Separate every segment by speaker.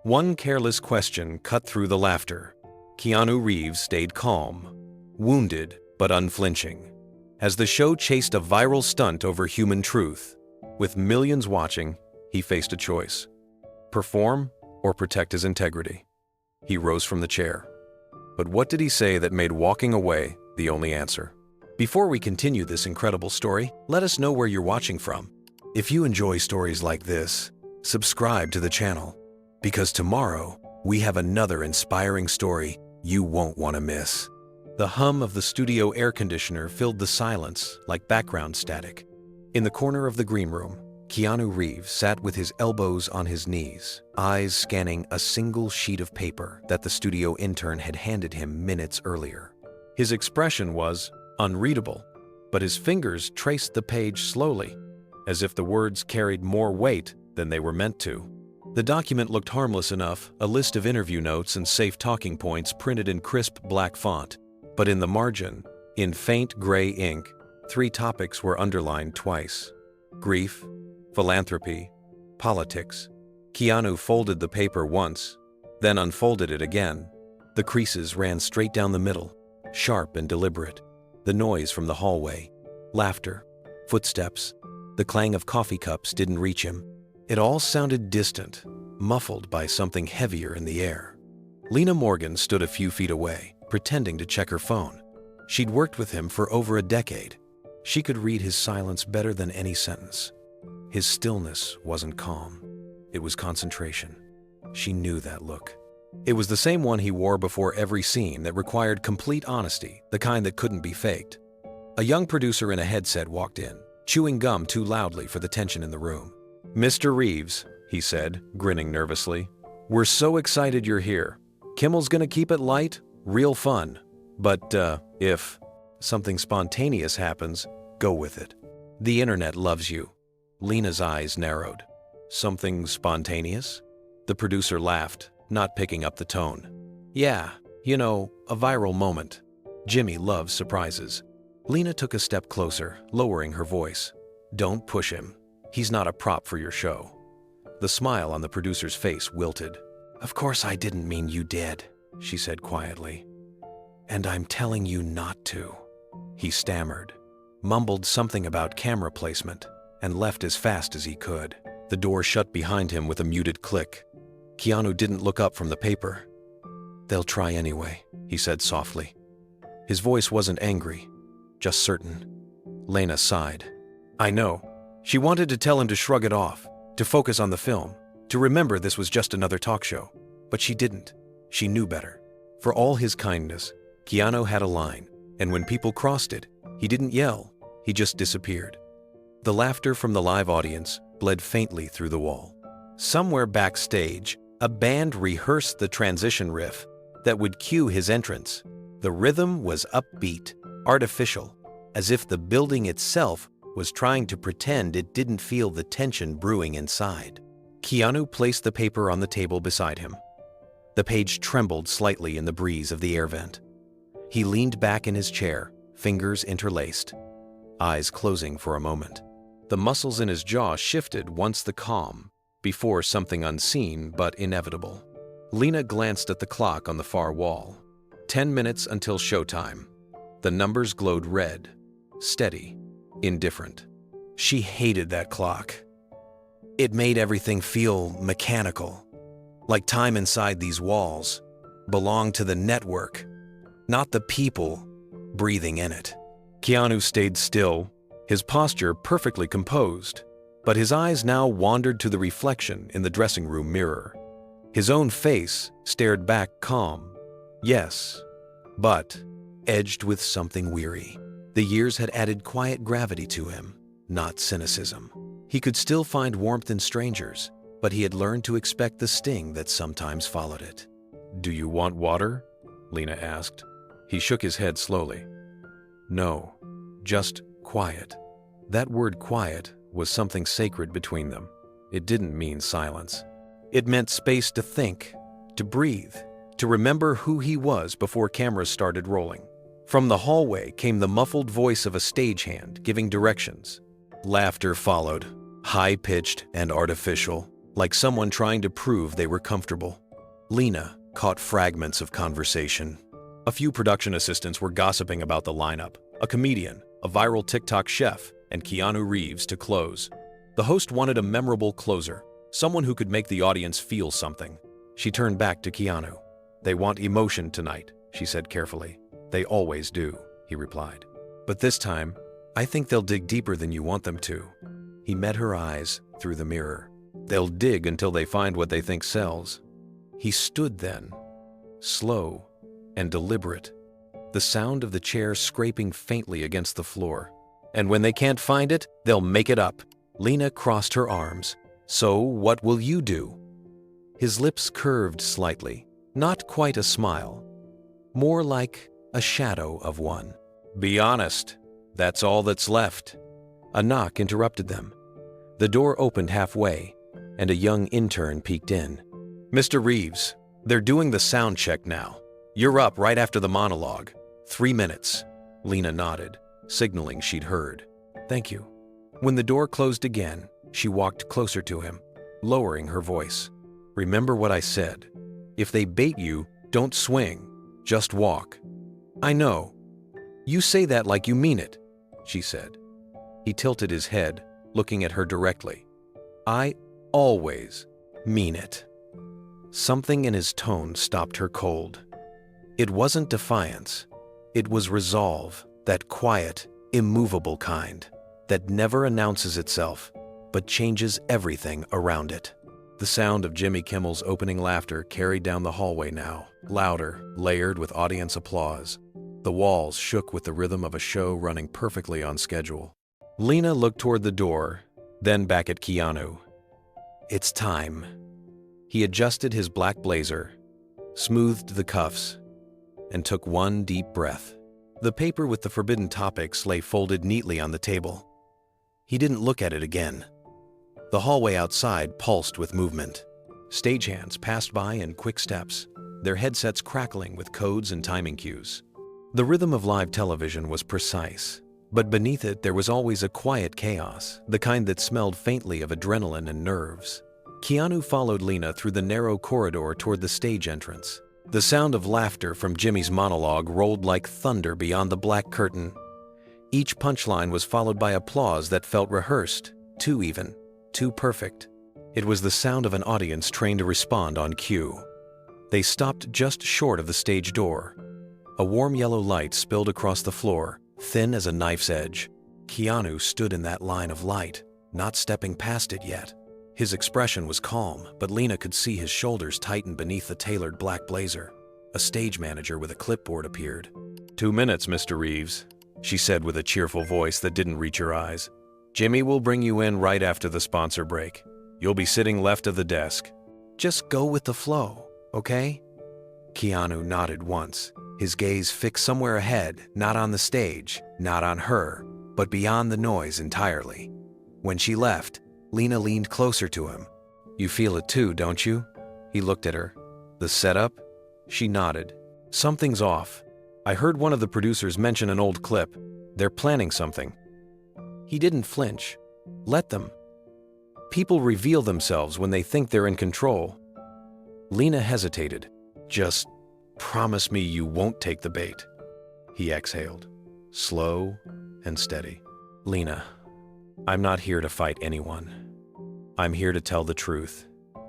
Speaker 1: One careless question cut through the laughter. Keanu Reeves stayed calm, wounded but unflinching, as the show chased a viral stunt over human truth. With millions watching, he faced a choice: perform or protect his integrity. He rose from the chair. But what did he say that made walking away the only answer? Before we continue this incredible story, let us know where you're watching from. If you enjoy stories like this, subscribe to the channel, because tomorrow we have another inspiring story you won't want to miss. The hum of the studio air conditioner filled the silence like background static. In the corner of the green room, Keanu Reeves sat with his elbows on his knees, eyes scanning a single sheet of paper that the studio intern had handed him minutes earlier. His expression was unreadable, but his fingers traced the page slowly, as if the words carried more weight than they were meant to. The document looked harmless enough, a list of interview notes and safe talking points printed in crisp black font. But in the margin, in faint gray ink, 3 topics were underlined twice: grief, philanthropy, politics. Keanu folded the paper once, then unfolded it again. The creases ran straight down the middle, sharp and deliberate. The noise from the hallway, laughter, footsteps, the clang of coffee cups didn't reach him. It all sounded distant, muffled by something heavier in the air. Lena Morgan stood a few feet away, pretending to check her phone. She'd worked with him for over a decade. She could read his silence better than any sentence. His stillness wasn't calm. It was concentration. She knew that look. It was the same one he wore before every scene that required complete honesty, the kind that couldn't be faked. A young producer in a headset walked in, chewing gum too loudly for the tension in the room. "Mr. Reeves," he said, grinning nervously, "we're so excited you're here. Kimmel's gonna keep it light, real fun. But, if something spontaneous happens, go with it. The internet loves you." Lena's eyes narrowed. "Something spontaneous?" The producer laughed, not picking up the tone. "Yeah, you know, a viral moment. Jimmy loves surprises." Lena took a step closer, lowering her voice. "Don't push him. He's not a prop for your show." The smile on the producer's face wilted. "Of course I didn't mean you did," she said quietly. "And I'm telling you not to." He stammered, mumbled something about camera placement, and left as fast as he could. The door shut behind him with a muted click. Keanu didn't look up from the paper. "They'll try anyway," he said softly. His voice wasn't angry, just certain. Lena sighed. "I know." She wanted to tell him to shrug it off, to focus on the film, to remember this was just another talk show. But she didn't. She knew better. For all his kindness, Keanu had a line, and when people crossed it, he didn't yell, he just disappeared. The laughter from the live audience bled faintly through the wall. Somewhere backstage, a band rehearsed the transition riff that would cue his entrance. The rhythm was upbeat, artificial, as if the building itself was trying to pretend it didn't feel the tension brewing inside. Keanu placed the paper on the table beside him. The page trembled slightly in the breeze of the air vent. He leaned back in his chair, fingers interlaced, eyes closing for a moment. The muscles in his jaw shifted once the calm, before something unseen but inevitable. Lena glanced at the clock on the far wall. 10 minutes until showtime. The numbers glowed red, steady, indifferent. She hated that clock. It made everything feel mechanical, like time inside these walls belonged to the network, not the people breathing in it. Keanu stayed still, his posture perfectly composed, but his eyes now wandered to the reflection in the dressing room mirror. His own face stared back calm, yes, but edged with something weary. The years had added quiet gravity to him, not cynicism. He could still find warmth in strangers, but he had learned to expect the sting that sometimes followed it. "Do you want water?" Lena asked. He shook his head slowly. "No, just quiet." That word quiet was something sacred between them. It didn't mean silence. It meant space to think, to breathe, to remember who he was before cameras started rolling. From the hallway came the muffled voice of a stagehand giving directions. Laughter followed, high-pitched and artificial, like someone trying to prove they were comfortable. Lena caught fragments of conversation. A few production assistants were gossiping about the lineup, a comedian, a viral TikTok chef, and Keanu Reeves to close. The host wanted a memorable closer, someone who could make the audience feel something. She turned back to Keanu. "They want emotion tonight," she said carefully. "They always do," he replied. "But this time, I think they'll dig deeper than you want them to." He met her eyes through the mirror. "They'll dig until they find what they think sells." He stood then, slow and deliberate, the sound of the chair scraping faintly against the floor. "And when they can't find it, they'll make it up." Lena crossed her arms. "So what will you do?" His lips curved slightly, not quite a smile, more like a shadow of one. "Be honest. That's all that's left." A knock interrupted them. The door opened halfway, and a young intern peeked in. "Mr. Reeves, they're doing the sound check now. You're up right after the monologue. 3 minutes." Lena nodded, signaling she'd heard. "Thank you." When the door closed again, she walked closer to him, lowering her voice. "Remember what I said. If they bait you, don't swing. Just walk." "I know. You say that like you mean it," she said. He tilted his head, looking at her directly. "I always mean it." Something in his tone stopped her cold. It wasn't defiance. It was resolve, that quiet, immovable kind, that never announces itself, but changes everything around it. The sound of Jimmy Kimmel's opening laughter carried down the hallway now, louder, layered with audience applause. The walls shook with the rhythm of a show running perfectly on schedule. Lena looked toward the door, then back at Keanu. "It's time." He adjusted his black blazer, smoothed the cuffs, and took one deep breath. The paper with the forbidden topics lay folded neatly on the table. He didn't look at it again. The hallway outside pulsed with movement. Stagehands passed by in quick steps, their headsets crackling with codes and timing cues. The rhythm of live television was precise, but beneath it there was always a quiet chaos, the kind that smelled faintly of adrenaline and nerves. Keanu followed Lena through the narrow corridor toward the stage entrance. The sound of laughter from Jimmy's monologue rolled like thunder beyond the black curtain. Each punchline was followed by applause that felt rehearsed, too even, too perfect. It was the sound of an audience trained to respond on cue. They stopped just short of the stage door. A warm yellow light spilled across the floor, thin as a knife's edge. Keanu stood in that line of light, not stepping past it yet. His expression was calm, but Lena could see his shoulders tighten beneath the tailored black blazer. A stage manager with a clipboard appeared. 2 minutes, Mr. Reeves, she said with a cheerful voice that didn't reach her eyes. "Jimmy will bring you in right after the sponsor break. You'll be sitting left of the desk. Just go with the flow, okay?" Keanu nodded once, his gaze fixed somewhere ahead, not on the stage, not on her, but beyond the noise entirely. When she left, Lena leaned closer to him. "You feel it too, don't you?" He looked at her. "The setup?" She nodded. "Something's off. I heard one of the producers mention an old clip. They're planning something." He didn't flinch. Let them. People reveal themselves when they think they're in control. Lena hesitated. "Just promise me you won't take the bait." He exhaled, slow and steady. "Lena, I'm not here to fight anyone. I'm here to tell the truth,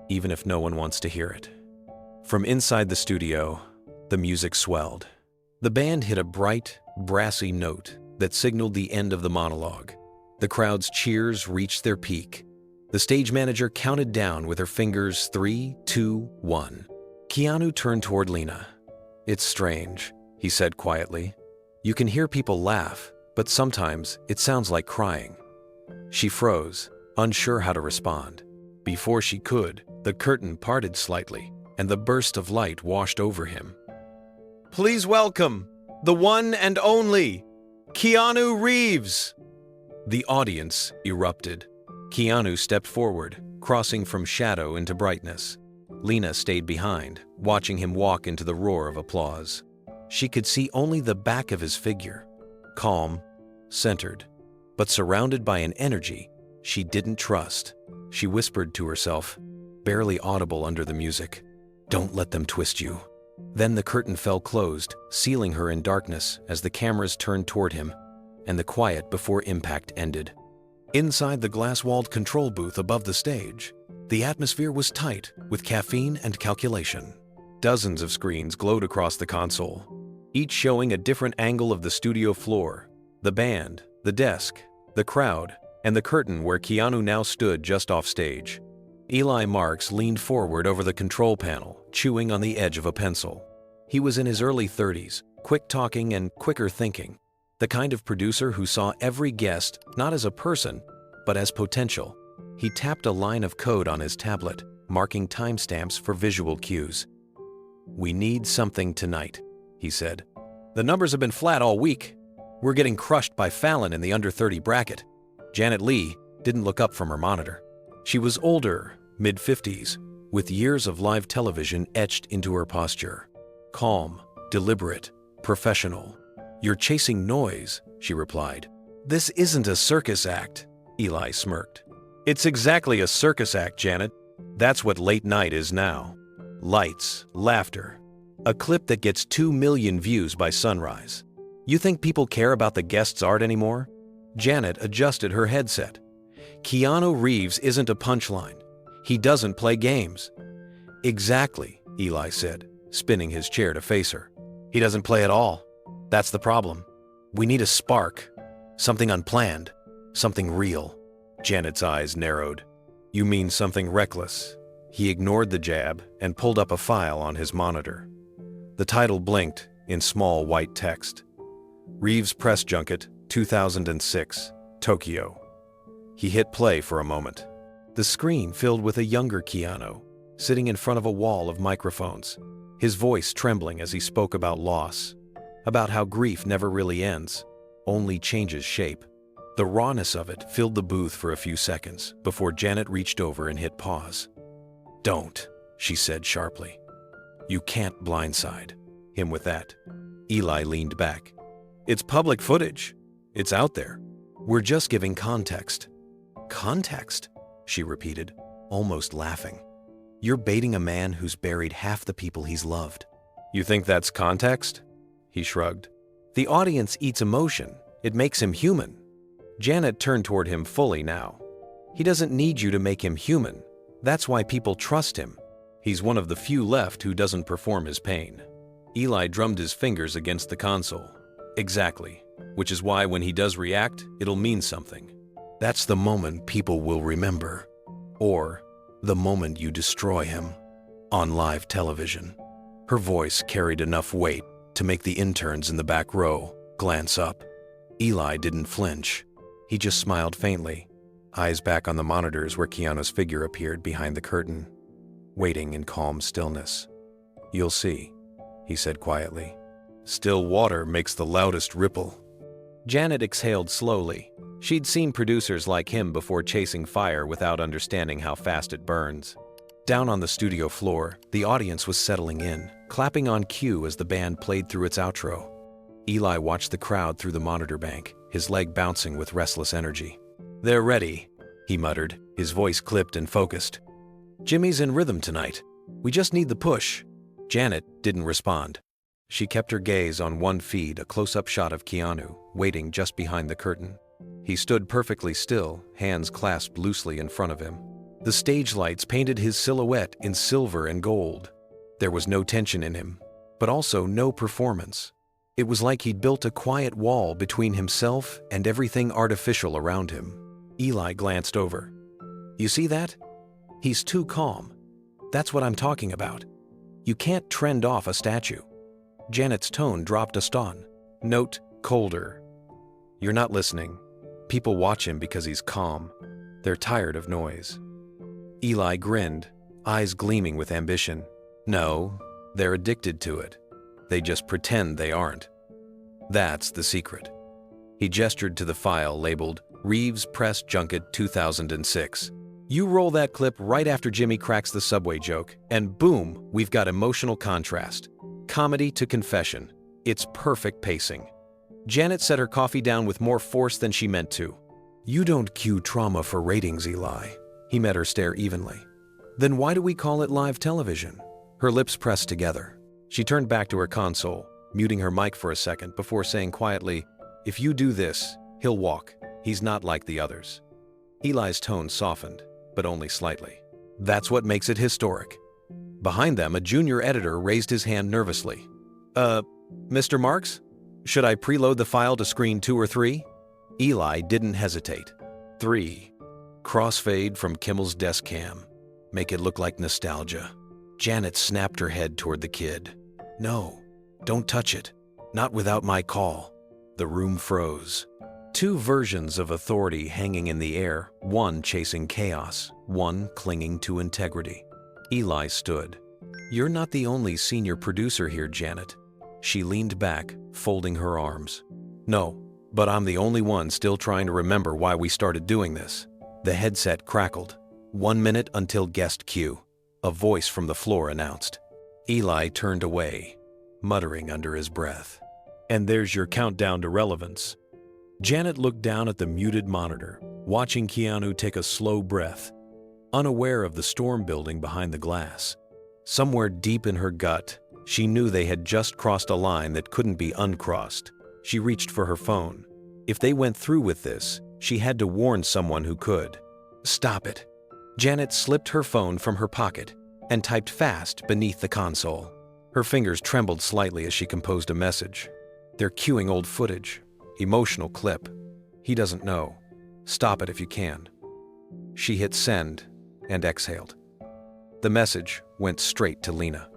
Speaker 1: even if no one wants to hear it." From inside the studio, the music swelled. The band hit a bright, brassy note that signaled the end of the monologue. The crowd's cheers reached their peak. The stage manager counted down with her fingers 3, 2, 1. Keanu turned toward Lena. "It's strange," he said quietly. "You can hear people laugh, but sometimes it sounds like crying." She froze, unsure how to respond. Before she could, the curtain parted slightly, and the burst of light washed over him. "Please welcome the one and only Keanu Reeves!" The audience erupted. Keanu stepped forward, crossing from shadow into brightness. Lena stayed behind, watching him walk into the roar of applause. She could see only the back of his figure, calm, centered, but surrounded by an energy she didn't trust. She whispered to herself, barely audible under the music. "Don't let them twist you." Then the curtain fell closed, sealing her in darkness as the cameras turned toward him, and the quiet before impact ended. Inside the glass-walled control booth above the stage, the atmosphere was tight with caffeine and calculation. Dozens of screens glowed across the console, each showing a different angle of the studio floor, the band, the desk, the crowd, and the curtain where Keanu now stood just off stage. Eli Marks leaned forward over the control panel, chewing on the edge of a pencil. He was in his early 30s, quick-talking and quicker thinking, the kind of producer who saw every guest not as a person, but as potential. He tapped a line of code on his tablet, marking timestamps for visual cues. "We need something tonight," he said. "The numbers have been flat all week. We're getting crushed by Fallon in the under 30 bracket." Janet Leigh didn't look up from her monitor. She was older, mid-50s, with years of live television etched into her posture. Calm, deliberate, professional. "You're chasing noise," she replied. "This isn't a circus act," Eli smirked. "It's exactly a circus act, Janet. That's what late night is now. Lights, laughter. A clip that gets 2 million views by sunrise. You think people care about the guest's art anymore?" Janet adjusted her headset. "Keanu Reeves isn't a punchline. He doesn't play games." "Exactly," Eli said, spinning his chair to face her. "He doesn't play at all. That's the problem. We need a spark. Something unplanned. Something real." Janet's eyes narrowed. "You mean something reckless?" He ignored the jab and pulled up a file on his monitor. The title blinked in small white text. "Reeves Press Junket, 2006, Tokyo." He hit play for a moment. The screen filled with a younger Keanu, sitting in front of a wall of microphones, his voice trembling as he spoke about loss, about how grief never really ends, only changes shape. The rawness of it filled the booth for a few seconds before Janet reached over and hit pause. "Don't," she said sharply. "You can't blindside him with that." Eli leaned back. "It's public footage. It's out there. We're just giving context." "Context?" she repeated, almost laughing. "You're baiting a man who's buried half the people he's loved." "You think that's context?" He shrugged. "The audience eats emotion. It makes him human." Janet turned toward him fully now. "He doesn't need you to make him human. That's why people trust him. He's one of the few left who doesn't perform his pain." Eli drummed his fingers against the console. "Exactly. Which is why when he does react, it'll mean something. That's the moment people will remember. Or the moment you destroy him. On live television." Her voice carried enough weight to make the interns in the back row glance up. Eli didn't flinch. He just smiled faintly, eyes back on the monitors where Keanu's figure appeared behind the curtain, waiting in calm stillness. "You'll see," he said quietly. "Still water makes the loudest ripple." Janet exhaled slowly. She'd seen producers like him before chasing fire without understanding how fast it burns. Down on the studio floor, the audience was settling in, clapping on cue as the band played through its outro. Eli watched the crowd through the monitor bank, his leg bouncing with restless energy. "They're ready," he muttered, his voice clipped and focused. "Jimmy's in rhythm tonight. We just need the push." Janet didn't respond. She kept her gaze on one feed, a close-up shot of Keanu, waiting just behind the curtain. He stood perfectly still, hands clasped loosely in front of him. The stage lights painted his silhouette in silver and gold. There was no tension in him, but also no performance. It was like he'd built a quiet wall between himself and everything artificial around him. Eli glanced over. "You see that? He's too calm. That's what I'm talking about. You can't trend off a statue." Janet's tone dropped a stone. Note, colder. "You're not listening. People watch him because he's calm. They're tired of noise." Eli grinned, eyes gleaming with ambition. "No, they're addicted to it. They just pretend they aren't. That's the secret." He gestured to the file labeled Reeves Press Junket 2006. "You roll that clip right after Jimmy cracks the subway joke, and boom, we've got emotional contrast. Comedy to confession. It's perfect pacing." Janet set her coffee down with more force than she meant to. "You don't cue trauma for ratings, Eli." He met her stare evenly. Then why do we call it live television? Her lips pressed together. She turned back to her console, muting her mic for a second before saying quietly, "If you do this, he'll walk. He's not like the others." Eli's tone softened, but only slightly. "That's what makes it historic." Behind them, a junior editor raised his hand nervously. Mr. Marks? Should I preload the file to screen 2 or 3? Eli didn't hesitate. 3. Crossfade from Kimmel's desk cam. Make it look like nostalgia. Janet snapped her head toward the kid. "No, don't touch it. Not without my call." The room froze. 2 versions of authority hanging in the air, one chasing chaos, one clinging to integrity. Eli stood. "You're not the only senior producer here, Janet." She leaned back, folding her arms. "No, but I'm the only one still trying to remember why we started doing this." The headset crackled. 1 minute until guest cue. A voice from the floor announced. Eli turned away, muttering under his breath. "And there's your countdown to relevance." Janet looked down at the muted monitor, watching Keanu take a slow breath, unaware of the storm building behind the glass. Somewhere deep in her gut, she knew they had just crossed a line that couldn't be uncrossed. She reached for her phone. If they went through with this, she had to warn someone who could. "Stop it." Janet slipped her phone from her pocket and typed fast beneath the console. Her fingers trembled slightly as she composed a message. "They're cueing old footage. Emotional clip. He doesn't know. Stop it if you can." She hit send and exhaled. The message went straight to Lena.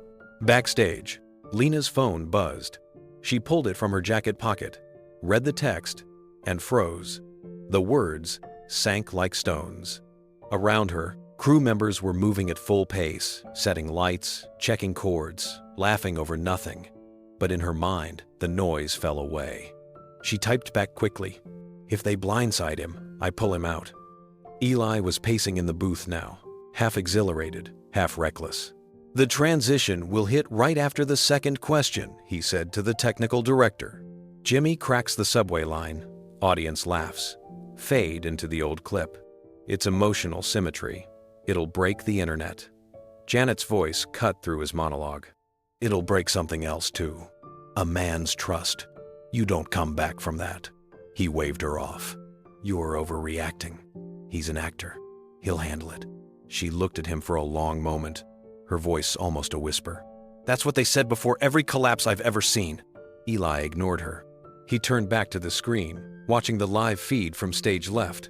Speaker 1: Backstage, Lena's phone buzzed. She pulled it from her jacket pocket, read the text, and froze. The words sank like stones. Around her, crew members were moving at full pace, setting lights, checking cords, laughing over nothing. But in her mind, the noise fell away. She typed back quickly. "If they blindside him, I pull him out." Eli was pacing in the booth now, half exhilarated, half reckless. "The transition will hit right after the second question," he said to the technical director. Jimmy cracks the subway line. Audience laughs. Fade into the old clip. It's emotional symmetry. It'll break the internet. Janet's voice cut through his monologue. "It'll break something else too. A man's trust. You don't come back from that." He waved her off. "You're overreacting. He's an actor. He'll handle it." She looked at him for a long moment, her voice almost a whisper. "That's what they said before every collapse I've ever seen." Eli ignored her. He turned back to the screen, watching the live feed from stage left.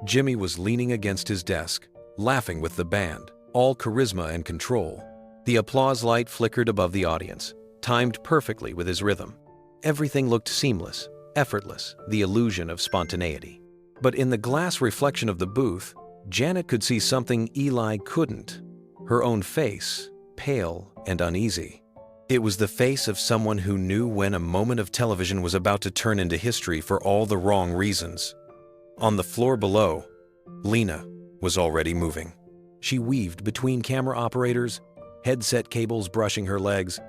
Speaker 1: Jimmy was leaning against his desk, laughing with the band, all charisma and control. The applause light flickered above the audience, timed perfectly with his rhythm. Everything looked seamless, effortless, the illusion of spontaneity. But in the glass reflection of the booth, Janet could see something Eli couldn't. Her own face, pale and uneasy. It was the face of someone who knew when a moment of television was about to turn into history for all the wrong reasons. On the floor below, Lena was already moving. She weaved between camera operators, headset cables brushing her legs,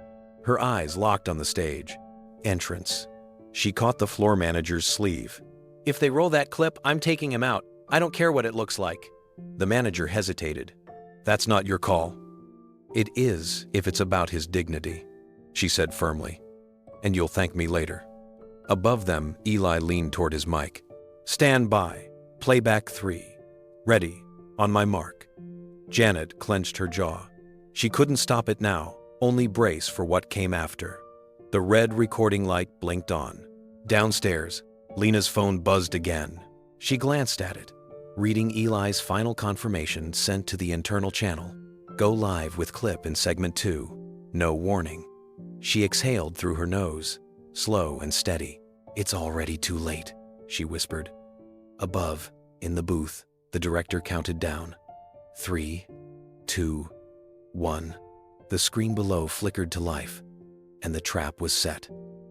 Speaker 1: her eyes locked on the stage. Entrance. She caught the floor manager's sleeve. "If they roll that clip, I'm taking him out. I don't care what it looks like." The manager hesitated. "That's not your call." "It is if it's about his dignity," she said firmly. "And you'll thank me later." Above them, Eli leaned toward his mic. "Stand by. Playback 3. Ready. On my mark." Janet clenched her jaw. She couldn't stop it now, only brace for what came after. The red recording light blinked on. Downstairs, Lena's phone buzzed again. She glanced at it, reading Eli's final confirmation sent to the internal channel. "Go live with clip in segment 2. No warning." She exhaled through her nose, slow and steady. "It's already too late," she whispered. Above, in the booth, the director counted down. 3, 2, 1. The screen below flickered to life, and the trap was set.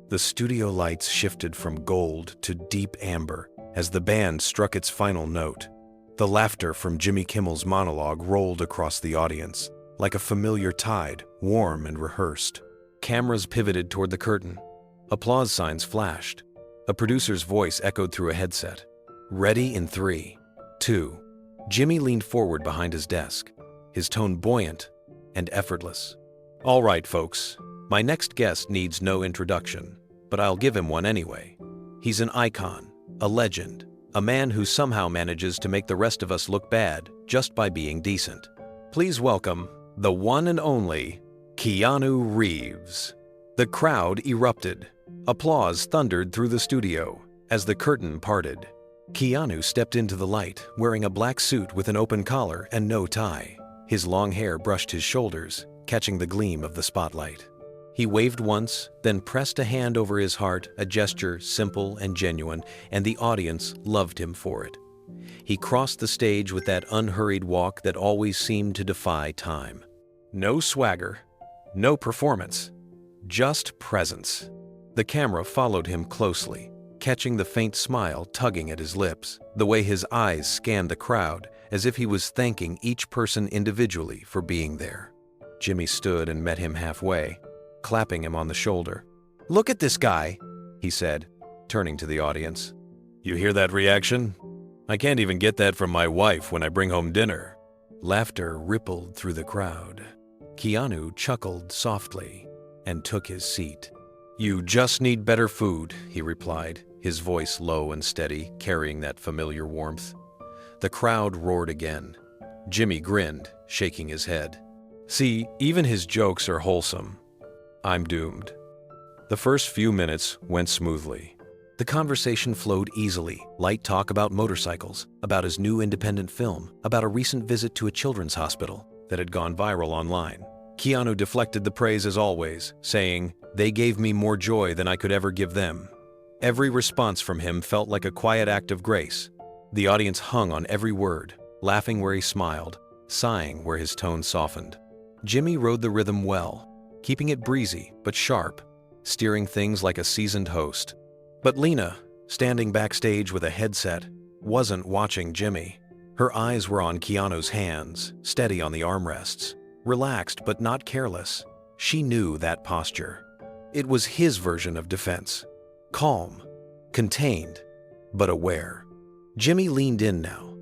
Speaker 1: The studio lights shifted from gold to deep amber as the band struck its final note. The laughter from Jimmy Kimmel's monologue rolled across the audience, like a familiar tide, warm and rehearsed. Cameras pivoted toward the curtain. Applause signs flashed. A producer's voice echoed through a headset. "Ready in 3, 2. Jimmy leaned forward behind his desk. his tone buoyant and effortless. "All right, folks, my next guest needs no introduction, but I'll give him one anyway. He's an icon, a legend, a man who somehow manages to make the rest of us look bad just by being decent. Please welcome the one and only Keanu Reeves." The crowd erupted. Applause thundered through the studio as the curtain parted. Keanu stepped into the light, wearing a black suit with an open collar and no tie. His long hair brushed his shoulders, catching the gleam of the spotlight. He waved once, then pressed a hand over his heart, a gesture simple and genuine, and the audience loved him for it. He crossed the stage with that unhurried walk that always seemed to defy time. No swagger, no performance, just presence. The camera followed him closely, catching the faint smile tugging at his lips, the way his eyes scanned the crowd as if he was thanking each person individually for being there. Jimmy stood and met him halfway, clapping him on the shoulder. "Look at this guy," he said, turning to the audience. "You hear that reaction? I can't even get that from my wife when I bring home dinner." Laughter rippled through the crowd. Keanu chuckled softly and took his seat. "You just need better food," he replied, his voice low and steady, carrying that familiar warmth. The crowd roared again. Jimmy grinned, shaking his head. "See, even his jokes are wholesome. I'm doomed." The first few minutes went smoothly. The conversation flowed easily, light talk about motorcycles, about his new independent film, about a recent visit to a children's hospital that had gone viral online. Keanu deflected the praise as always, saying, "They gave me more joy than I could ever give them." Every response from him felt like a quiet act of grace. The audience hung on every word, laughing where he smiled, sighing where his tone softened. Jimmy rode the rhythm well, keeping it breezy but sharp, steering things like a seasoned host. But Lena, standing backstage with a headset, wasn't watching Jimmy. Her eyes were on Keanu's hands, steady on the armrests, relaxed but not careless. She knew that posture. It was his version of defense. Calm, contained, but aware. Jimmy leaned in now,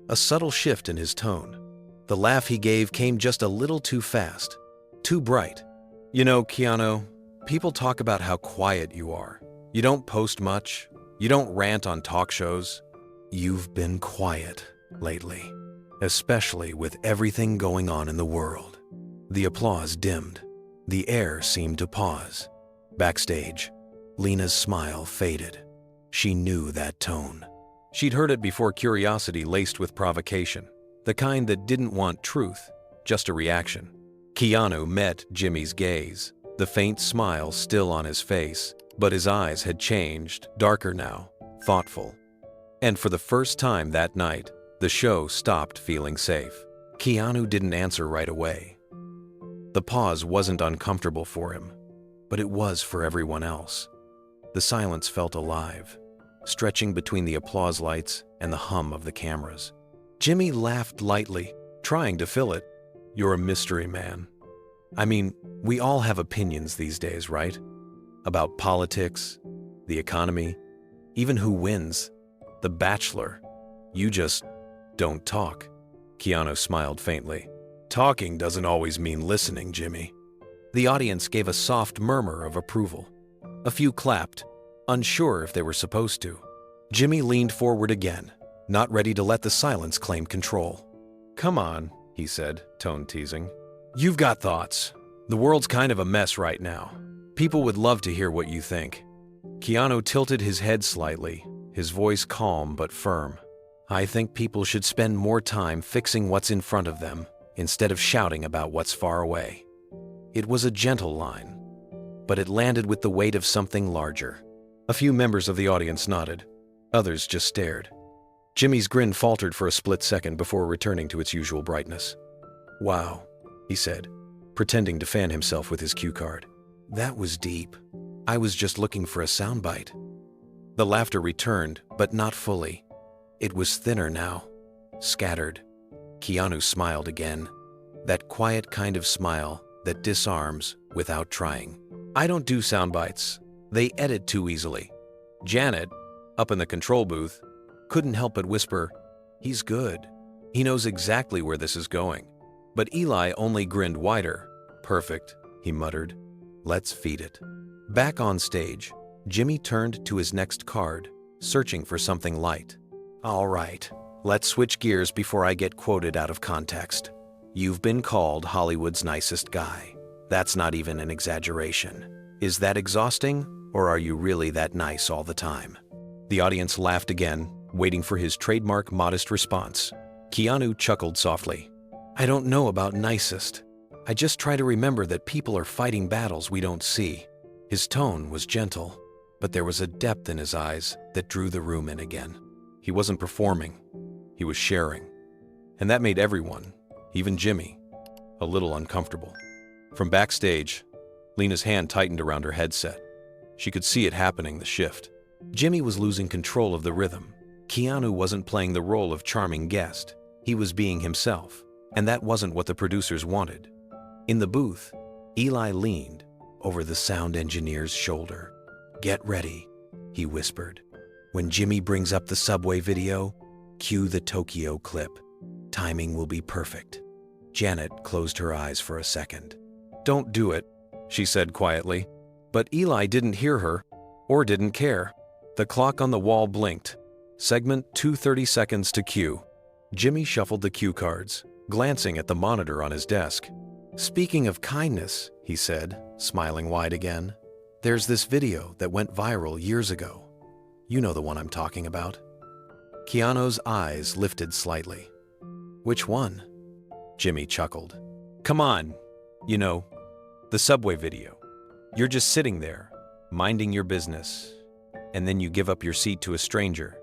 Speaker 1: a subtle shift in his tone. The laugh he gave came just a little too fast, too bright. "You know, Keanu, people talk about how quiet you are. You don't post much. You don't rant on talk shows. You've been quiet lately, especially with everything going on in the world." The applause dimmed. The air seemed to pause. Backstage, Lena's smile faded. She knew that tone. She'd heard it before, curiosity laced with provocation, the kind that didn't want truth, just a reaction. Keanu met Jimmy's gaze, the faint smile still on his face, but his eyes had changed, darker now, thoughtful. And for the first time that night, the show stopped feeling safe. Keanu didn't answer right away. The pause wasn't uncomfortable for him, but it was for everyone else. The silence felt alive, stretching between the applause lights and the hum of the cameras. Jimmy laughed lightly, trying to fill it. "You're a mystery man. I mean, we all have opinions these days, right? About politics, the economy, even who wins, The Bachelor. You just don't talk." Keanu smiled faintly. "Talking doesn't always mean listening, Jimmy." The audience gave a soft murmur of approval. A few clapped, unsure if they were supposed to. Jimmy leaned forward again, not ready to let the silence claim control. "Come on," he said, tone teasing. "You've got thoughts. The world's kind of a mess right now. People would love to hear what you think." Keanu tilted his head slightly, his voice calm but firm. "I think people should spend more time fixing what's in front of them instead of shouting about what's far away." It was a gentle line, but it landed with the weight of something larger. A few members of the audience nodded. Others just stared. Jimmy's grin faltered for a split second before returning to its usual brightness. "Wow," he said, pretending to fan himself with his cue card. "That was deep. I was just looking for a soundbite." The laughter returned, but not fully. It was thinner now, scattered. Keanu smiled again, that quiet kind of smile that disarms without trying. "I don't do sound bites. They edit too easily." Janet, up in the control booth, couldn't help but whisper, "He's good. He knows exactly where this is going." But Eli only grinned wider. "Perfect," he muttered. "Let's feed it." Back on stage, Jimmy turned to his next card, searching for something light. "All right, let's switch gears before I get quoted out of context. You've been called Hollywood's nicest guy. That's not even an exaggeration. Is that exhausting, or are you really that nice all the time?" The audience laughed again, waiting for his trademark modest response. Keanu chuckled softly. "I don't know about nicest. I just try to remember that people are fighting battles we don't see." His tone was gentle, but there was a depth in his eyes that drew the room in again. He wasn't performing, he was sharing. And that made everyone, even Jimmy, a little uncomfortable. From backstage, Lena's hand tightened around her headset. She could see it happening, the shift. Jimmy was losing control of the rhythm. Keanu wasn't playing the role of charming guest. He was being himself, and that wasn't what the producers wanted. In the booth, Eli leaned over the sound engineer's shoulder. "Get ready," he whispered. "When Jimmy brings up the subway video, cue the Tokyo clip. Timing will be perfect." Janet closed her eyes for a second. "Don't do it," she said quietly. But Eli didn't hear her, or didn't care. The clock on the wall blinked. Segment 2:30 seconds to cue. Jimmy shuffled the cue cards, glancing at the monitor on his desk. "Speaking of kindness," he said, smiling wide again, "there's this video that went viral years ago. You know the one I'm talking about." Keanu's eyes lifted slightly. "Which one?" Jimmy chuckled. "Come on, you know, the subway video. You're just sitting there, minding your business, and then you give up your seat to a stranger.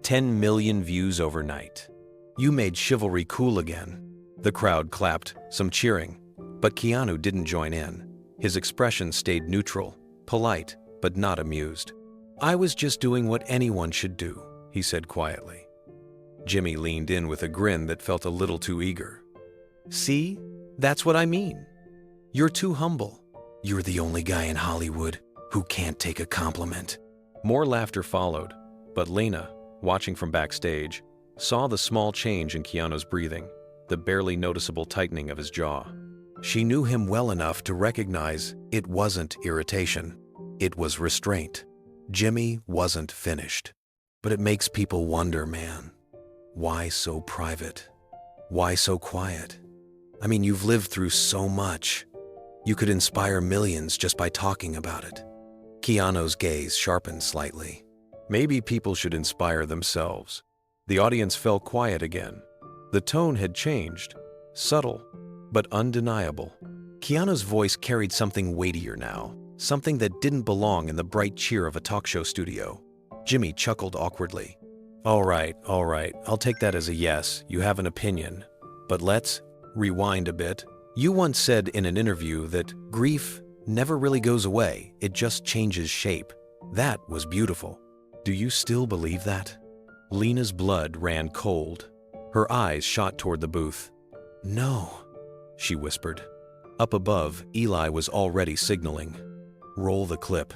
Speaker 1: 10 million views overnight. You made chivalry cool again." The crowd clapped, some cheering, but Keanu didn't join in. His expression stayed neutral, polite, but not amused. "I was just doing what anyone should do," he said quietly. Jimmy leaned in with a grin that felt a little too eager. "See? That's what I mean. You're too humble. You're the only guy in Hollywood who can't take a compliment." More laughter followed, but Lena, watching from backstage, saw the small change in Keanu's breathing, the barely noticeable tightening of his jaw. She knew him well enough to recognize it wasn't irritation. It was restraint. Jimmy wasn't finished. "But it makes people wonder, man. Why so private? Why so quiet? I mean, you've lived through so much. You could inspire millions just by talking about it." Keanu's gaze sharpened slightly. Maybe people should inspire themselves. The audience fell quiet again. The tone had changed, subtle, but undeniable. Keanu's voice carried something weightier now, something that didn't belong in the bright cheer of a talk show studio. Jimmy chuckled awkwardly. All right, I'll take that as a yes, you have an opinion. But let's rewind a bit. You once said in an interview that grief never really goes away, it just changes shape. That was beautiful. Do you still believe that?" Lena's blood ran cold. Her eyes shot toward the booth. "No," she whispered. Up above, Eli was already signaling. "Roll the clip.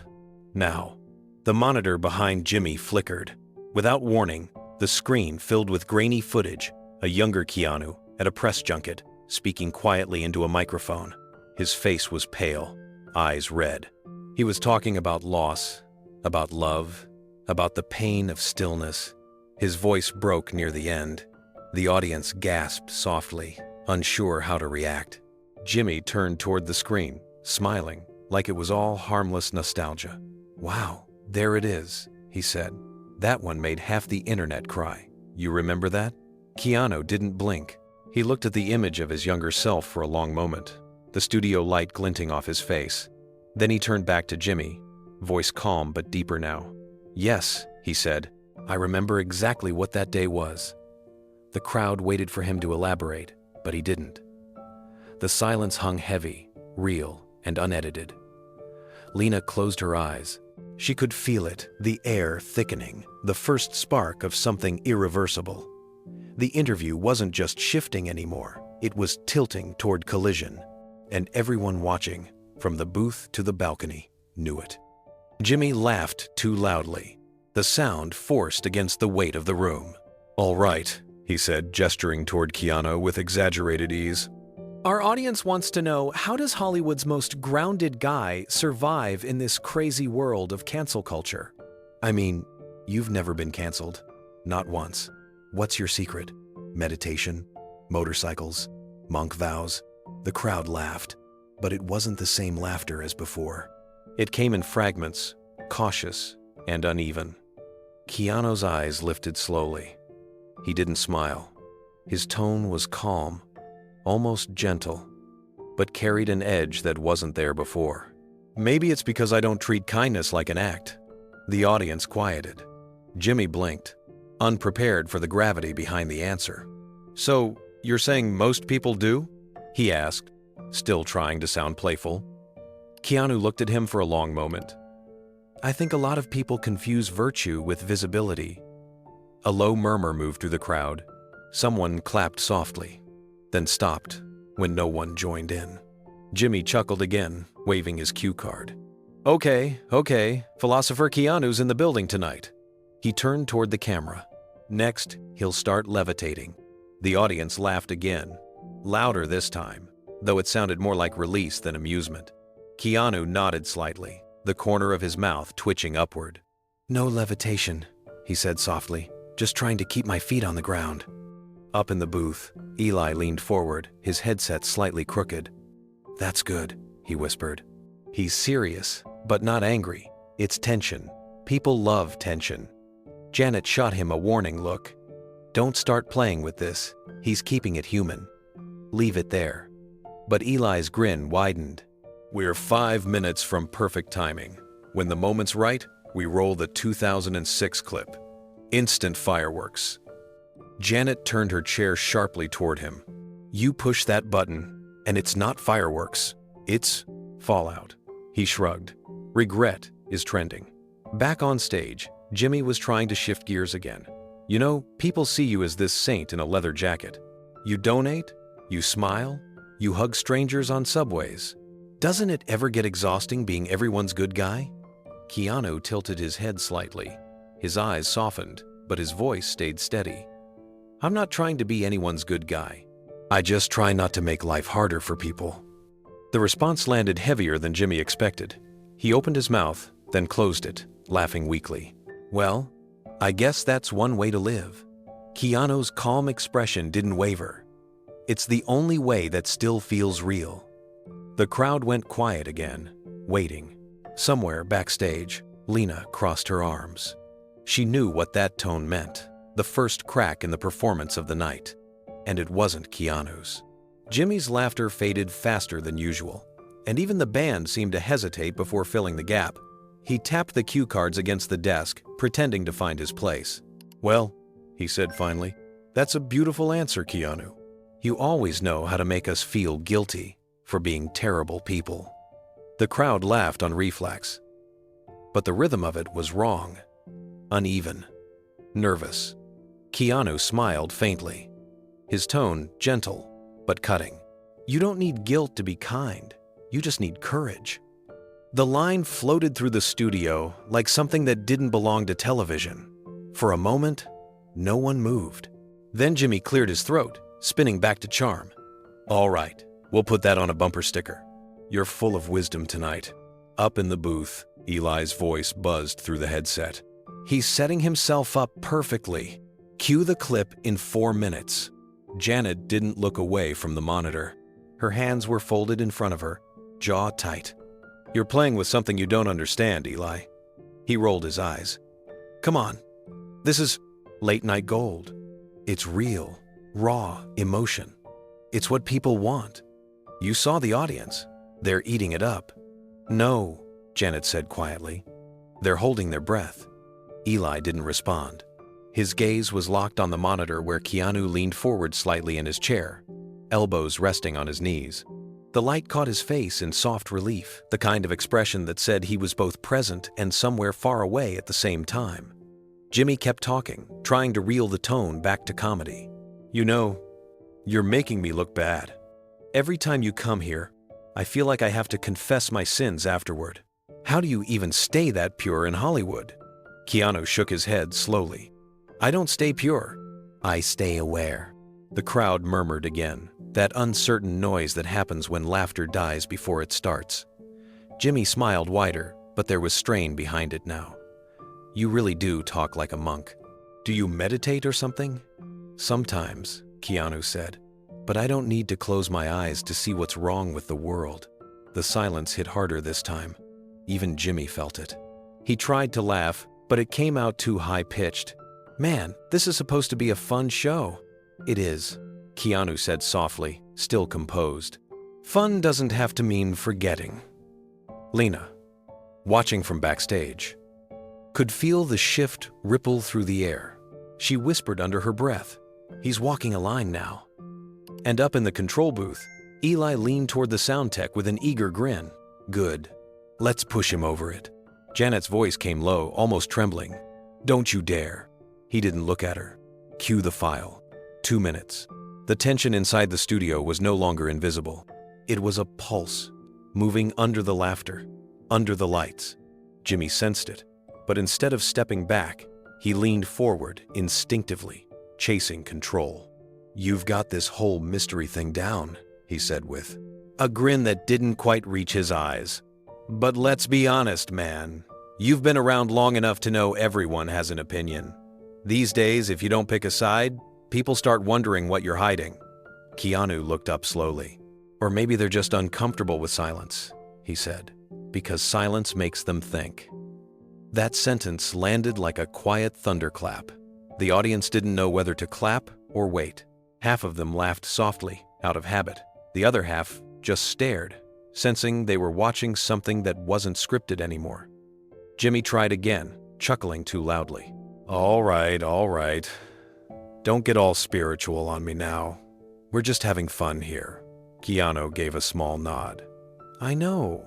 Speaker 1: Now." The monitor behind Jimmy flickered. Without warning, the screen filled with grainy footage, a younger Keanu at a press junket, speaking quietly into a microphone. His face was pale, eyes red. He was talking about loss, about love, about the pain of stillness. His voice broke near the end. The audience gasped softly, unsure how to react. Jimmy turned toward the screen, smiling, like it was all harmless nostalgia. "Wow, there it is," he said. "That one made half the internet cry. You remember that?" Keanu didn't blink. He looked at the image of his younger self for a long moment, the studio light glinting off his face. Then he turned back to Jimmy, voice calm but deeper now. "Yes," he said, "I remember exactly what that day was." The crowd waited for him to elaborate, but he didn't. The silence hung heavy, real, and unedited. Lena closed her eyes. She could feel it, the air thickening, the first spark of something irreversible. The interview wasn't just shifting anymore, it was tilting toward collision. And everyone watching, from the booth to the balcony, knew it. Jimmy laughed too loudly. The sound forced against the weight of the room. "All right," he said, gesturing toward Keanu with exaggerated ease. Our audience wants to know, how does Hollywood's most grounded guy survive in this crazy world of cancel culture? I mean, you've never been canceled. Not once. What's your secret? Meditation? Motorcycles? Monk vows? The crowd laughed, but it wasn't the same laughter as before. It came in fragments, cautious and uneven. Keanu's eyes lifted slowly. He didn't smile. His tone was calm, almost gentle, but carried an edge that wasn't there before. Maybe it's because I don't treat kindness like an act. The audience quieted. Jimmy blinked, unprepared for the gravity behind the answer. So, you're saying most people do? He asked, still trying to sound playful. Keanu looked at him for a long moment. I think a lot of people confuse virtue with visibility. A low murmur moved through the crowd. Someone clapped softly, then stopped when no one joined in. Jimmy chuckled again, waving his cue card. Okay, Philosopher Keanu's in the building tonight. He turned toward the camera. Next, he'll start levitating. The audience laughed again, louder this time, though it sounded more like release than amusement. Keanu nodded slightly, the corner of his mouth twitching upward. No levitation, he said softly, just trying to keep my feet on the ground. Up in the booth, Eli leaned forward, his headset slightly crooked. That's good, he whispered. He's serious, but not angry. It's tension. People love tension. Janet shot him a warning look. Don't start playing with this. He's keeping it human. Leave it there. But Eli's grin widened. We're 5 minutes from perfect timing. When the moment's right, we roll the 2006 clip. Instant fireworks. Janet turned her chair sharply toward him. You push that button, and it's not fireworks. It's fallout. He shrugged. Regret is trending. Back on stage, Jimmy was trying to shift gears again. You know, people see you as this saint in a leather jacket. You donate, you smile, you hug strangers on subways. Doesn't it ever get exhausting being everyone's good guy? Keanu tilted his head slightly. His eyes softened, but his voice stayed steady. I'm not trying to be anyone's good guy. I just try not to make life harder for people. The response landed heavier than Jimmy expected. He opened his mouth, then closed it, laughing weakly. Well, I guess that's one way to live. Keanu's calm expression didn't waver. It's the only way that still feels real. The crowd went quiet again, waiting. Somewhere backstage, Lena crossed her arms. She knew what that tone meant, the first crack in the performance of the night. And it wasn't Keanu's. Jimmy's laughter faded faster than usual, and even the band seemed to hesitate before filling the gap. He tapped the cue cards against the desk, pretending to find his place. Well, he said finally, that's a beautiful answer, Keanu. You always know how to make us feel guilty for being terrible people. The crowd laughed on reflex, but the rhythm of it was wrong, uneven, nervous. Keanu smiled faintly, his tone gentle but cutting. You don't need guilt to be kind, you just need courage. The line floated through the studio like something that didn't belong to television. For a moment, no one moved. Then Jimmy cleared his throat, spinning back to charm. All right, we'll put that on a bumper sticker. You're full of wisdom tonight. Up in the booth, Eli's voice buzzed through the headset. He's setting himself up perfectly. Cue the clip in 4 minutes. Janet didn't look away from the monitor. Her hands were folded in front of her, jaw tight. You're playing with something you don't understand, Eli. He rolled his eyes. Come on. This is late night gold. It's real, raw emotion. It's what people want. You saw the audience. They're eating it up. No, Janet said quietly. They're holding their breath. Eli didn't respond. His gaze was locked on the monitor where Keanu leaned forward slightly in his chair, elbows resting on his knees. The light caught his face in soft relief, the kind of expression that said he was both present and somewhere far away at the same time. Jimmy kept talking, trying to reel the tone back to comedy. You know, you're making me look bad. Every time you come here, I feel like I have to confess my sins afterward. How do you even stay that pure in Hollywood? Keanu shook his head slowly. I don't stay pure. I stay aware. The crowd murmured again, that uncertain noise that happens when laughter dies before it starts. Jimmy smiled wider, but there was strain behind it now. You really do talk like a monk. Do you meditate or something? Sometimes, Keanu said, but I don't need to close my eyes to see what's wrong with the world. The silence hit harder this time. Even Jimmy felt it. He tried to laugh, but it came out too high-pitched. Man, this is supposed to be a fun show. It is, Keanu said softly, still composed. Fun doesn't have to mean forgetting. Lena, watching from backstage, could feel the shift ripple through the air. She whispered under her breath, "He's walking a line now." And up in the control booth, Eli leaned toward the sound tech with an eager grin. Good. Let's push him over it. Janet's voice came low, almost trembling. Don't you dare. He didn't look at her. Cue the file. 2 minutes. The tension inside the studio was no longer invisible. It was a pulse, moving under the laughter, under the lights. Jimmy sensed it, but instead of stepping back, he leaned forward instinctively, chasing control. You've got this whole mystery thing down, he said with a grin that didn't quite reach his eyes. But let's be honest, man. You've been around long enough to know everyone has an opinion. These days, if you don't pick a side, people start wondering what you're hiding. Keanu looked up slowly. Or maybe they're just uncomfortable with silence, he said, because silence makes them think. That sentence landed like a quiet thunderclap. The audience didn't know whether to clap or wait. Half of them laughed softly, out of habit. The other half just stared, sensing they were watching something that wasn't scripted anymore. Jimmy tried again, chuckling too loudly. All right. Don't get all spiritual on me now. We're just having fun here. Keanu gave a small nod. I know.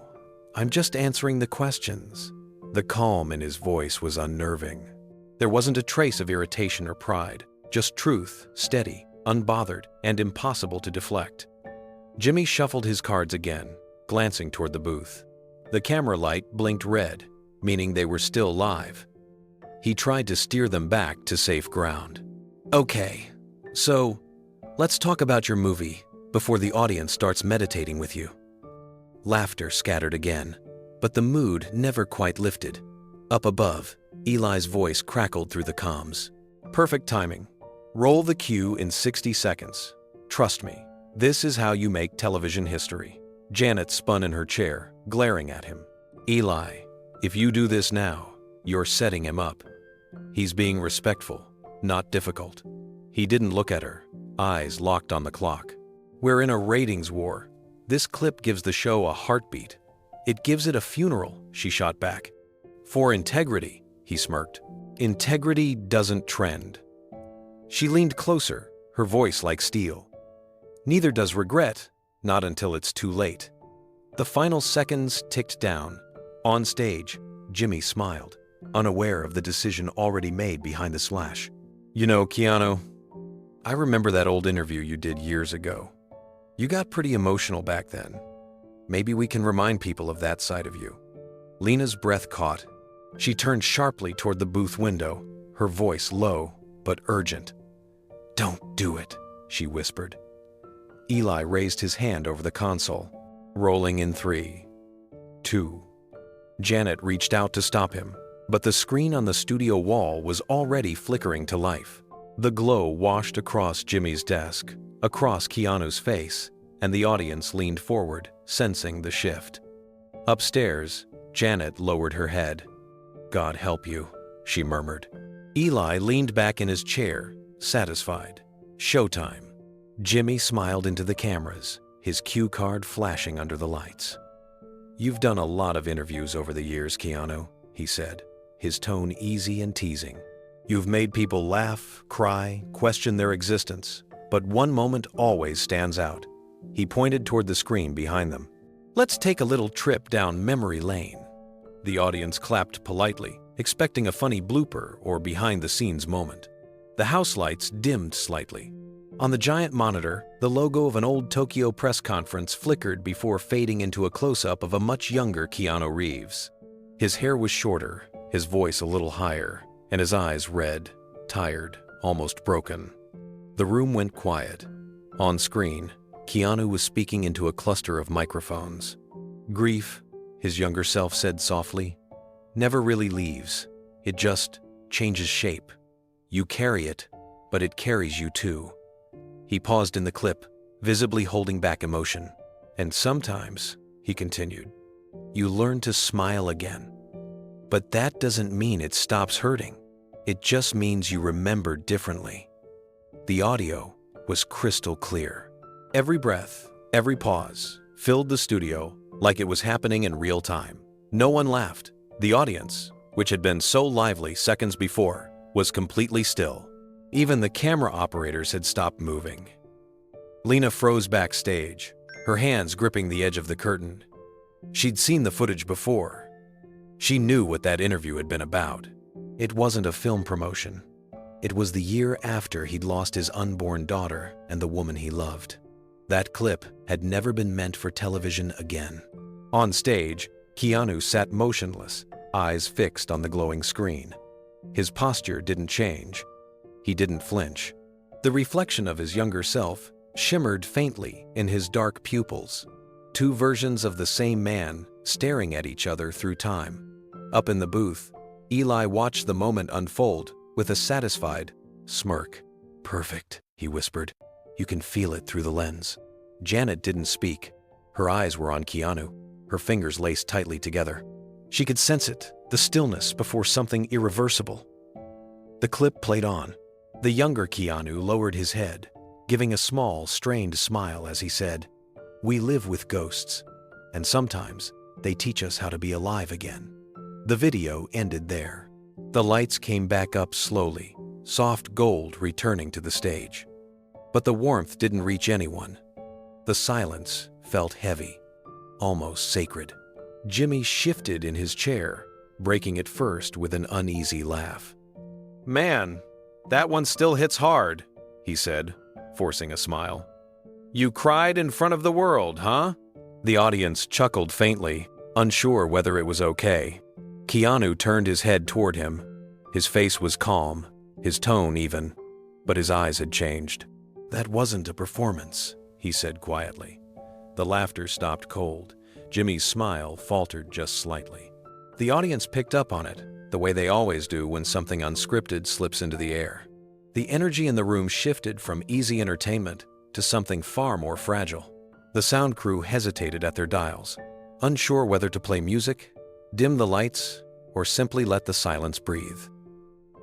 Speaker 1: I'm just answering the questions. The calm in his voice was unnerving. There wasn't a trace of irritation or pride, just truth, steady, unbothered, and impossible to deflect. Jimmy shuffled his cards again, glancing toward the booth. The camera light blinked red, meaning they were still live. He tried to steer them back to safe ground. Okay, so let's talk about your movie before the audience starts meditating with you. Laughter scattered again, but the mood never quite lifted. Up above, Eli's voice crackled through the comms. Perfect timing. Roll the cue in 60 seconds. Trust me, this is how you make television history. Janet spun in her chair, glaring at him. Eli, if you do this now, you're setting him up. He's being respectful, not difficult. He didn't look at her, eyes locked on the clock. We're in a ratings war. This clip gives the show a heartbeat. It gives it a funeral, she shot back. For integrity, he smirked. Integrity doesn't trend. She leaned closer, her voice like steel. Neither does regret, not until it's too late. The final seconds ticked down. On stage, Jimmy smiled, unaware of the decision already made behind the slash. You know, Keanu, I remember that old interview you did years ago. You got pretty emotional back then. Maybe we can remind people of that side of you. Lena's breath caught. She turned sharply toward the booth window, her voice low but urgent. Don't do it, she whispered. Eli raised his hand over the console, rolling in 3, 2. Janet reached out to stop him, but the screen on the studio wall was already flickering to life. The glow washed across Jimmy's desk, across Keanu's face, and the audience leaned forward, sensing the shift. Upstairs, Janet lowered her head. God help you, she murmured. Eli leaned back in his chair, satisfied. Showtime. Jimmy smiled into the cameras, his cue card flashing under the lights. You've done a lot of interviews over the years, Keanu, he said, his tone easy and teasing. You've made people laugh, cry, question their existence, but one moment always stands out. He pointed toward the screen behind them. Let's take a little trip down memory lane. The audience clapped politely, expecting a funny blooper or behind-the-scenes moment. The house lights dimmed slightly. On the giant monitor, the logo of an old Tokyo press conference flickered before fading into a close-up of a much younger Keanu Reeves. His hair was shorter, his voice a little higher, and his eyes red, tired, almost broken. The room went quiet. On screen, Keanu was speaking into a cluster of microphones. Grief, his younger self said softly, never really leaves. It just changes shape. You carry it, but it carries you too. He paused in the clip, visibly holding back emotion. And sometimes, he continued, you learn to smile again. But that doesn't mean it stops hurting. It just means you remember differently. The audio was crystal clear. Every breath, every pause, filled the studio like it was happening in real time. No one laughed. The audience, which had been so lively seconds before, was completely still. Even the camera operators had stopped moving. Lena froze backstage, her hands gripping the edge of the curtain. She'd seen the footage before. She knew what that interview had been about. It wasn't a film promotion. It was the year after he'd lost his unborn daughter and the woman he loved. That clip had never been meant for television again. On stage, Keanu sat motionless, eyes fixed on the glowing screen. His posture didn't change. He didn't flinch. The reflection of his younger self shimmered faintly in his dark pupils. Two versions of the same man staring at each other through time. Up in the booth, Eli watched the moment unfold with a satisfied smirk. Perfect, he whispered. You can feel it through the lens. Janet didn't speak. Her eyes were on Keanu, her fingers laced tightly together. She could sense it, the stillness before something irreversible. The clip played on. The younger Keanu lowered his head, giving a small, strained smile as he said, "We live with ghosts, and sometimes they teach us how to be alive again." The video ended there. The lights came back up slowly, soft gold returning to the stage. But the warmth didn't reach anyone. The silence felt heavy, almost sacred. Jimmy shifted in his chair, breaking it first with an uneasy laugh. "Man, that one still hits hard," he said, forcing a smile. "You cried in front of the world, huh?" The audience chuckled faintly, unsure whether it was okay. Keanu turned his head toward him. His face was calm, his tone even, but his eyes had changed. "That wasn't a performance," he said quietly. The laughter stopped cold. Jimmy's smile faltered just slightly. The audience picked up on it, the way they always do when something unscripted slips into the air. The energy in the room shifted from easy entertainment to something far more fragile. The sound crew hesitated at their dials, unsure whether to play music, dim the lights, or simply let the silence breathe.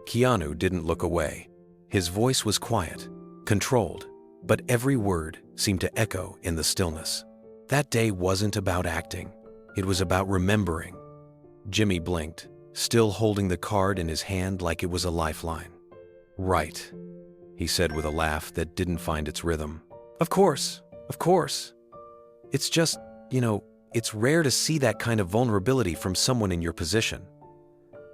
Speaker 1: Keanu didn't look away. His voice was quiet, controlled, but every word seemed to echo in the stillness. That day wasn't about acting. It was about remembering. Jimmy blinked, still holding the card in his hand like it was a lifeline. "Right," he said with a laugh that didn't find its rhythm. Of course. It's just, it's rare to see that kind of vulnerability from someone in your position.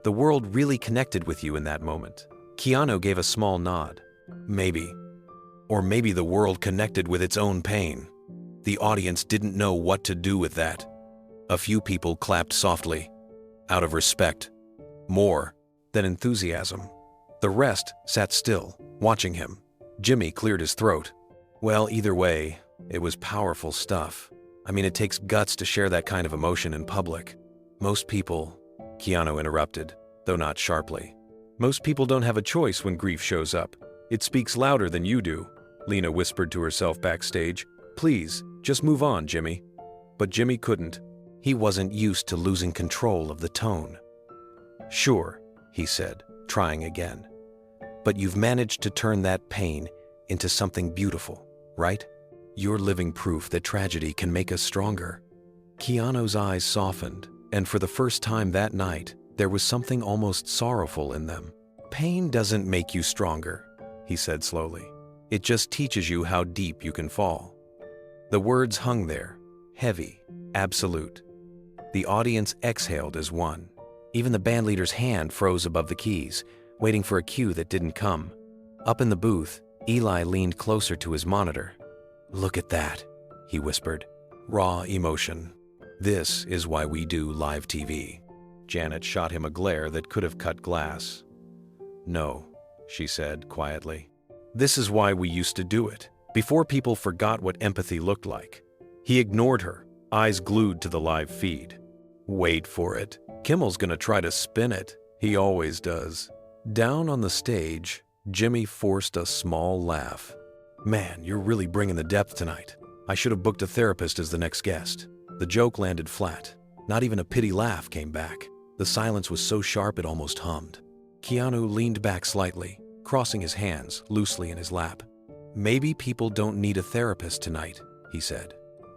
Speaker 1: The world really connected with you in that moment." Keanu gave a small nod. "Maybe. Or maybe the world connected with its own pain. The audience didn't know what to do with that. A few people clapped softly, out of respect, more than enthusiasm. The rest sat still, watching him. Jimmy cleared his throat. Well, either way, it was powerful stuff. It takes guts to share that kind of emotion in public. Most people," Keanu interrupted, though not sharply. "Most people don't have a choice when grief shows up. It speaks louder than you do," Lena whispered to herself backstage. "Please, just move on, Jimmy." But Jimmy couldn't. He wasn't used to losing control of the tone. "Sure," he said, trying again. "But you've managed to turn that pain into something beautiful, right? You're living proof that tragedy can make us stronger." Keanu's eyes softened, and for the first time that night, there was something almost sorrowful in them. "Pain doesn't make you stronger," he said slowly. "It just teaches you how deep you can fall." The words hung there, heavy, absolute. The audience exhaled as one. Even the bandleader's hand froze above the keys, waiting for a cue that didn't come. Up in the booth, Eli leaned closer to his monitor. "Look at that," he whispered. "Raw emotion. This is why we do live TV." Janet shot him a glare that could have cut glass. "No," she said quietly. "This is why we used to do it. Before people forgot what empathy looked like, he ignored her, eyes glued to the live feed. Wait for it. Kimmel's gonna try to spin it. He always does. Down on the stage, Jimmy forced a small laugh. Man, you're really bringing the depth tonight. I should have booked a therapist as the next guest. The joke landed flat. Not even a pity laugh came back. The silence was so sharp it almost hummed. Keanu leaned back slightly, crossing his hands loosely in his lap. Maybe people don't need a therapist tonight, he said.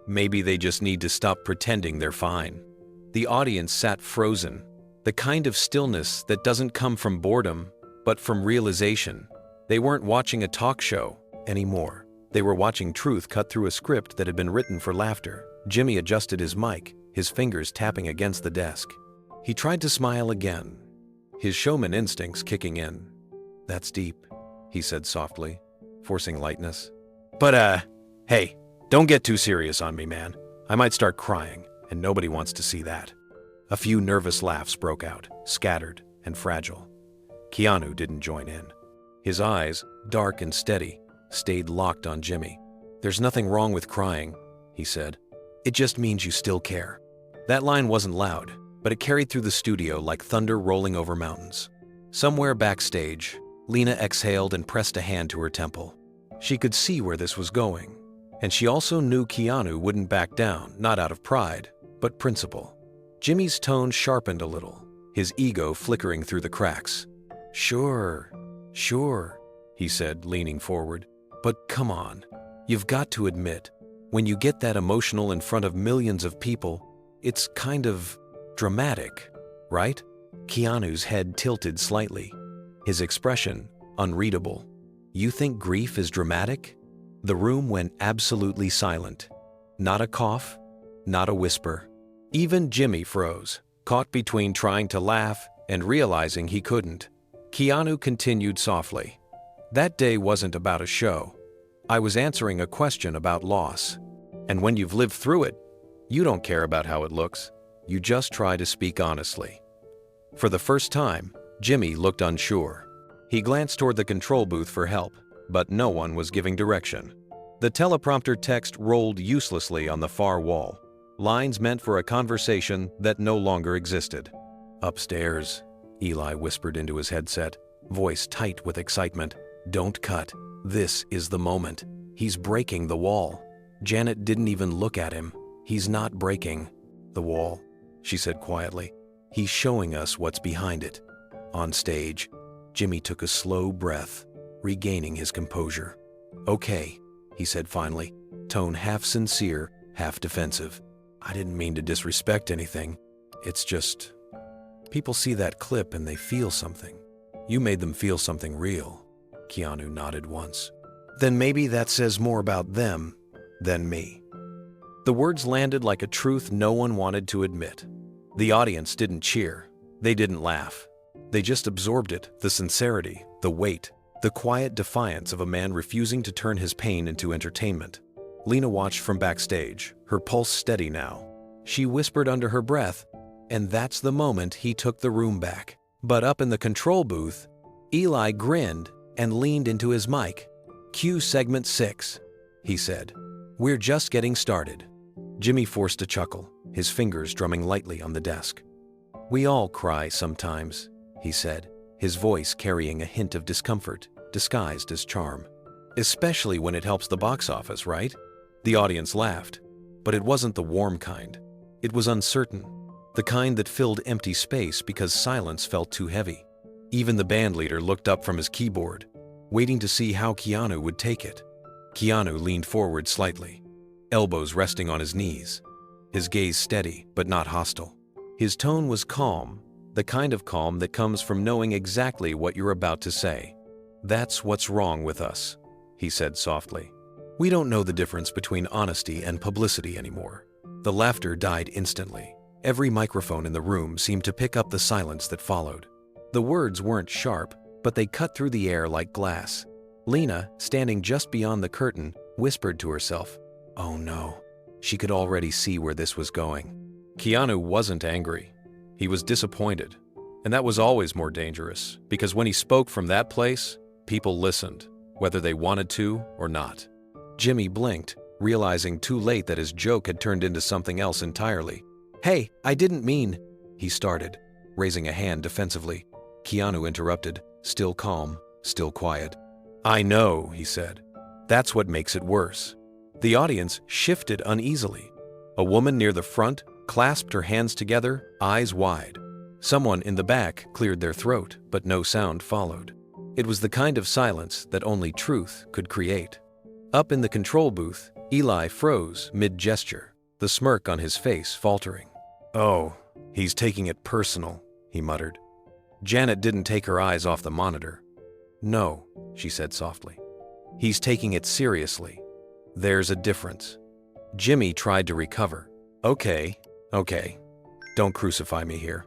Speaker 1: Maybe they just need to stop pretending they're fine. The audience sat frozen, the kind of stillness that doesn't come from boredom, but from realization. They weren't watching a talk show anymore. They were watching truth cut through a script that had been written for laughter. Jimmy adjusted his mic, his fingers tapping against the desk. He tried to smile again, his showman instincts kicking in. That's deep, he said softly, forcing lightness. But, hey, don't get too serious on me, man. I might start crying, and nobody wants to see that. A few nervous laughs broke out, scattered and fragile. Keanu didn't join in. His eyes, dark and steady, stayed locked on Jimmy. There's nothing wrong with crying, he said. It just means you still care. That line wasn't loud, but it carried through the studio like thunder rolling over mountains. Somewhere backstage, Lena exhaled and pressed a hand to her temple. She could see where this was going, and she also knew Keanu wouldn't back down, not out of pride, but principle. Jimmy's tone sharpened a little, his ego flickering through the cracks. Sure, he said, leaning forward. But come on, you've got to admit, when you get that emotional in front of millions of people, it's kind of dramatic, right? Keanu's head tilted slightly, his expression unreadable. You think grief is dramatic? The room went absolutely silent. Not a cough, not a whisper. Even Jimmy froze, caught between trying to laugh and realizing he couldn't. Keanu continued softly. That day wasn't about a show. I was answering a question about loss. And when you've lived through it, you don't care about how it looks. You just try to speak honestly. For the first time, Jimmy looked unsure. He glanced toward the control booth for help, but no one was giving direction. The teleprompter text rolled uselessly on the far wall, lines meant for a conversation that no longer existed. Upstairs, Eli whispered into his headset, voice tight with excitement. Don't cut. This is the moment. He's breaking the wall. Janet didn't even look at him. He's not breaking the wall, she said quietly. He's showing us what's behind it. On stage, Jimmy took a slow breath, regaining his composure. Okay, he said finally, tone half sincere, half defensive. I didn't mean to disrespect anything. It's just, people see that clip and they feel something. You made them feel something real. Keanu nodded once. Then maybe that says more about them than me. The words landed like a truth no one wanted to admit. The audience didn't cheer. They didn't laugh. They just absorbed it, the sincerity, the weight, the quiet defiance of a man refusing to turn his pain into entertainment. Lena watched from backstage, her pulse steady now. She whispered under her breath, and that's the moment he took the room back. But up in the control booth, Eli grinned and leaned into his mic. Cue segment 6, he said. We're just getting started. Jimmy forced a chuckle, his fingers drumming lightly on the desk. We all cry sometimes, he said, his voice carrying a hint of discomfort, disguised as charm. Especially when it helps the box office, right? The audience laughed, but it wasn't the warm kind. It was uncertain, the kind that filled empty space because silence felt too heavy. Even the bandleader looked up from his keyboard, waiting to see how Keanu would take it. Keanu leaned forward slightly, elbows resting on his knees, his gaze steady but not hostile. His tone was calm, the kind of calm that comes from knowing exactly what you're about to say. That's what's wrong with us, he said softly. We don't know the difference between honesty and publicity anymore. The laughter died instantly. Every microphone in the room seemed to pick up the silence that followed. The words weren't sharp, but they cut through the air like glass. Lena, standing just beyond the curtain, whispered to herself, "Oh no." She could already see where this was going. Keanu wasn't angry. He was disappointed. And that was always more dangerous, because when he spoke from that place, people listened, whether they wanted to or not. Jimmy blinked, realizing too late that his joke had turned into something else entirely. "Hey, I didn't mean," he started, raising a hand defensively. Keanu interrupted, still calm, still quiet. "I know," he said. "That's what makes it worse." The audience shifted uneasily. A woman near the front clasped her hands together, eyes wide. Someone in the back cleared their throat, but no sound followed. It was the kind of silence that only truth could create. Up in the control booth, Eli froze mid-gesture, the smirk on his face faltering. "Oh, he's taking it personal," he muttered. Janet didn't take her eyes off the monitor. "No," she said softly. "He's taking it seriously. There's a difference." Jimmy tried to recover. Okay. Don't crucify me here,"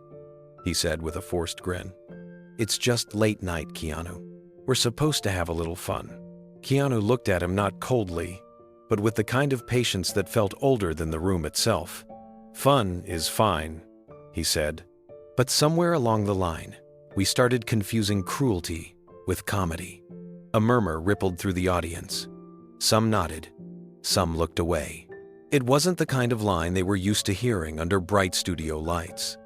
Speaker 1: he said with a forced grin. "It's just late night, Keanu. We're supposed to have a little fun." Keanu looked at him not coldly, but with the kind of patience that felt older than the room itself. "Fun is fine," he said. "But somewhere along the line, we started confusing cruelty with comedy." A murmur rippled through the audience. Some nodded, some looked away. It wasn't the kind of line they were used to hearing under bright studio lights.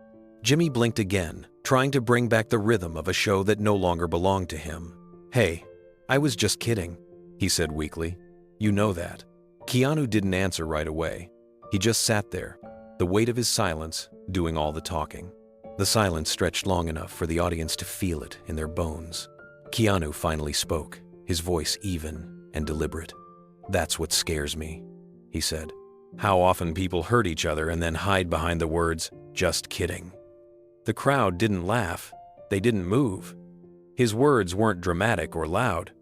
Speaker 1: Jimmy blinked again, trying to bring back the rhythm of a show that no longer belonged to him. "Hey, I was just kidding," he said weakly. "You know that." Keanu didn't answer right away. He just sat there, the weight of his silence doing all the talking. The silence stretched long enough for the audience to feel it in their bones. Keanu finally spoke, his voice even and deliberate. "That's what scares me," he said. "How often people hurt each other and then hide behind the words, 'just kidding.'" The crowd didn't laugh. They didn't move. His words weren't dramatic or loud,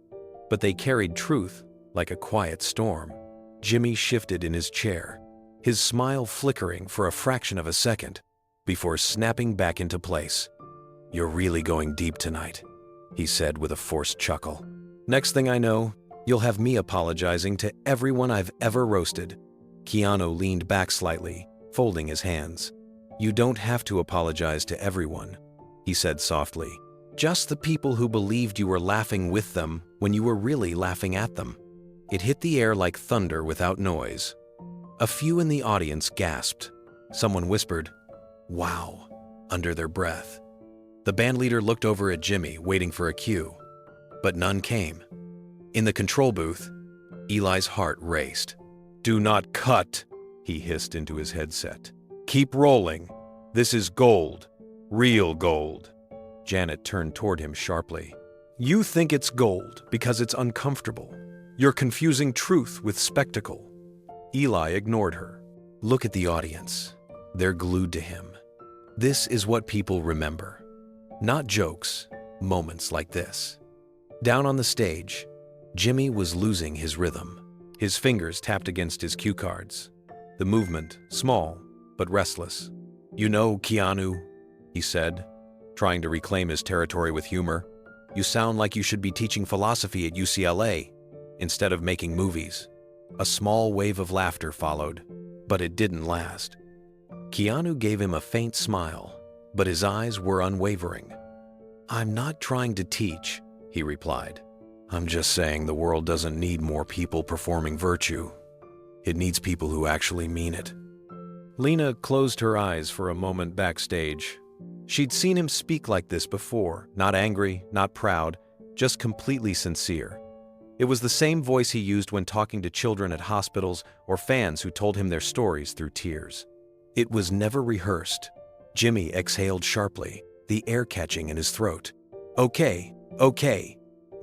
Speaker 1: but they carried truth like a quiet storm. Jimmy shifted in his chair, his smile flickering for a fraction of a second before snapping back into place. "You're really going deep tonight," he said with a forced chuckle. "Next thing I know, you'll have me apologizing to everyone I've ever roasted." Keanu leaned back slightly, folding his hands. "You don't have to apologize to everyone," he said softly. "Just the people who believed you were laughing with them when you were really laughing at them." It hit the air like thunder without noise. A few in the audience gasped. Someone whispered, "Wow," under their breath. The bandleader looked over at Jimmy, waiting for a cue, but none came. In the control booth, Eli's heart raced. "Do not cut," he hissed into his headset. "Keep rolling. This is gold. Real gold." Janet turned toward him sharply. "You think it's gold because it's uncomfortable. You're confusing truth with spectacle." Eli ignored her. "Look at the audience. They're glued to him. This is what people remember. Not jokes, moments like this." Down on the stage, Jimmy was losing his rhythm. His fingers tapped against his cue cards. The movement, small, but restless. "You know, Keanu," he said, trying to reclaim his territory with humor, "you sound like you should be teaching philosophy at UCLA instead of making movies." A small wave of laughter followed, but it didn't last. Keanu gave him a faint smile, but his eyes were unwavering. "I'm not trying to teach," he replied. "I'm just saying the world doesn't need more people performing virtue. It needs people who actually mean it." Lena closed her eyes for a moment backstage. She'd seen him speak like this before, not angry, not proud, just completely sincere. It was the same voice he used when talking to children at hospitals or fans who told him their stories through tears. It was never rehearsed. Jimmy exhaled sharply, the air catching in his throat. Okay.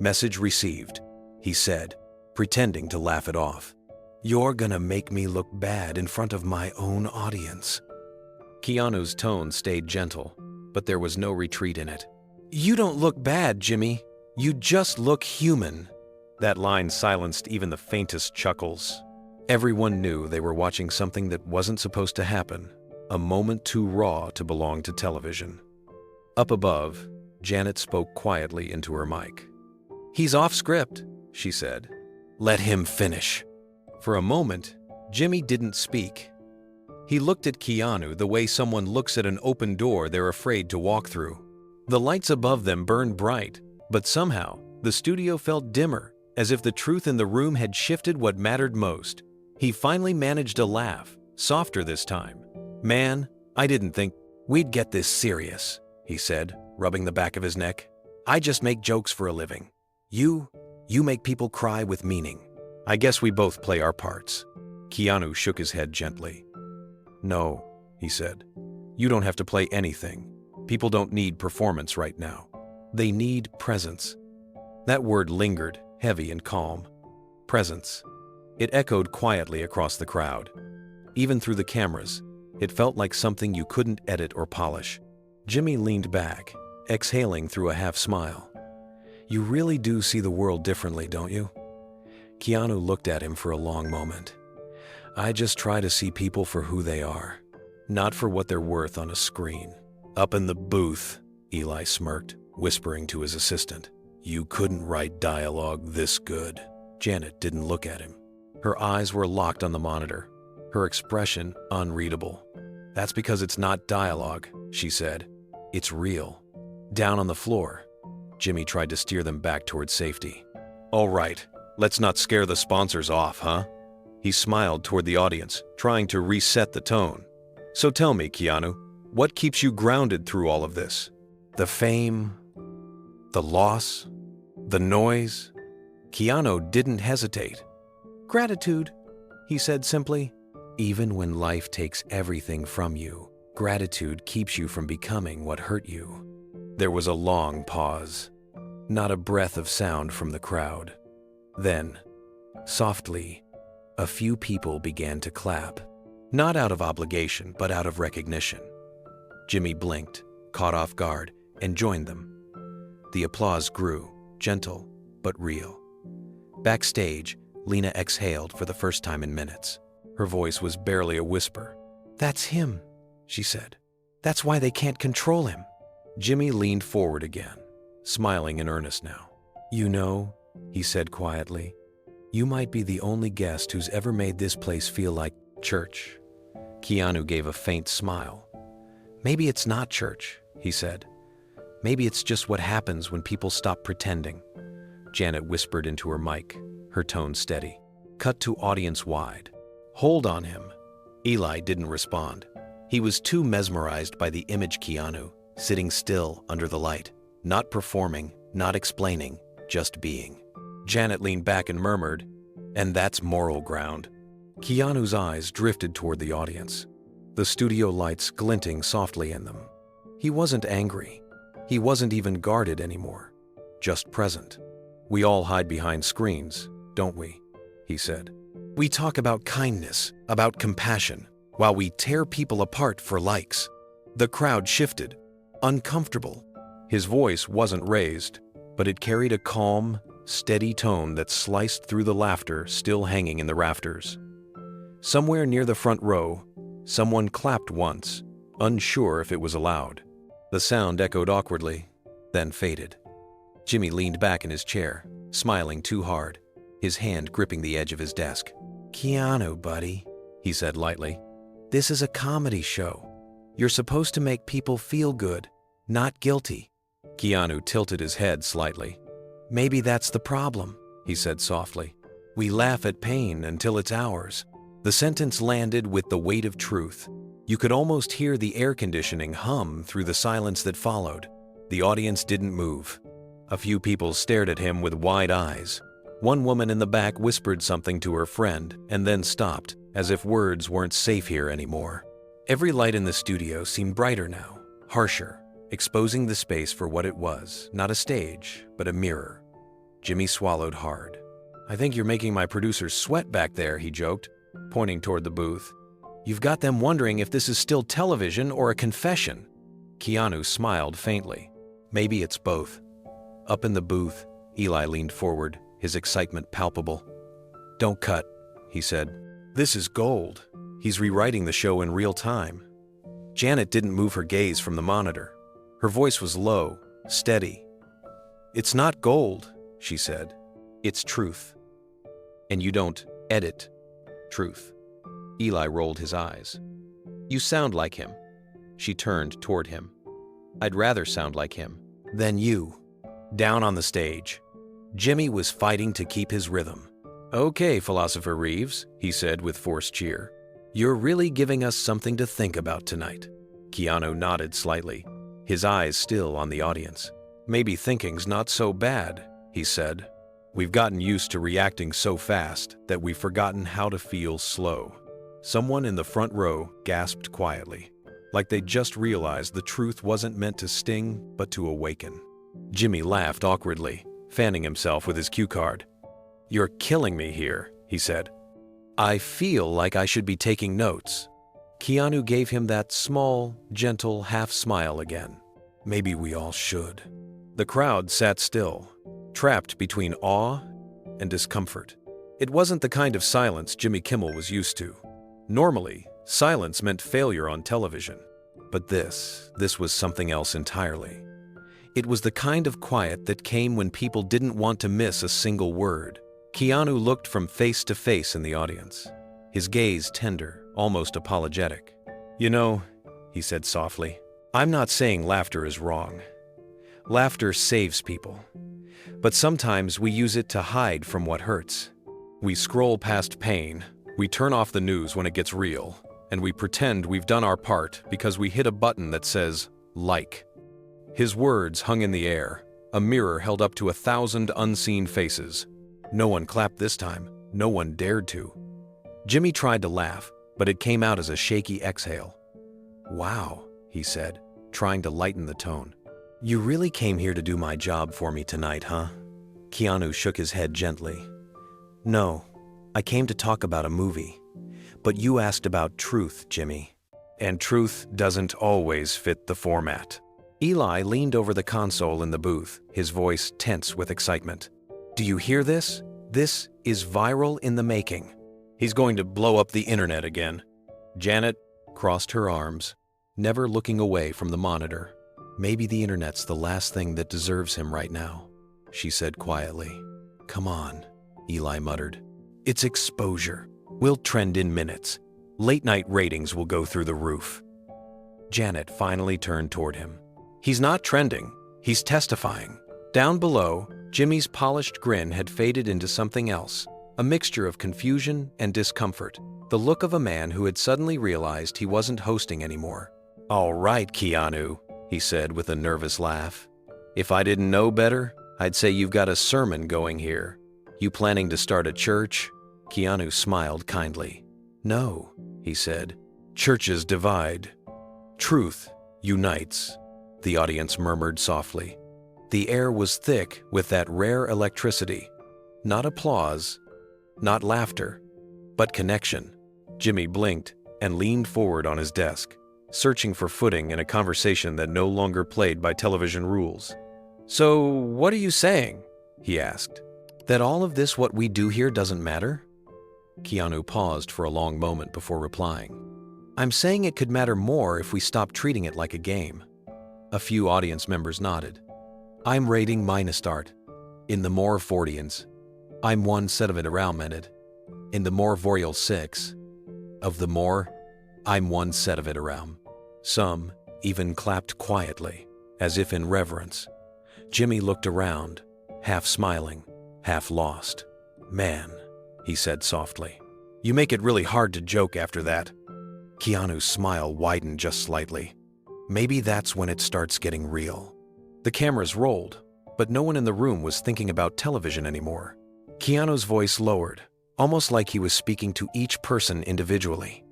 Speaker 1: Message received," he said, pretending to laugh it off. "You're gonna make me look bad in front of my own audience." Keanu's tone stayed gentle, but there was no retreat in it. "You don't look bad, Jimmy. You just look human." That line silenced even the faintest chuckles. Everyone knew they were watching something that wasn't supposed to happen, a moment too raw to belong to television. Up above, Janet spoke quietly into her mic. "He's off script," she said. "Let him finish." For a moment, Jimmy didn't speak. He looked at Keanu the way someone looks at an open door they're afraid to walk through. The lights above them burned bright, but somehow the studio felt dimmer As if the truth in the room had shifted what mattered most. He finally managed a laugh, softer this time. "Man, I didn't think we'd get this serious," he said, rubbing the back of his neck. "I just make jokes for a living. You make people cry with meaning. I guess we both play our parts." Keanu shook his head gently. "No," he said. "You don't have to play anything. People don't need performance right now. They need presence." That word lingered, heavy and calm. Presence. It echoed quietly across the crowd. Even through the cameras, it felt like something you couldn't edit or polish. Jimmy leaned back, exhaling through a half-smile. "You really do see the world differently, don't you?" Keanu looked at him for a long moment. "I just try to see people for who they are, not for what they're worth on a screen." "Up in the booth," Eli smirked, whispering to his assistant. "You couldn't write dialogue this good." Janet didn't look at him. Her eyes were locked on the monitor, her expression unreadable. "That's because it's not dialogue," she said. "It's real." Down on the floor, Jimmy tried to steer them back towards safety. "All right, let's not scare the sponsors off, huh?" He smiled toward the audience, trying to reset the tone. "So tell me, Keanu, what keeps you grounded through all of this? The fame? The loss? The noise?" Keanu didn't hesitate. "Gratitude," he said simply. "Even when life takes everything from you, gratitude keeps you from becoming what hurt you." There was a long pause, not a breath of sound from the crowd. Then, softly, a few people began to clap, not out of obligation, but out of recognition. Jimmy blinked, caught off guard, and joined them. The applause grew, gentle but real. Backstage, Lena exhaled for the first time in minutes. Her voice was barely a whisper. "That's him," she said. "That's why they can't control him." Jimmy leaned forward again, smiling in earnest now. "You know," he said quietly, "you might be the only guest who's ever made this place feel like church." Keanu gave a faint smile. "Maybe it's not church," he said. "Maybe it's just what happens when people stop pretending." Janet whispered into her mic, her tone steady. Cut to audience wide. "Hold on him." Eli didn't respond. He was too mesmerized by the image Keanu, sitting still under the light, not performing, not explaining, just being. Janet leaned back and murmured, "And that's moral ground." Keanu's eyes drifted toward the audience, the studio lights glinting softly in them. He wasn't angry. He wasn't even guarded anymore, just present. "We all hide behind screens, don't we?" he said. "We talk about kindness, about compassion, while we tear people apart for likes." The crowd shifted, uncomfortable. His voice wasn't raised, but it carried a calm, steady tone that sliced through the laughter still hanging in the rafters. Somewhere near the front row, someone clapped once, unsure if it was allowed. The sound echoed awkwardly, then faded. Jimmy leaned back in his chair, smiling too hard, his hand gripping the edge of his desk. "Keanu, buddy," he said lightly, "this is a comedy show. You're supposed to make people feel good, not guilty." Keanu tilted his head slightly. "Maybe that's the problem," he said softly. "We laugh at pain until it's ours." The sentence landed with the weight of truth. You could almost hear the air conditioning hum through the silence that followed. The audience didn't move. A few people stared at him with wide eyes. One woman in the back whispered something to her friend and then stopped, as if words weren't safe here anymore. Every light in the studio seemed brighter now, harsher, exposing the space for what it was, not a stage, but a mirror. Jimmy swallowed hard. "I think you're making my producers sweat back there," he joked, pointing toward the booth. "You've got them wondering if this is still television or a confession." Keanu smiled faintly. "Maybe it's both." Up in the booth, Eli leaned forward, his excitement palpable. "Don't cut," he said. "This is gold." He's rewriting the show in real time. Janet didn't move her gaze from the monitor. Her voice was low, steady. "It's not gold," she said. "It's truth. And you don't edit truth." Eli rolled his eyes. "You sound like him." She turned toward him. "I'd rather sound like him than you." Down on the stage, Jimmy was fighting to keep his rhythm. "Okay, Philosopher Reeves," he said with forced cheer. "You're really giving us something to think about tonight." Keanu nodded slightly, his eyes still on the audience. "Maybe thinking's not so bad," he said. "We've gotten used to reacting so fast that we've forgotten how to feel slow." Someone in the front row gasped quietly, like they just realized the truth wasn't meant to sting, but to awaken. Jimmy laughed awkwardly, fanning himself with his cue card. "You're killing me here," he said. "I feel like I should be taking notes." Keanu gave him that small, gentle half-smile again. "Maybe we all should." The crowd sat still, trapped between awe and discomfort. It wasn't the kind of silence Jimmy Kimmel was used to. Normally, silence meant failure on television. But this was something else entirely. It was the kind of quiet that came when people didn't want to miss a single word. Keanu looked from face to face in the audience, his gaze tender, almost apologetic. "You know," he said softly, "I'm not saying laughter is wrong. Laughter saves people. But sometimes we use it to hide from what hurts. We scroll past pain, we turn off the news when it gets real, and we pretend we've done our part because we hit a button that says, like." His words hung in the air, a mirror held up to 1,000 unseen faces. No one clapped this time, no one dared to. Jimmy tried to laugh, but it came out as a shaky exhale. "Wow," he said, trying to lighten the tone. "You really came here to do my job for me tonight, huh?" Keanu shook his head gently. "No, I came to talk about a movie. But you asked about truth, Jimmy. And truth doesn't always fit the format." Eli leaned over the console in the booth, his voice tense with excitement. "Do you hear this? This is viral in the making. He's going to blow up the internet again." Janet crossed her arms, never looking away from the monitor. "Maybe the internet's the last thing that deserves him right now," she said quietly. "Come on," Eli muttered. "It's exposure. We'll trend in minutes. Late-night ratings will go through the roof." Janet finally turned toward him. "He's not trending. He's testifying." Down below, Jimmy's polished grin had faded into something else, a mixture of confusion and discomfort, the look of a man who had suddenly realized he wasn't hosting anymore. "All right, Keanu," he said with a nervous laugh. "If I didn't know better, I'd say you've got a sermon going here. You planning to start a church?" Keanu smiled kindly. "No," he said. "Churches divide. Truth unites," the audience murmured softly. The air was thick with that rare electricity. Not applause, not laughter, but connection. Jimmy blinked and leaned forward on his desk, searching for footing in a conversation that no longer played by television rules. "So, what are you saying?" he asked. "That all of this what we do here doesn't matter?" Keanu paused for a long moment before replying. "I'm saying it could matter more if we stopped treating it like a game." A few audience members nodded. "I'm rating minus art. In the more Fordians. I'm one set of it around minute. In the more Vorial 6. Of the more, I'm one set of it around." Some even clapped quietly, as if in reverence. Jimmy looked around, half smiling, half lost. "Man," he said softly, "you make it really hard to joke after that." Keanu's smile widened just slightly. "Maybe that's when it starts getting real." The cameras rolled, but no one in the room was thinking about television anymore. Keanu's voice lowered, almost like he was speaking to each person individually.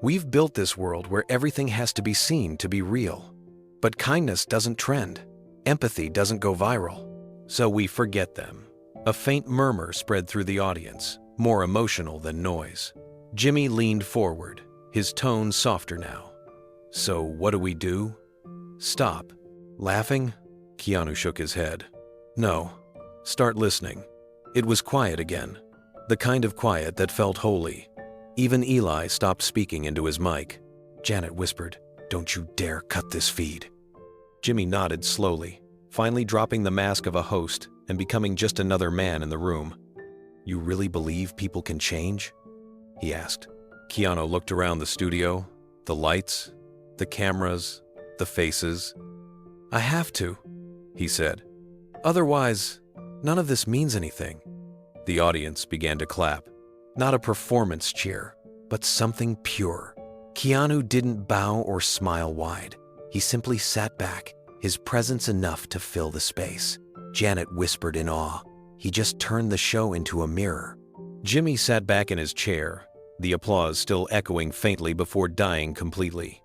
Speaker 1: "We've built this world where everything has to be seen to be real. But kindness doesn't trend. Empathy doesn't go viral. So we forget them." A faint murmur spread through the audience, more emotional than noise. Jimmy leaned forward, his tone softer now. "So what do we do? Stop laughing?" Keanu shook his head. "No. Start listening." It was quiet again, the kind of quiet that felt holy. Even Eli stopped speaking into his mic. Janet whispered, "Don't you dare cut this feed." Jimmy nodded slowly, finally dropping the mask of a host and becoming just another man in the room. "You really believe people can change?" he asked. Keanu looked around the studio, the lights, the cameras, the faces. "I have to," he said. "Otherwise, None of this means anything." The audience began to clap. Not a performance cheer, but something pure. Keanu didn't bow or smile wide. He simply sat back, his presence enough to fill the space. Janet whispered in awe. He just turned the show into a mirror. Jimmy sat back in his chair, the applause still echoing faintly before dying completely.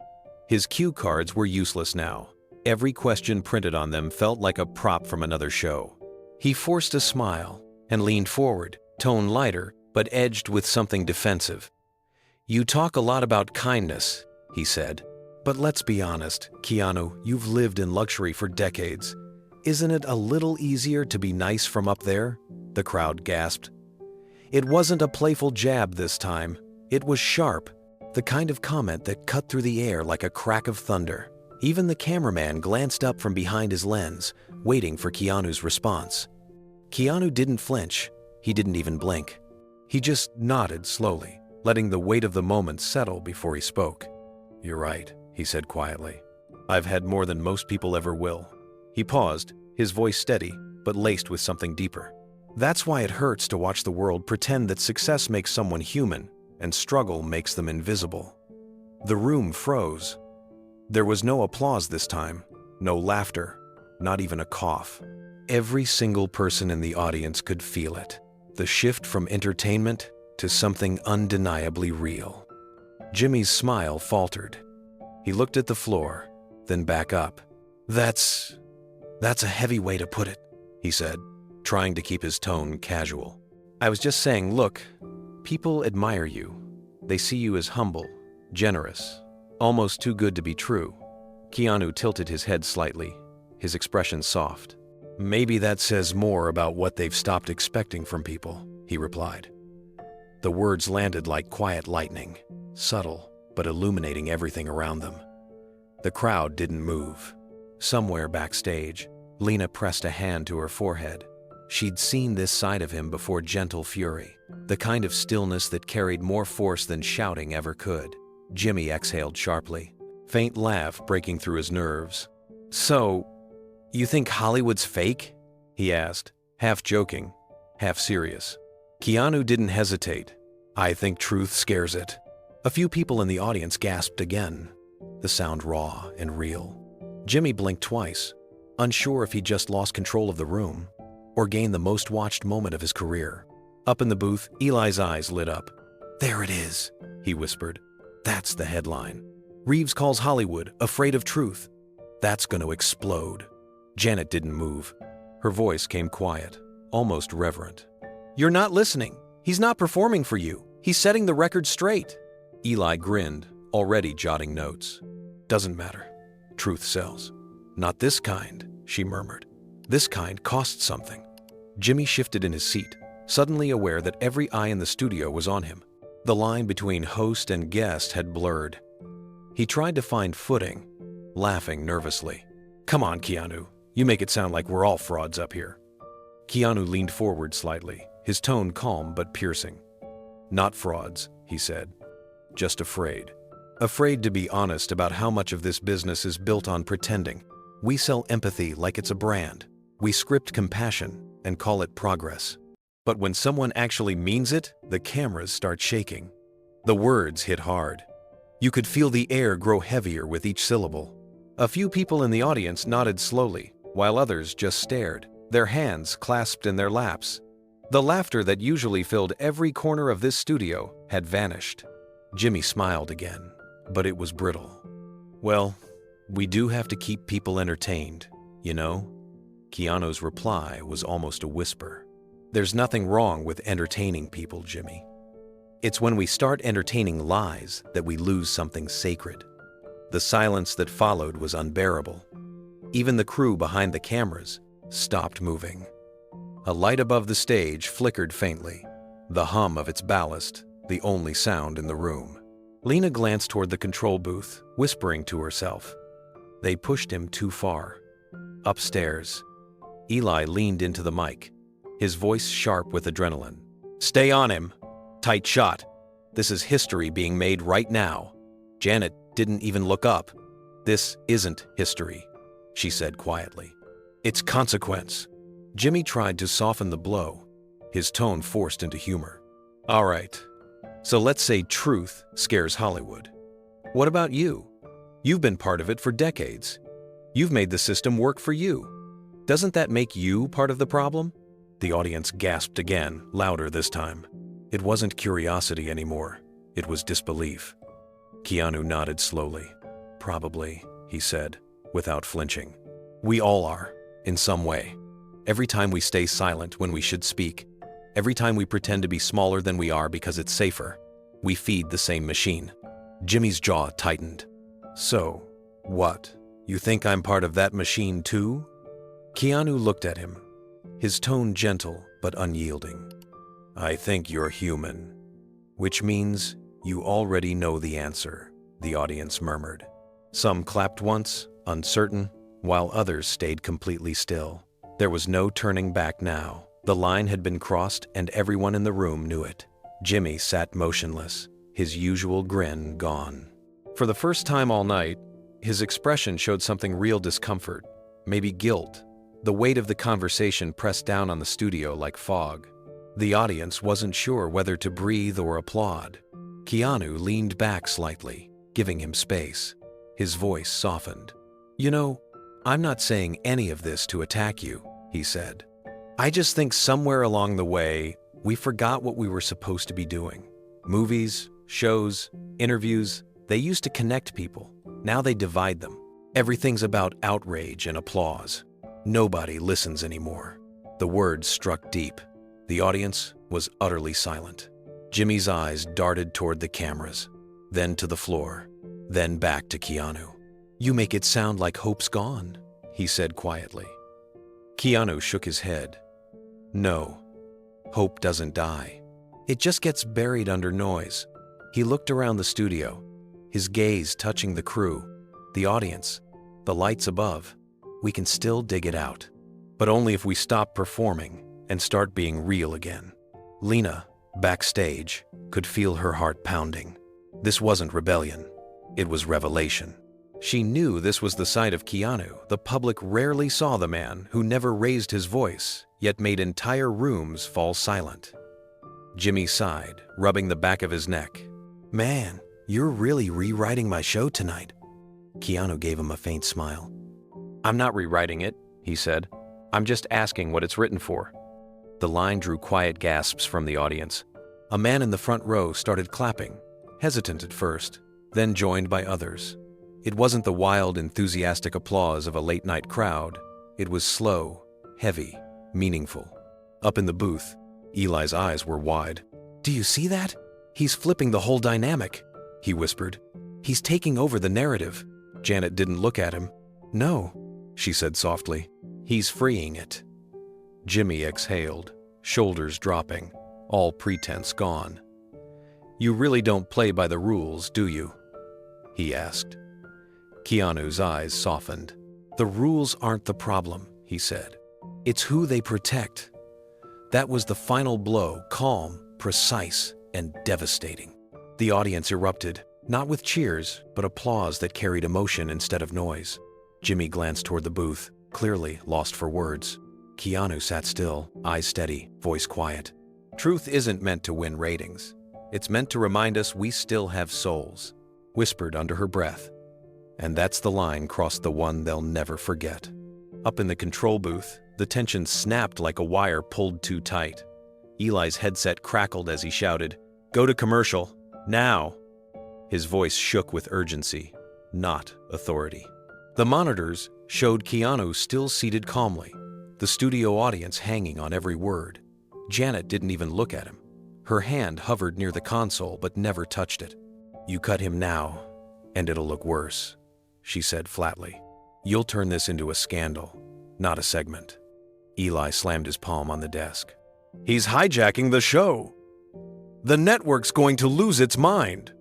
Speaker 1: His cue cards were useless now. Every question printed on them felt like a prop from another show. He forced a smile and leaned forward, tone lighter, but edged with something defensive. "You talk a lot about kindness," he said. "But let's be honest, Keanu, you've lived in luxury for decades. Isn't it a little easier to be nice from up there?" The crowd gasped. It wasn't a playful jab this time. It was sharp, the kind of comment that cut through the air like a crack of thunder. Even the cameraman glanced up from behind his lens, waiting for Keanu's response. Keanu didn't flinch. He didn't even blink. He just nodded slowly, letting the weight of the moment settle before he spoke. "You're right," he said quietly. "I've had more than most people ever will." He paused, his voice steady, but laced with something deeper. "That's why it hurts to watch the world pretend that success makes someone human and struggle makes them invisible." The room froze. There was no applause this time, no laughter, not even a cough. Every single person in the audience could feel it. The shift from entertainment to something undeniably real. Jimmy's smile faltered. He looked at the floor, then back up. That's a heavy way to put it," he said, trying to keep his tone casual. "I was just saying, look, people admire you. They see you as humble, generous, almost too good to be true." Keanu tilted his head slightly, his expression soft. "Maybe that says more about what they've stopped expecting from people," he replied. The words landed like quiet lightning, subtle but illuminating everything around them. The crowd didn't move. Somewhere backstage, Lena pressed a hand to her forehead. She'd seen this side of him before gentle fury, the kind of stillness that carried more force than shouting ever could. Jimmy exhaled sharply, faint laugh breaking through his nerves. "So, you think Hollywood's fake?" he asked, half joking, half serious. Keanu didn't hesitate. "I think truth scares it." A few people in the audience gasped again, the sound raw and real. Jimmy blinked twice, unsure if he'd just lost control of the room or gained the most watched moment of his career. Up in the booth, Eli's eyes lit up. "There it is," he whispered. "That's the headline. Reeves calls Hollywood afraid of truth. That's going to explode." Janet didn't move. Her voice came quiet, almost reverent. "You're not listening. He's not performing for you. He's setting the record straight." Eli grinned, already jotting notes. "Doesn't matter. Truth sells." "Not this kind," she murmured. "This kind costs something." Jimmy shifted in his seat, suddenly aware that every eye in the studio was on him. The line between host and guest had blurred. He tried to find footing, laughing nervously. "Come on, Keanu. You make it sound like we're all frauds up here." Keanu leaned forward slightly, his tone calm but piercing. "Not frauds," he said. "Just afraid. Afraid to be honest about how much of this business is built on pretending. We sell empathy like it's a brand. We script compassion and call it progress. But when someone actually means it, the cameras start shaking." The words hit hard. You could feel the air grow heavier with each syllable. A few people in the audience nodded slowly, while others just stared, their hands clasped in their laps. The laughter that usually filled every corner of this studio had vanished. Jimmy smiled again, but it was brittle. "Well, we do have to keep people entertained, you know?" Keanu's reply was almost a whisper. "There's nothing wrong with entertaining people, Jimmy. It's when we start entertaining lies that we lose something sacred." The silence that followed was unbearable. Even the crew behind the cameras stopped moving. A light above the stage flickered faintly, the hum of its ballast the only sound in the room. Lena glanced toward the control booth, whispering to herself. They pushed him too far. Upstairs, Eli leaned into the mic, his voice sharp with adrenaline. "Stay on him. Tight shot. This is history being made right now." Janet didn't even look up. "This isn't history," she said quietly. "It's consequence." Jimmy tried to soften the blow, his tone forced into humor. All right, so let's say truth scares Hollywood. What about you? You've been part of it for decades. You've made the system work for you. Doesn't that make you part of the problem? The audience gasped again, louder this time. It wasn't curiosity anymore. It was disbelief. Keanu nodded slowly. Probably, he said, without flinching. We all are, in some way. Every time we stay silent when we should speak, every time we pretend to be smaller than we are because it's safer, we feed the same machine. Jimmy's jaw tightened. So, what? You think I'm part of that machine too? Keanu looked at him, his tone gentle but unyielding. I think you're human, which means you already know the answer, the audience murmured. Some clapped once, uncertain, while others stayed completely still. There was no turning back now. The line had been crossed and everyone in the room knew it. Jimmy sat motionless, his usual grin gone. For the first time all night, his expression showed something real discomfort, maybe guilt. The weight of the conversation pressed down on the studio like fog. The audience wasn't sure whether to breathe or applaud. Keanu leaned back slightly, giving him space. His voice softened. You know, I'm not saying any of this to attack you, he said. I just think somewhere along the way, we forgot what we were supposed to be doing. Movies, shows, interviews, they used to connect people. Now they divide them. Everything's about outrage and applause. Nobody listens anymore. The words struck deep. The audience was utterly silent. Jimmy's eyes darted toward the cameras, then to the floor, then back to Keanu. You make it sound like hope's gone, he said quietly. Keanu shook his head. No, hope doesn't die. It just gets buried under noise. He looked around the studio, his gaze touching the crew, the audience, the lights above. We can still dig it out, but only if we stop performing and start being real again. Lena, backstage, could feel her heart pounding. This wasn't rebellion. It was revelation. She knew this was the side of Keanu the public rarely saw, the man who never raised his voice, yet made entire rooms fall silent. Jimmy sighed, rubbing the back of his neck. Man, you're really rewriting my show tonight. Keanu gave him a faint smile. I'm not rewriting it, he said. I'm just asking what it's written for. The line drew quiet gasps from the audience. A man in the front row started clapping, hesitant at first, then joined by others. It wasn't the wild, enthusiastic applause of a late-night crowd. It was slow, heavy, meaningful. Up in the booth, Eli's eyes were wide. Do you see that? He's flipping the whole dynamic, he whispered. He's taking over the narrative. Janet didn't look at him. No, she said softly. He's freeing it. Jimmy exhaled, shoulders dropping, all pretense gone. You really don't play by the rules, do you? He asked. Keanu's eyes softened. The rules aren't the problem, he said. It's who they protect. That was the final blow, calm, precise, and devastating. The audience erupted, not with cheers, but applause that carried emotion instead of noise. Jimmy glanced toward the booth, clearly lost for words. Keanu sat still, eyes steady, voice quiet. Truth isn't meant to win ratings. It's meant to remind us we still have souls, whispered under her breath. And that's the line crossed the one they'll never forget. Up in the control booth, the tension snapped like a wire pulled too tight. Eli's headset crackled as he shouted, "Go to commercial, now!" His voice shook with urgency, not authority. The monitors showed Keanu still seated calmly, the studio audience hanging on every word. Janet didn't even look at him. Her hand hovered near the console but never touched it. You cut him now, and it'll look worse, she said flatly. You'll turn this into a scandal, not a segment. Eli slammed his palm on the desk. He's hijacking the show. The network's going to lose its mind.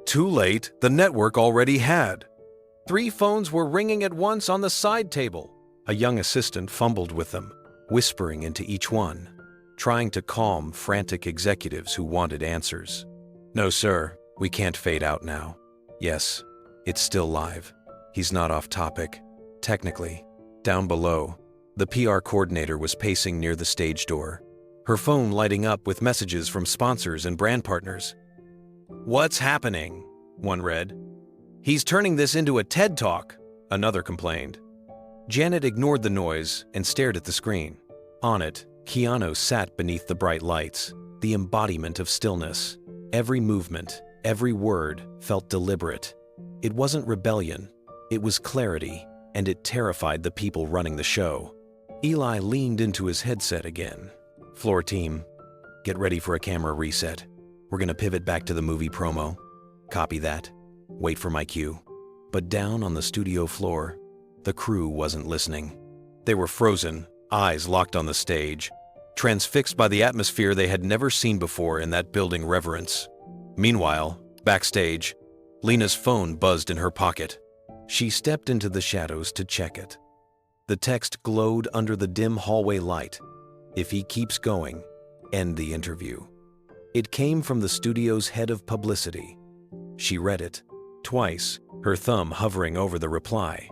Speaker 1: Too late, the network already had. 3 phones were ringing at once on the side table. A young assistant fumbled with them, whispering into each one, trying to calm frantic executives who wanted answers. No, sir, we can't fade out now. Yes, it's still live. He's not off topic. Technically, down below, The PR coordinator was pacing near the stage door, her phone lighting up with messages from sponsors and brand partners. "What's happening?" one read. "He's turning this into a TED Talk," another complained. Janet ignored the noise and stared at the screen. On it, Keanu sat beneath the bright lights, the embodiment of stillness. Every movement, every word felt deliberate. It wasn't rebellion, it was clarity, and it terrified the people running the show. Eli leaned into his headset again. "Floor team, get ready for a camera reset. We're gonna pivot back to the movie promo. Copy that. Wait for my cue." But down on the studio floor, the crew wasn't listening. They were frozen, eyes locked on the stage, transfixed by the atmosphere they had never seen before in that building reverence. Meanwhile, backstage, Lena's phone buzzed in her pocket. She stepped into the shadows to check it. The text glowed under the dim hallway light. "If he keeps going, end the interview." It came from the studio's head of publicity. She read it, twice, her thumb hovering over the reply.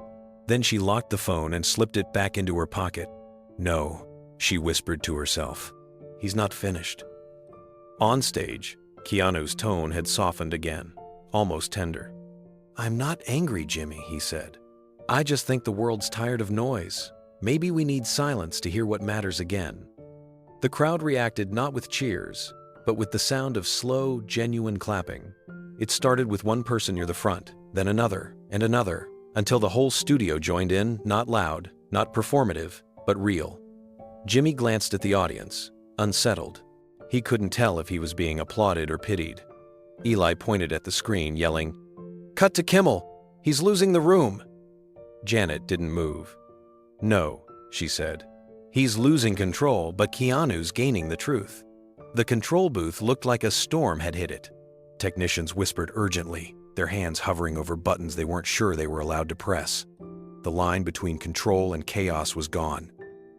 Speaker 1: Then she locked the phone and slipped it back into her pocket. "No," she whispered to herself. "He's not finished." On stage, Keanu's tone had softened again, almost tender. "I'm not angry, Jimmy," he said. "I just think the world's tired of noise. Maybe we need silence to hear what matters again." The crowd reacted not with cheers, but with the sound of slow, genuine clapping. It started with one person near the front, then another, and another, until the whole studio joined in, not loud, not performative, but real. Jimmy glanced at the audience, unsettled. He couldn't tell if he was being applauded or pitied. Eli pointed at the screen, yelling, "Cut to Kimmel! He's losing the room!" Janet didn't move. "No," she said. "He's losing control, but Keanu's gaining the truth." The control booth looked like a storm had hit it. Technicians whispered urgently, their hands hovering over buttons they weren't sure they were allowed to press. The line between control and chaos was gone.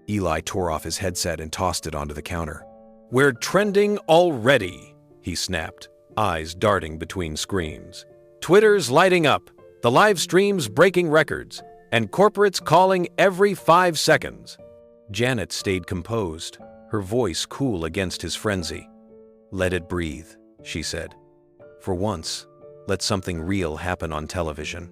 Speaker 1: Eli tore off his headset and tossed it onto the counter. "We're trending already," he snapped, eyes darting between screens. "Twitter's lighting up, the live stream's breaking records, and corporates calling every 5 seconds. Janet stayed composed, her voice cool against his frenzy. "Let it breathe," she said. "For once, let something real happen on television."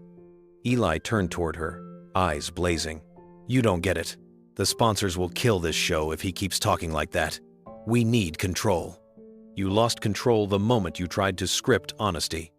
Speaker 1: Eli turned toward her, eyes blazing. "You don't get it. The sponsors will kill this show if he keeps talking like that. We need control." "You lost control the moment you tried to script honesty,"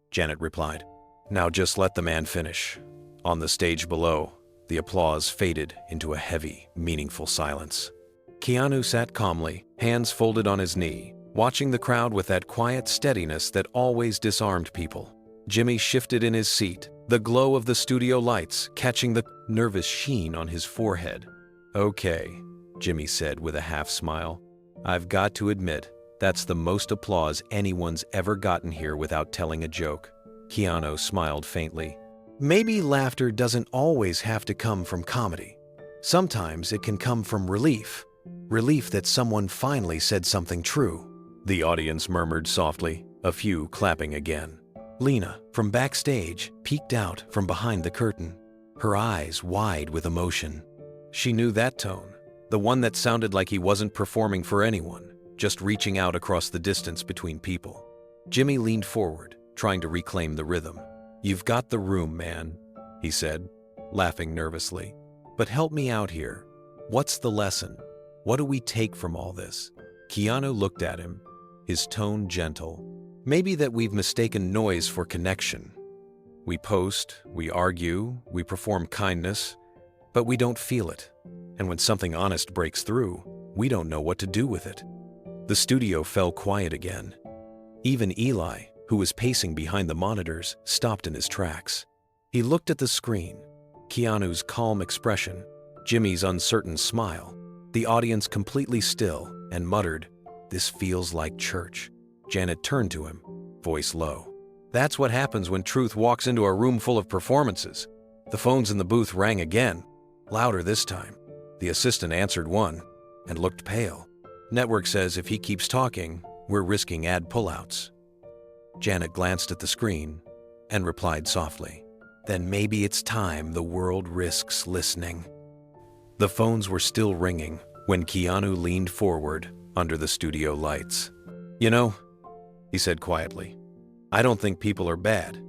Speaker 1: Janet replied. "Now just let the man finish." On the stage below, the applause faded into a heavy, meaningful silence. Keanu sat calmly, hands folded on his knee, watching the crowd with that quiet steadiness that always disarmed people. Jimmy shifted in his seat, the glow of the studio lights catching the nervous sheen on his forehead. "Okay," Jimmy said with a half smile. "I've got to admit, that's the most applause anyone's ever gotten here without telling a joke." Keanu smiled faintly. "Maybe laughter doesn't always have to come from comedy. Sometimes it can come from relief. Relief that someone finally said something true." The audience murmured softly, a few clapping again. Lena, from backstage, peeked out from behind the curtain, her eyes wide with emotion. She knew that tone, the one that sounded like he wasn't performing for anyone, just reaching out across the distance between people. Jimmy leaned forward, trying to reclaim the rhythm. "You've got the room, man," he said, laughing nervously. "But help me out here. What's the lesson? What do we take from all this?" Keanu looked at him, his tone gentle. "Maybe that we've mistaken noise for connection. We post, we argue, we perform kindness, but we don't feel it. And when something honest breaks through, we don't know what to do with it." The studio fell quiet again. Even Eli, who was pacing behind the monitors, stopped in his tracks. He looked at the screen, Keanu's calm expression, Jimmy's uncertain smile, the audience completely still, and muttered, "This feels like church." Janet turned to him, voice low. "That's what happens when truth walks into a room full of performances." The phones in the booth rang again, louder this time. The assistant answered one and looked pale. "Network says if he keeps talking, we're risking ad pullouts." Janet glanced at the screen and replied softly, "Then maybe it's time the world risks listening." The phones were still ringing when Keanu leaned forward under the studio lights. "You know," he said quietly, "I don't think people are bad.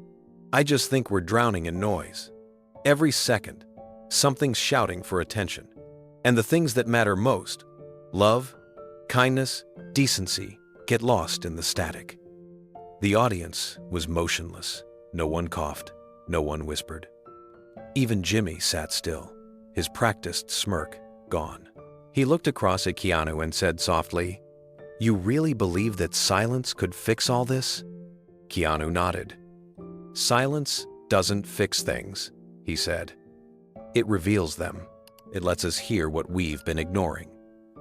Speaker 1: I just think we're drowning in noise. Every second, something's shouting for attention. And the things that matter most, love, kindness, decency, get lost in the static." The audience was motionless. No one coughed. No one whispered. Even Jimmy sat still, his practiced smirk gone. He looked across at Keanu and said softly, "You really believe that silence could fix all this?" Keanu nodded. "Silence doesn't fix things," he said. "It reveals them. It lets us hear what we've been ignoring."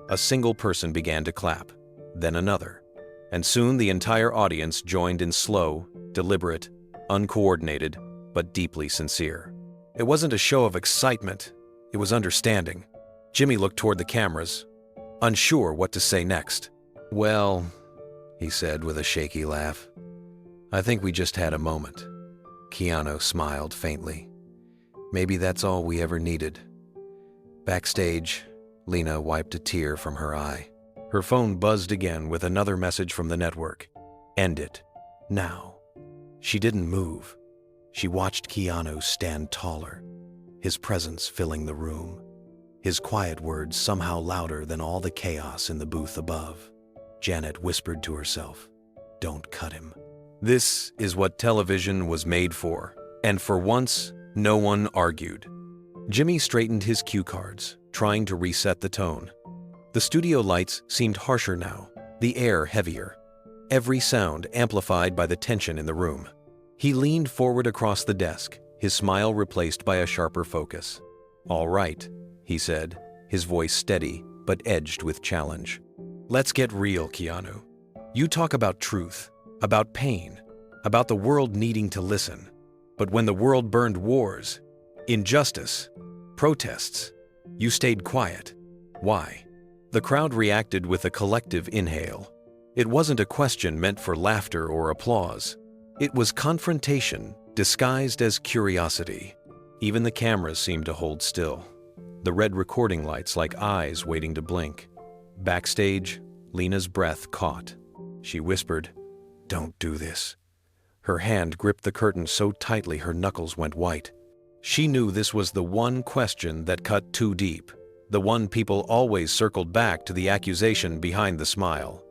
Speaker 1: A single person began to clap, then another, and soon the entire audience joined in slow, deliberate, uncoordinated, but deeply sincere. It wasn't a show of excitement, it was understanding. Jimmy looked toward the cameras, unsure what to say next. "Well," he said with a shaky laugh, "I think we just had a moment." Keanu smiled faintly. "Maybe that's all we ever needed." Backstage, Lena wiped a tear from her eye. Her phone buzzed again with another message from the network. "End it. Now." She didn't move. She watched Keanu stand taller, his presence filling the room, his quiet words somehow louder than all the chaos in the booth above. Janet whispered to herself, "Don't cut him." This is what television was made for, and for once, no one argued. Jimmy straightened his cue cards, trying to reset the tone. The studio lights seemed harsher now, the air heavier, every sound amplified by the tension in the room. He leaned forward across the desk, his smile replaced by a sharper focus. "All right," he said, his voice steady but edged with challenge. "Let's get real, Keanu. You talk about truth, about pain, about the world needing to listen. But when the world burned wars, injustice, protests, you stayed quiet. Why?" The crowd reacted with a collective inhale. It wasn't a question meant for laughter or applause. It was confrontation disguised as curiosity. Even the cameras seemed to hold still, the red recording lights like eyes waiting to blink. Backstage, Lena's breath caught. She whispered, "Don't do this." Her hand gripped the curtain so tightly her knuckles went white. She knew this was the one question that cut too deep, the one people always circled back to, the accusation behind the smile.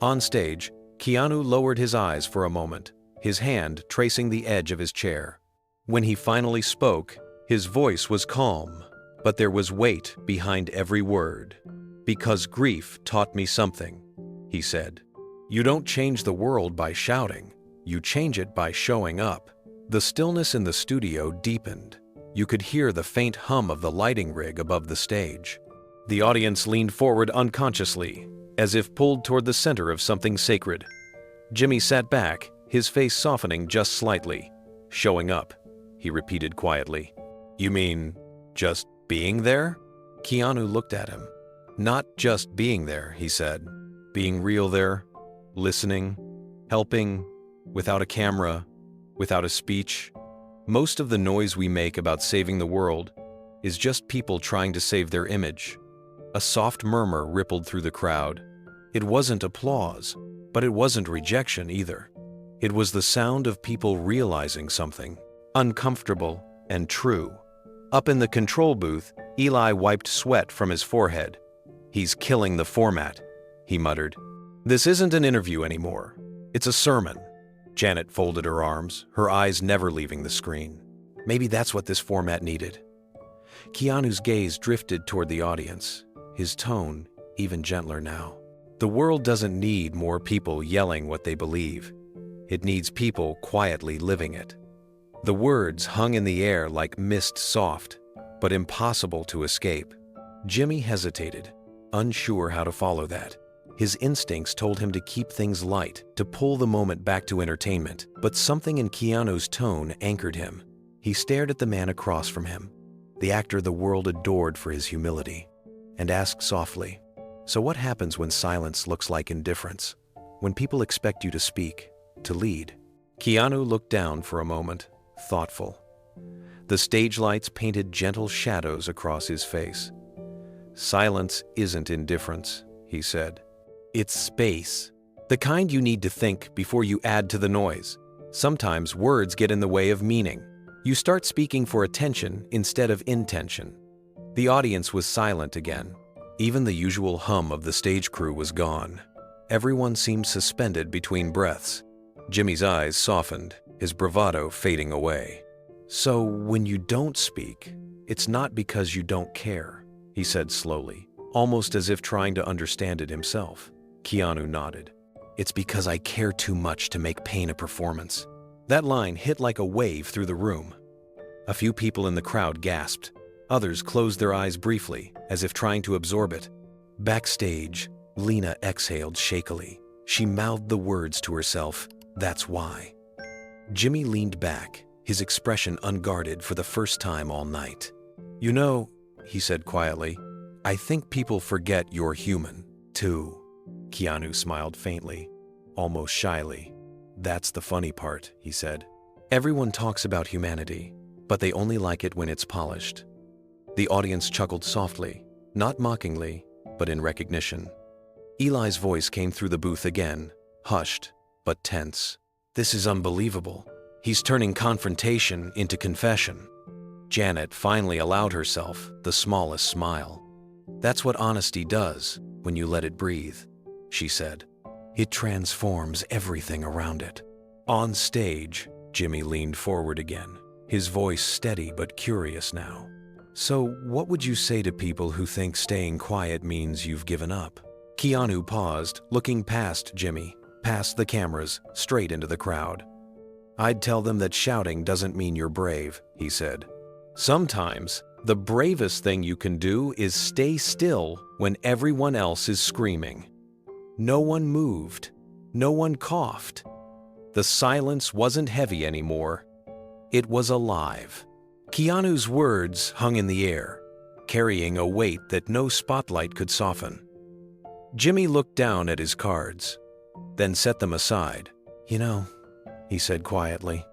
Speaker 1: On stage, Keanu lowered his eyes for a moment, his hand tracing the edge of his chair. When he finally spoke, his voice was calm, but there was weight behind every word. "Because grief taught me something," he said. "You don't change the world by shouting. You change it by showing up." The stillness in the studio deepened. You could hear the faint hum of the lighting rig above the stage. The audience leaned forward unconsciously, as if pulled toward the center of something sacred. Jimmy sat back, his face softening just slightly. "Showing up," he repeated quietly. "You mean just being there?" Keanu looked at him. "Not just being there," he said. "Being real there, listening, helping, without a camera, without a speech. Most of the noise we make about saving the world is just people trying to save their image." A soft murmur rippled through the crowd. It wasn't applause, but it wasn't rejection either. It was the sound of people realizing something, uncomfortable and true. Up in the control booth, Eli wiped sweat from his forehead. "He's killing the format," he muttered. "This isn't an interview anymore. It's a sermon." Janet folded her arms, her eyes never leaving the screen. Maybe that's what this format needed. Keanu's gaze drifted toward the audience, his tone even gentler now. The world doesn't need more people yelling what they believe. It needs people quietly living it. The words hung in the air like mist, soft, but impossible to escape. Jimmy hesitated, unsure how to follow that. His instincts told him to keep things light, to pull the moment back to entertainment, but something in Keanu's tone anchored him. He stared at the man across from him, the actor the world adored for his humility, and asked softly, "So what happens when silence looks like indifference? When people expect you to speak, to lead?" Keanu looked down for a moment, thoughtful. The stage lights painted gentle shadows across his face. Silence isn't indifference, he said. It's space. The kind you need to think before you add to the noise. Sometimes words get in the way of meaning. You start speaking for attention instead of intention. The audience was silent again. Even the usual hum of the stage crew was gone. Everyone seemed suspended between breaths. Jimmy's eyes softened, his bravado fading away. So when you don't speak, it's not because you don't care, he said slowly, almost as if trying to understand it himself. Keanu nodded. It's because I care too much to make pain a performance. That line hit like a wave through the room. A few people in the crowd gasped. Others closed their eyes briefly, as if trying to absorb it. Backstage, Lena exhaled shakily. She mouthed the words to herself, "That's why." Jimmy leaned back, his expression unguarded for the first time all night. "You know," he said quietly, "I think people forget you're human, too." Keanu smiled faintly, almost shyly. "That's the funny part," he said. "Everyone talks about humanity, but they only like it when it's polished." The audience chuckled softly, not mockingly, but in recognition. Eli's voice came through the booth again, hushed, but tense. "This is unbelievable. He's turning confrontation into confession." Janet finally allowed herself the smallest smile. "That's what honesty does when you let it breathe," she said. "It transforms everything around it." On stage, Jimmy leaned forward again, his voice steady but curious now. "So what would you say to people who think staying quiet means you've given up?" Keanu paused, looking past Jimmy, past the cameras, straight into the crowd. "I'd tell them that shouting doesn't mean you're brave," he said. "Sometimes, the bravest thing you can do is stay still when everyone else is screaming." No one moved. No one coughed. The silence wasn't heavy anymore. It was alive. Keanu's words hung in the air, carrying a weight that no spotlight could soften. Jimmy looked down at his cards, then set them aside. "You know," he said quietly,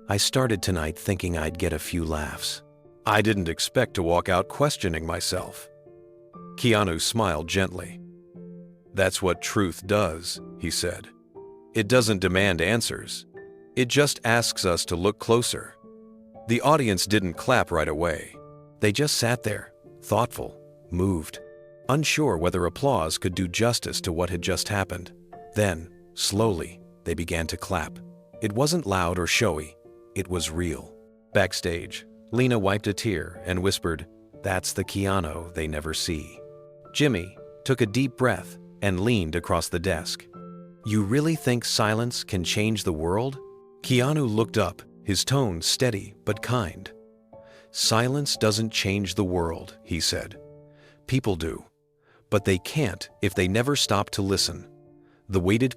Speaker 1: "I started tonight thinking I'd get a few laughs. I didn't expect to walk out questioning myself." Keanu smiled gently. "That's what truth does," he said. "It doesn't demand answers. It just asks us to look closer." The audience didn't clap right away. They just sat there, thoughtful, moved, unsure whether applause could do justice to what had just happened. Then, slowly, they began to clap. It wasn't loud or showy. It was real. Backstage, Lena wiped a tear and whispered, "That's the Keanu they never see." Jimmy took a deep breath and leaned across the desk. "You really think silence can change the world?" Keanu looked up, his tone steady but kind. "Silence doesn't change the world," he said. "People do. But they can't if they never stop to listen." The weighted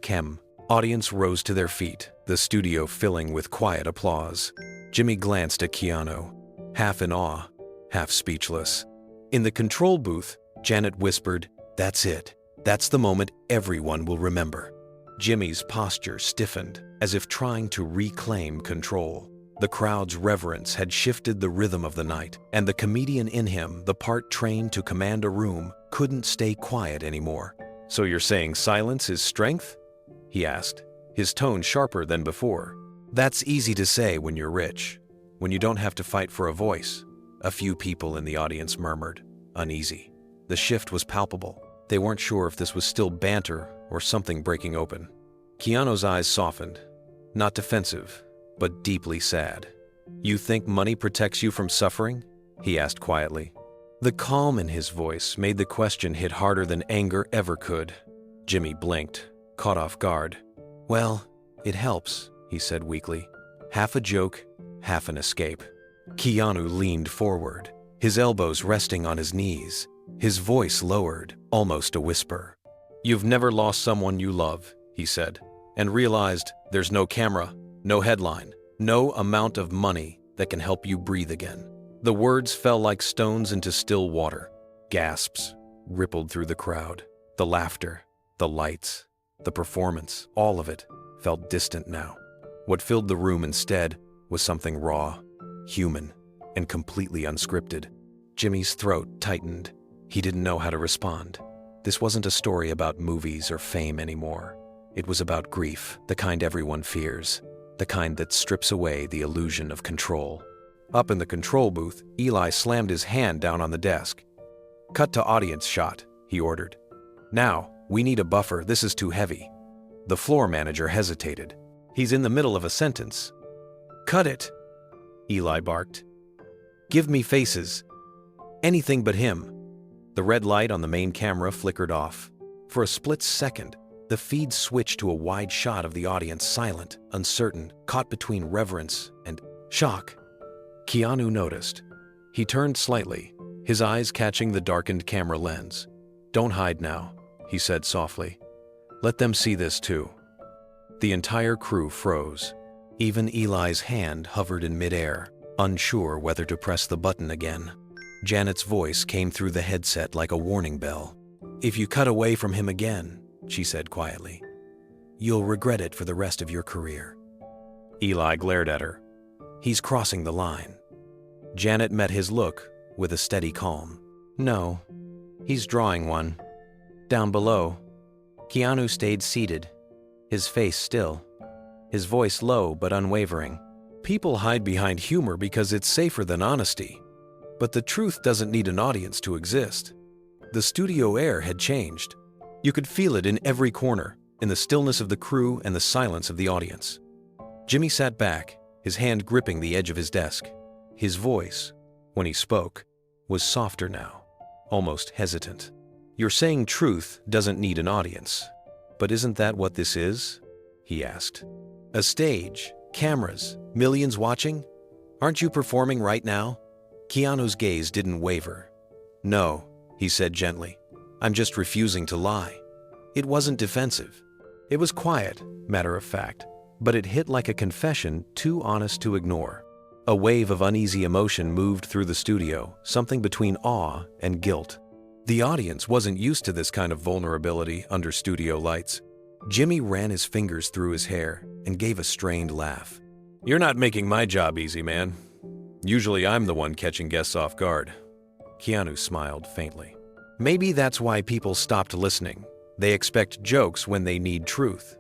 Speaker 1: audience rose to their feet, the studio filling with quiet applause. Jimmy glanced at Keanu, half in awe, half speechless. In the control booth, Janet whispered, "That's it. That's the moment everyone will remember." Jimmy's posture stiffened, as if trying to reclaim control. The crowd's reverence had shifted the rhythm of the night, and the comedian in him, the part trained to command a room, couldn't stay quiet anymore. "So you're saying silence is strength?" he asked, his tone sharper than before. "That's easy to say when you're rich, when you don't have to fight for a voice," a few people in the audience murmured, uneasy. The shift was palpable. They weren't sure if this was still banter or something breaking open. Keanu's eyes softened, not defensive, but deeply sad. "You think money protects you from suffering?" he asked quietly. The calm in his voice made the question hit harder than anger ever could. Jimmy blinked, caught off guard. "Well, it helps," he said weakly. Half a joke, half an escape. Keanu leaned forward, his elbows resting on his knees, his voice lowered, almost a whisper. "You've never lost someone you love," he said, "and realized there's no camera, no headline, no amount of money that can help you breathe again." The words fell like stones into still water. Gasps rippled through the crowd. The laughter, the lights, the performance, all of it felt distant now. What filled the room instead was something raw, human, and completely unscripted. Jimmy's throat tightened, He didn't know how to respond. This wasn't a story about movies or fame anymore. It was about grief, the kind everyone fears, the kind that strips away the illusion of control. Up in the control booth, Eli slammed his hand down on the desk. "Cut to audience shot," he ordered. "Now, we need a buffer, this is too heavy." The floor manager hesitated. "He's in the middle of a sentence." "Cut it," Eli barked. "Give me faces. Anything but him." The red light on the main camera flickered off. For a split second, the feed switched to a wide shot of the audience, silent, uncertain, caught between reverence and shock. Keanu noticed. He turned slightly, his eyes catching the darkened camera lens. "Don't hide now," he said softly. "Let them see this too." The entire crew froze. Even Eli's hand hovered in midair, unsure whether to press the button again. Janet's voice came through the headset like a warning bell. "If you cut away from him again," she said quietly, "you'll regret it for the rest of your career." Eli glared at her. "He's crossing the line." Janet met his look with a steady calm. "No, he's drawing one. Down below." Keanu stayed seated, his face still, his voice low but unwavering. "People hide behind humor because it's safer than honesty. But the truth doesn't need an audience to exist." The studio air had changed. You could feel it in every corner, in the stillness of the crew and the silence of the audience. Jimmy sat back, his hand gripping the edge of his desk. His voice, when he spoke, was softer now, almost hesitant. "You're saying truth doesn't need an audience. But isn't that what this is?" he asked. "A stage, cameras, millions watching? Aren't you performing right now?" Keanu's gaze didn't waver. "No," he said gently. "I'm just refusing to lie." It wasn't defensive. It was quiet, matter of fact, but it hit like a confession too honest to ignore. A wave of uneasy emotion moved through the studio, something between awe and guilt. The audience wasn't used to this kind of vulnerability under studio lights. Jimmy ran his fingers through his hair and gave a strained laugh. "You're not making my job easy, man. Usually I'm the one catching guests off guard." Keanu smiled faintly. "Maybe that's why people stopped listening. They expect jokes when they need truth."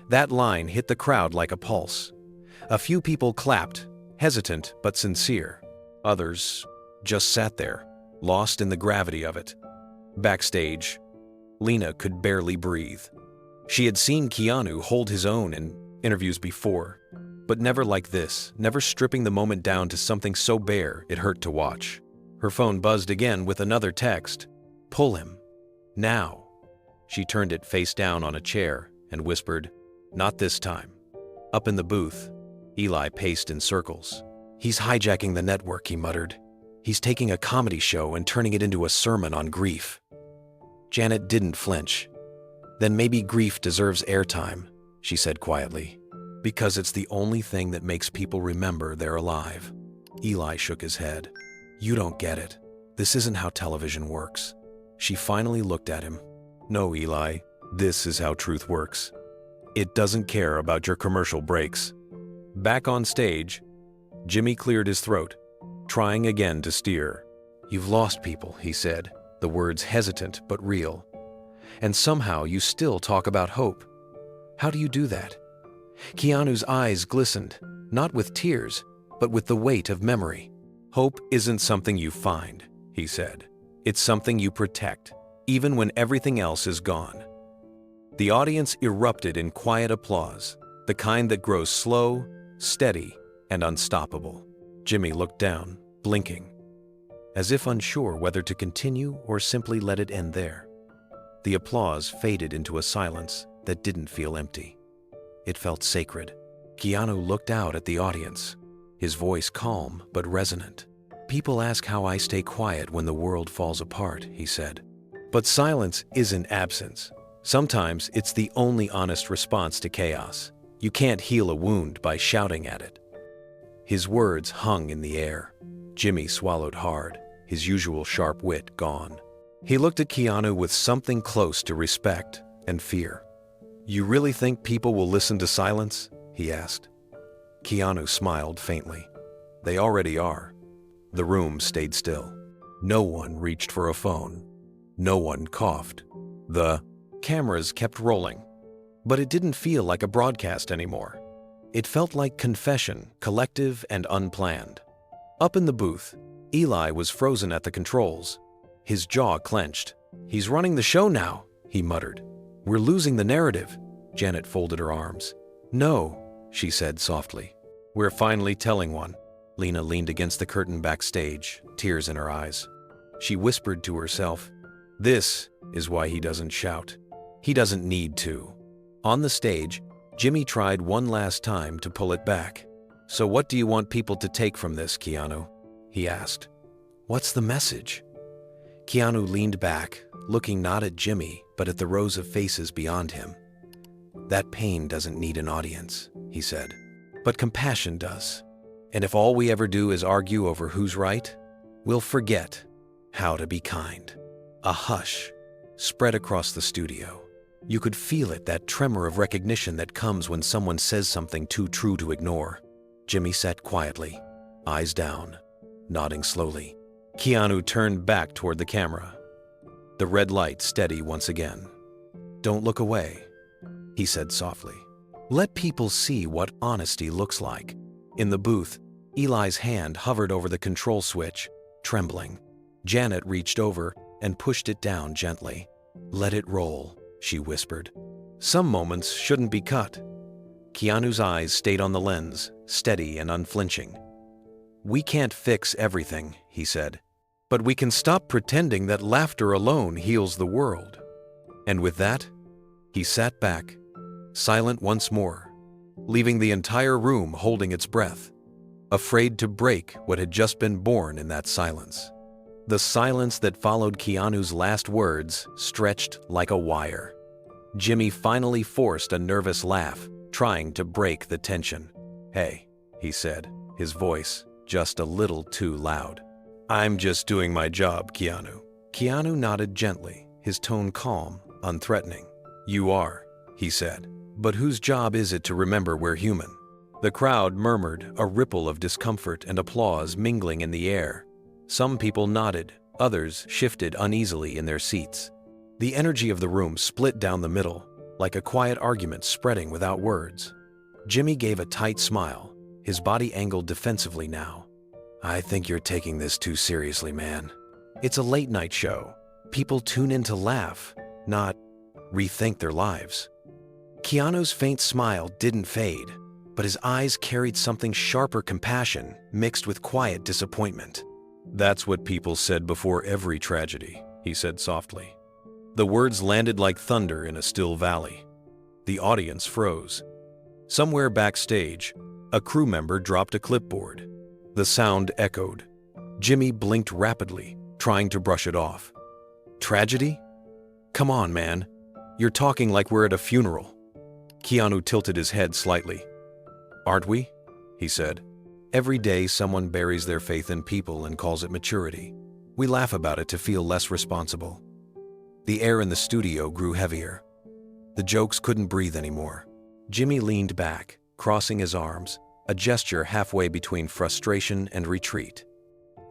Speaker 1: That line hit the crowd like a pulse. A few people clapped, hesitant but sincere. Others just sat there, lost in the gravity of it. Backstage, Lena could barely breathe. She had seen Keanu hold his own in interviews before, but never like this, never stripping the moment down to something so bare it hurt to watch. Her phone buzzed again with another text. "Pull him. Now." She turned it face down on a chair and whispered, "Not this time." Up in the booth, Eli paced in circles. "He's hijacking the network," he muttered. "He's taking a comedy show and turning it into a sermon on grief." Janet didn't flinch. "Then maybe grief deserves airtime," she said quietly. "Because it's the only thing that makes people remember they're alive." Eli shook his head. "You don't get it. This isn't how television works." She finally looked at him. "No, Eli, this is how truth works. It doesn't care about your commercial breaks." Back on stage, Jimmy cleared his throat, trying again to steer. "You've lost people," he said, the words hesitant but real. "And somehow you still talk about hope. How do you do that?" Keanu's eyes glistened, not with tears, but with the weight of memory. "Hope isn't something you find," he said. "It's something you protect, even when everything else is gone." The audience erupted in quiet applause, the kind that grows slow, steady, and unstoppable. Jimmy looked down, blinking, as if unsure whether to continue or simply let it end there. The applause faded into a silence that didn't feel empty. It felt sacred. Keanu looked out at the audience, his voice calm but resonant. "People ask how I stay quiet when the world falls apart," he said. "But silence isn't absence. Sometimes it's the only honest response to chaos. You can't heal a wound by shouting at it." His words hung in the air. Jimmy swallowed hard, his usual sharp wit gone. He looked at Keanu with something close to respect and fear. "You really think people will listen to silence?" he asked. Keanu smiled faintly. "They already are." The room stayed still. No one reached for a phone. No one coughed. The cameras kept rolling, but it didn't feel like a broadcast anymore. It felt like confession, collective and unplanned. Up in the booth, Eli was frozen at the controls. His jaw clenched. "He's running the show now," he muttered. "We're losing the narrative." Janet folded her arms. "No," she said softly. "We're finally telling one." Lena leaned against the curtain backstage, tears in her eyes. She whispered to herself, "This is why he doesn't shout. He doesn't need to." On the stage, Jimmy tried one last time to pull it back. "So what do you want people to take from this, Keanu?" he asked. "What's the message?" Keanu leaned back, looking not at Jimmy, but at the rows of faces beyond him. "That pain doesn't need an audience," he said, "but compassion does. And if all we ever do is argue over who's right, we'll forget how to be kind." A hush spread across the studio. You could feel it, that tremor of recognition that comes when someone says something too true to ignore. Jimmy sat quietly, eyes down, nodding slowly. Keanu turned back toward the camera, the red light steady once again. "Don't look away," he said softly. "Let people see what honesty looks like." In the booth, Eli's hand hovered over the control switch, trembling. Janet reached over and pushed it down gently. "Let it roll," she whispered. "Some moments shouldn't be cut." Keanu's eyes stayed on the lens, steady and unflinching. "We can't fix everything," he said, "but we can stop pretending that laughter alone heals the world." And with that, he sat back, silent once more, leaving the entire room holding its breath, afraid to break what had just been born in that silence. The silence that followed Keanu's last words stretched like a wire. Jimmy finally forced a nervous laugh, trying to break the tension. "Hey," he said, his voice just a little too loud. "I'm just doing my job, Keanu." Keanu nodded gently, his tone calm, unthreatening. "You are," he said. "But whose job is it to remember we're human?" The crowd murmured, a ripple of discomfort and applause mingling in the air. Some people nodded, others shifted uneasily in their seats. The energy of the room split down the middle, like a quiet argument spreading without words. Jimmy gave a tight smile, his body angled defensively now. "I think you're taking this too seriously, man. It's a late-night show. People tune in to laugh, not rethink their lives." Keanu's faint smile didn't fade, but his eyes carried something sharper compassion mixed with quiet disappointment. "That's what people said before every tragedy," he said softly. The words landed like thunder in a still valley. The audience froze. Somewhere backstage, a crew member dropped a clipboard. The sound echoed. Jimmy blinked rapidly, trying to brush it off. "Tragedy? Come on, man. You're talking like we're at a funeral." Keanu tilted his head slightly. "Aren't we?" he said. "Every day someone buries their faith in people and calls it maturity. We laugh about it to feel less responsible." The air in the studio grew heavier. The jokes couldn't breathe anymore. Jimmy leaned back, crossing his arms, a gesture halfway between frustration and retreat.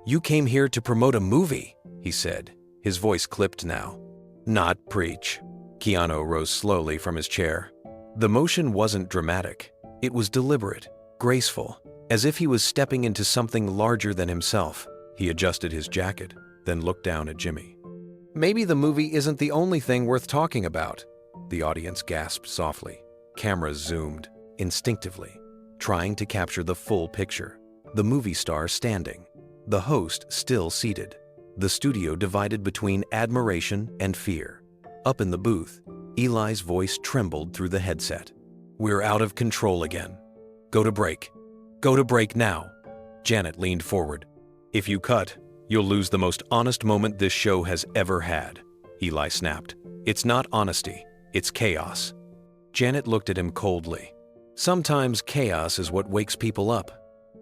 Speaker 1: "You came here to promote a movie," he said, his voice clipped now. "Not preach." Keanu rose slowly from his chair. The motion wasn't dramatic. It was deliberate, graceful, as if he was stepping into something larger than himself. He adjusted his jacket, then looked down at Jimmy. "Maybe the movie isn't the only thing worth talking about," the audience gasped softly. Cameras zoomed, instinctively, trying to capture the full picture. The movie star standing, the host still seated, the studio divided between admiration and fear. Up in the booth, Eli's voice trembled through the headset. "We're out of control again. Go to break. Go to break now." Janet leaned forward. "If you cut, you'll lose the most honest moment this show has ever had," Eli snapped. "It's not honesty, it's chaos." Janet looked at him coldly. Sometimes chaos is what wakes people up.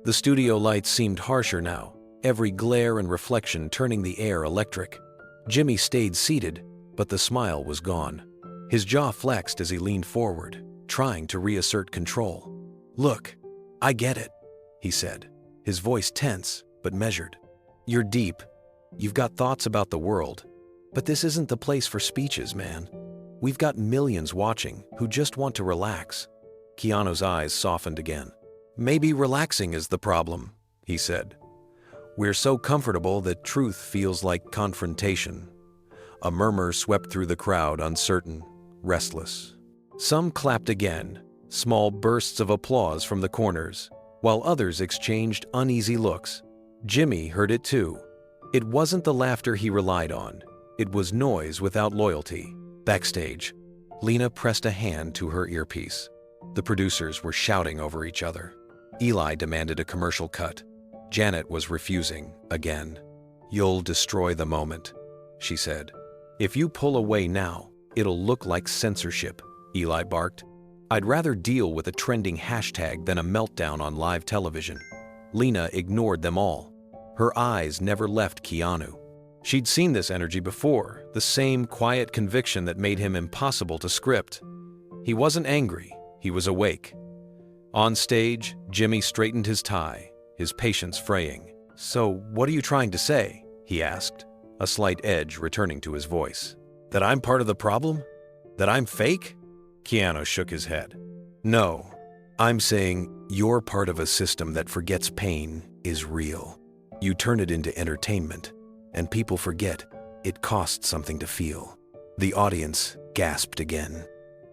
Speaker 1: The studio lights seemed harsher now, every glare and reflection turning the air electric. Jimmy stayed seated, but the smile was gone. His jaw flexed as he leaned forward, trying to reassert control. "Look, I get it," he said, his voice tense but measured. "You're deep. You've got thoughts about the world, but this isn't the place for speeches, man. We've got millions watching who just want to relax." Keanu's eyes softened again. "Maybe relaxing is the problem," he said. "We're so comfortable that truth feels like confrontation." A murmur swept through the crowd, uncertain, restless. Some clapped again, small bursts of applause from the corners, while others exchanged uneasy looks. Jimmy heard it too. It wasn't the laughter he relied on. It was noise without loyalty. Backstage, Lena pressed a hand to her earpiece. The producers were shouting over each other. Eli demanded a commercial cut. Janet was refusing, again. "You'll destroy the moment," she said. "If you pull away now, it'll look like censorship," Eli barked. "I'd rather deal with a trending hashtag than a meltdown on live television." Lena ignored them all. Her eyes never left Keanu. She'd seen this energy before, the same quiet conviction that made him impossible to script. He wasn't angry, he was awake. On stage, Jimmy straightened his tie, his patience fraying. "So, what are you trying to say?" he asked, a slight edge returning to his voice. "That I'm part of the problem? That I'm fake?" Keanu shook his head. "No, I'm saying you're part of a system that forgets pain is real. You turn it into entertainment, and people forget it costs something to feel." The audience gasped again.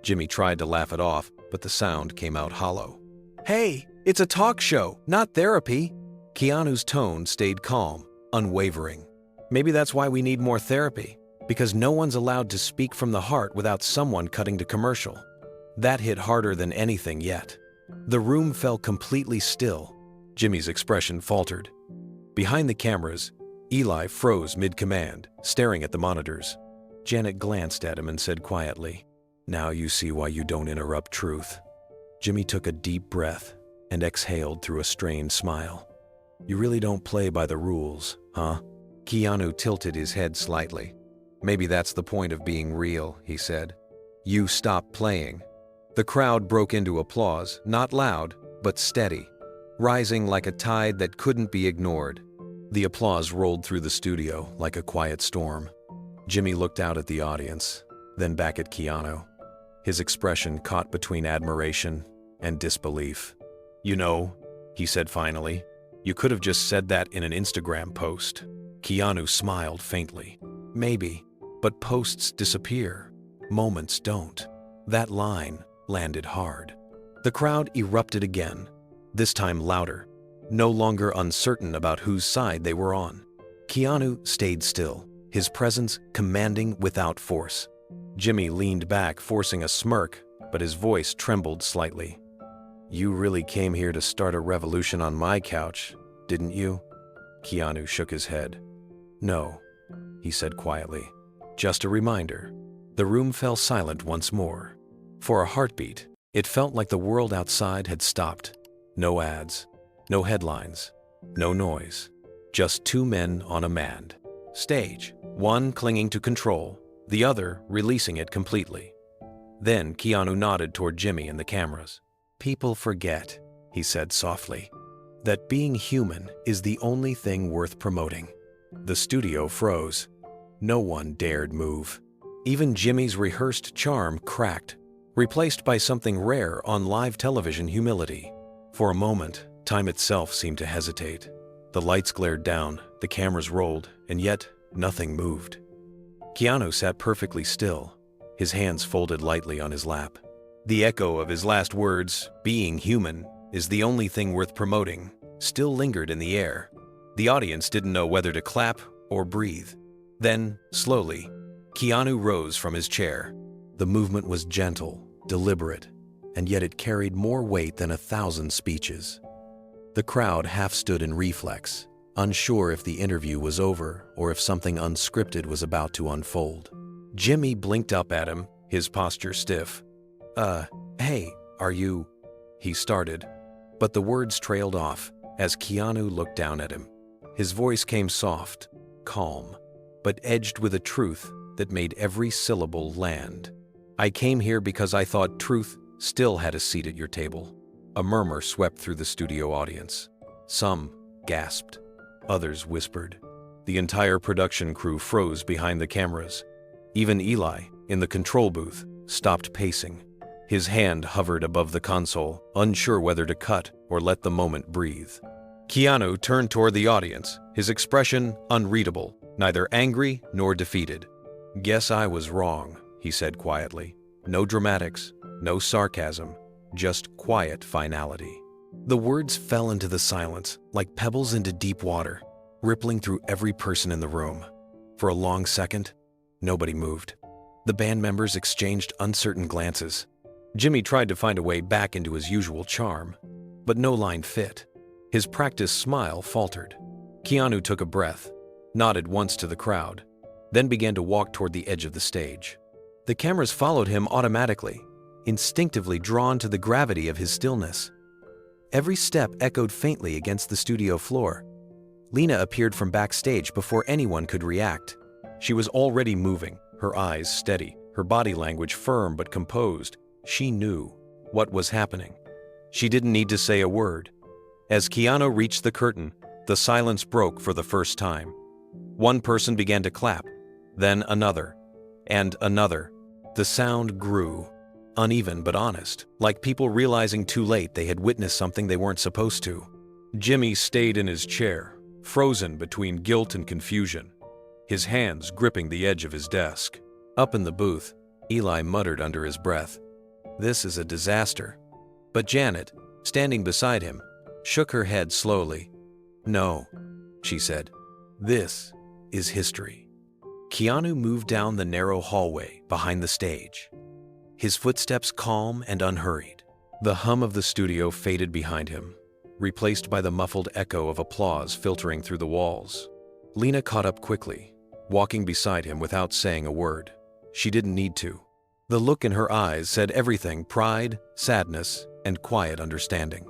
Speaker 1: Jimmy tried to laugh it off, but the sound came out hollow. "Hey, it's a talk show, not therapy." Keanu's tone stayed calm, unwavering. "Maybe that's why we need more therapy, because no one's allowed to speak from the heart without someone cutting to commercial." That hit harder than anything yet. The room fell completely still. Jimmy's expression faltered. Behind the cameras, Eli froze mid-command, staring at the monitors. Janet glanced at him and said quietly, "Now you see why you don't interrupt truth." Jimmy took a deep breath and exhaled through a strained smile. "You really don't play by the rules, huh?" Keanu tilted his head slightly. "Maybe that's the point of being real," he said. "You stop playing." The crowd broke into applause, not loud, but steady, rising like a tide that couldn't be ignored. The applause rolled through the studio like a quiet storm. Jimmy looked out at the audience, then back at Keanu, his expression caught between admiration and disbelief. "You know," he said finally, "you could have just said that in an Instagram post." Keanu smiled faintly. "Maybe, but posts disappear. Moments don't." That line landed hard. The crowd erupted again, this time louder, no longer uncertain about whose side they were on. Keanu stayed still, his presence commanding without force. Jimmy leaned back, forcing a smirk, but his voice trembled slightly. "You really came here to start a revolution on my couch, didn't you?" Keanu shook his head. "No," he said quietly. "Just a reminder." The room fell silent once more. For a heartbeat, it felt like the world outside had stopped. No ads, no headlines, no noise. Just two men on a manned stage, one clinging to control, the other releasing it completely. Then Keanu nodded toward Jimmy and the cameras. "People forget," he said softly, "that being human is the only thing worth promoting." The studio froze. No one dared move. Even Jimmy's rehearsed charm cracked, replaced by something rare on live television: humility. For a moment, time itself seemed to hesitate. The lights glared down, the cameras rolled, and yet nothing moved. Keanu sat perfectly still, his hands folded lightly on his lap. The echo of his last words, "being human is the only thing worth promoting," still lingered in the air. The audience didn't know whether to clap or breathe. Then, slowly, Keanu rose from his chair. The movement was gentle, deliberate, and yet it carried more weight than 1,000 speeches. The crowd half stood in reflex, unsure if the interview was over or if something unscripted was about to unfold. Jimmy blinked up at him, his posture stiff. Hey, are you—" he started, but the words trailed off as Keanu looked down at him. His voice came soft, calm, but edged with a truth that made every syllable land. "I came here because I thought truth still had a seat at your table." A murmur swept through the studio audience. Some gasped, others whispered. The entire production crew froze behind the cameras. Even Eli, in the control booth, stopped pacing. His hand hovered above the console, unsure whether to cut or let the moment breathe. Keanu turned toward the audience, his expression unreadable, neither angry nor defeated. "Guess I was wrong," he said quietly. No dramatics, no sarcasm, just quiet finality. The words fell into the silence like pebbles into deep water, rippling through every person in the room. For a long second, nobody moved. The band members exchanged uncertain glances. Jimmy tried to find a way back into his usual charm, but no line fit. His practiced smile faltered. Keanu took a breath, nodded once to the crowd, then began to walk toward the edge of the stage. The cameras followed him automatically, instinctively drawn to the gravity of his stillness. Every step echoed faintly against the studio floor. Lena appeared from backstage before anyone could react. She was already moving, her eyes steady, her body language firm but composed. She knew what was happening. She didn't need to say a word. As Keanu reached the curtain, the silence broke for the first time. One person began to clap, then another, and another. The sound grew, uneven but honest, like people realizing too late they had witnessed something they weren't supposed to. Jimmy stayed in his chair, frozen between guilt and confusion, his hands gripping the edge of his desk. Up in the booth, Eli muttered under his breath, "This is a disaster." But Janet, standing beside him, shook her head slowly. "No," she said, "this is history." Keanu moved down the narrow hallway behind the stage, his footsteps calm and unhurried. The hum of the studio faded behind him, replaced by the muffled echo of applause filtering through the walls. Lena caught up quickly, walking beside him without saying a word. She didn't need to. The look in her eyes said everything: pride, sadness, and quiet understanding.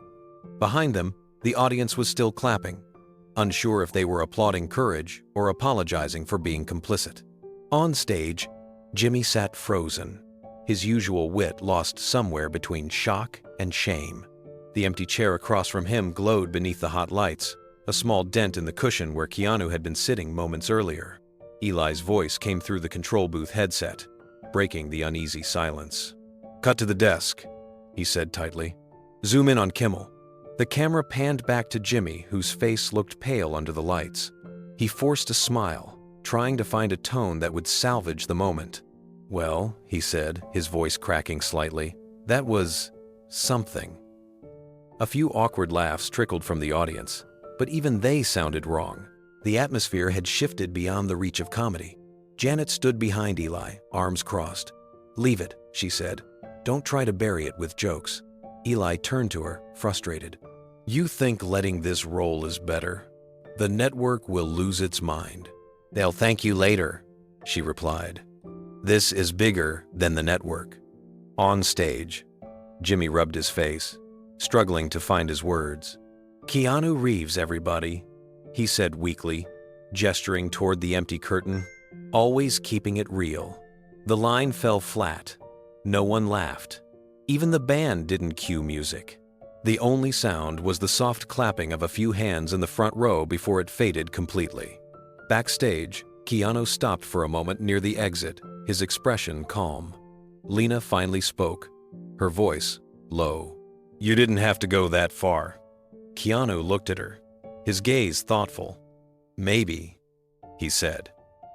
Speaker 1: Behind them, the audience was still clapping, unsure if they were applauding courage or apologizing for being complicit. On stage, Jimmy sat frozen, his usual wit lost somewhere between shock and shame. The empty chair across from him glowed beneath the hot lights, a small dent in the cushion where Keanu had been sitting moments earlier. Eli's voice came through the control booth headset, breaking the uneasy silence. "Cut to the desk," he said tightly. "Zoom in on Kimmel." The camera panned back to Jimmy, whose face looked pale under the lights. He forced a smile, trying to find a tone that would salvage the moment. "Well," he said, his voice cracking slightly, "that was something." A few awkward laughs trickled from the audience, but even they sounded wrong. The atmosphere had shifted beyond the reach of comedy. Janet stood behind Eli, arms crossed. "Leave it," she said. "Don't try to bury it with jokes." Eli turned to her, frustrated. "You think letting this roll is better? The network will lose its mind." "They'll thank you later," she replied. "This is bigger than the network." On stage, Jimmy rubbed his face, struggling to find his words. "Keanu Reeves, everybody," he said weakly, gesturing toward the empty curtain, "always keeping it real." The line fell flat. No one laughed. Even the band didn't cue music. The only sound was the soft clapping of a few hands in the front row before it faded completely. Backstage, Keanu stopped for a moment near the exit, his expression calm. Lena finally spoke, her voice low. "You didn't have to go that far." Keanu looked at her, his gaze thoughtful. "Maybe," he said.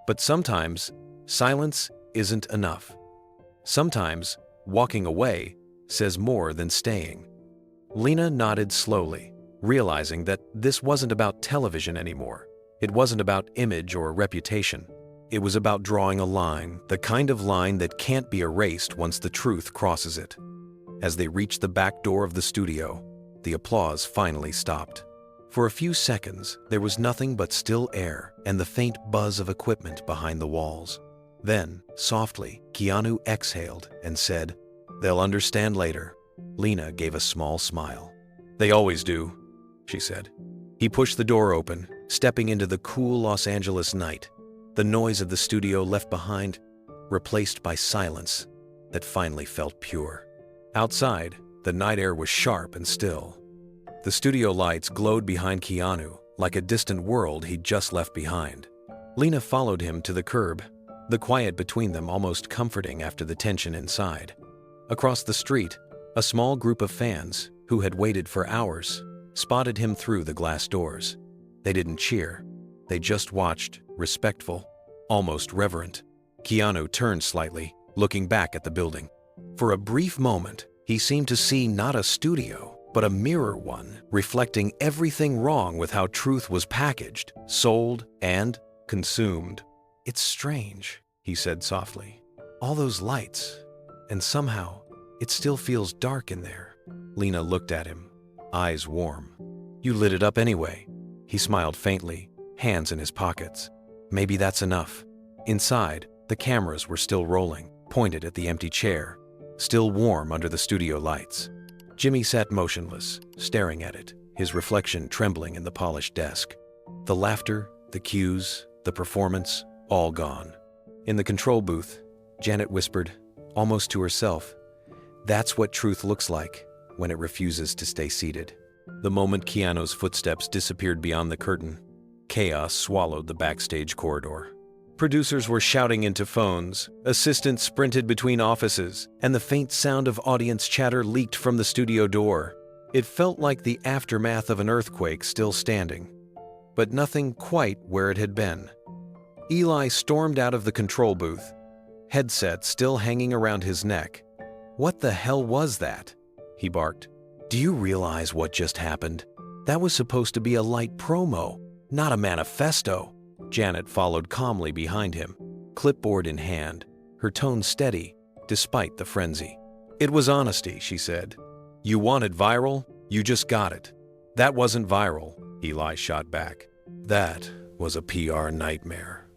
Speaker 1: "But sometimes, silence isn't enough. Sometimes, walking away says more than staying." Lena nodded slowly, realizing that this wasn't about television anymore. It wasn't about image or reputation. It was about drawing a line, the kind of line that can't be erased once the truth crosses it. As they reached the back door of the studio, the applause finally stopped. For a few seconds, there was nothing but still air and the faint buzz of equipment behind the walls. Then, softly, Keanu exhaled and said, "They'll understand later." Lena gave a small smile. "They always do," she said. He pushed the door open, stepping into the cool Los Angeles night, the noise of the studio left behind, replaced by silence that finally felt pure. Outside, the night air was sharp and still. The studio lights glowed behind Keanu like a distant world he'd just left behind. Lena followed him to the curb, the quiet between them almost comforting after the tension inside. Across the street, a small group of fans, who had waited for hours, spotted him through the glass doors. They didn't cheer. They just watched, respectful, almost reverent. Keanu turned slightly, looking back at the building. For a brief moment, he seemed to see not a studio, but a mirror one, reflecting everything wrong with how truth was packaged, sold, and consumed. "It's strange," he said softly. "All those lights, and somehow, it still feels dark in there." Lena looked at him, eyes warm. "You lit it up anyway." He smiled faintly, hands in his pockets. "Maybe that's enough." Inside, the cameras were still rolling, pointed at the empty chair, still warm under the studio lights. Jimmy sat motionless, staring at it, his reflection trembling in the polished desk. The laughter, the cues, the performance, all gone. In the control booth, Janet whispered, almost to herself, "That's what truth looks like when it refuses to stay seated." The moment Keanu's footsteps disappeared beyond the curtain, chaos swallowed the backstage corridor. Producers were shouting into phones, assistants sprinted between offices, and the faint sound of audience chatter leaked from the studio door. It felt like the aftermath of an earthquake still standing, but nothing quite where it had been. Eli stormed out of the control booth, headset still hanging around his neck. "What the hell was that?" he barked. "Do you realize what just happened? That was supposed to be a light promo, not a manifesto." Janet followed calmly behind him, clipboard in hand, her tone steady, despite the frenzy. "It was honesty," she said. "You wanted viral, you just got it." "That wasn't viral," Eli shot back. "That was a PR nightmare."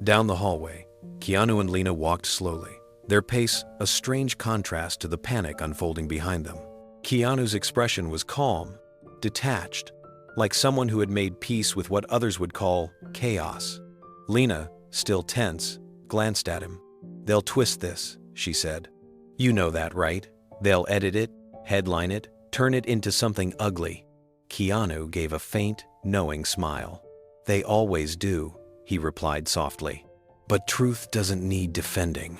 Speaker 1: Down the hallway, Keanu and Lena walked slowly, their pace a strange contrast to the panic unfolding behind them. Keanu's expression was calm, detached, like someone who had made peace with what others would call chaos. Lena, still tense, glanced at him. "They'll twist this," she said. "You know that, right? They'll edit it, headline it, turn it into something ugly." Keanu gave a faint, knowing smile. "They always do," he replied softly. "But truth doesn't need defending."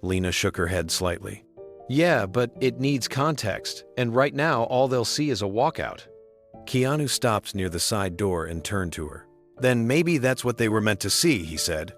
Speaker 1: Lena shook her head slightly. "Yeah, but it needs context, and right now all they'll see is a walkout." Keanu stopped near the side door and turned to her. "Then maybe that's what they were meant to see," he said.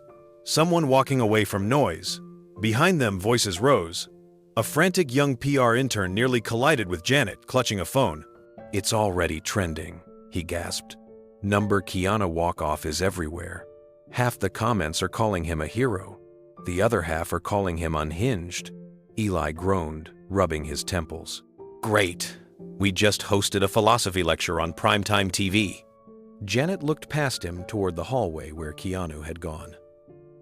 Speaker 1: Someone walking away from noise. Behind them, voices rose. A frantic young PR intern nearly collided with Janet, clutching a phone. "It's already trending," he gasped. Number Keanu walk-off is everywhere. Half the comments are calling him a hero. The other half are calling him unhinged. Eli groaned, rubbing his temples. "Great. We just hosted a philosophy lecture on primetime TV." Janet looked past him toward the hallway where Keanu had gone.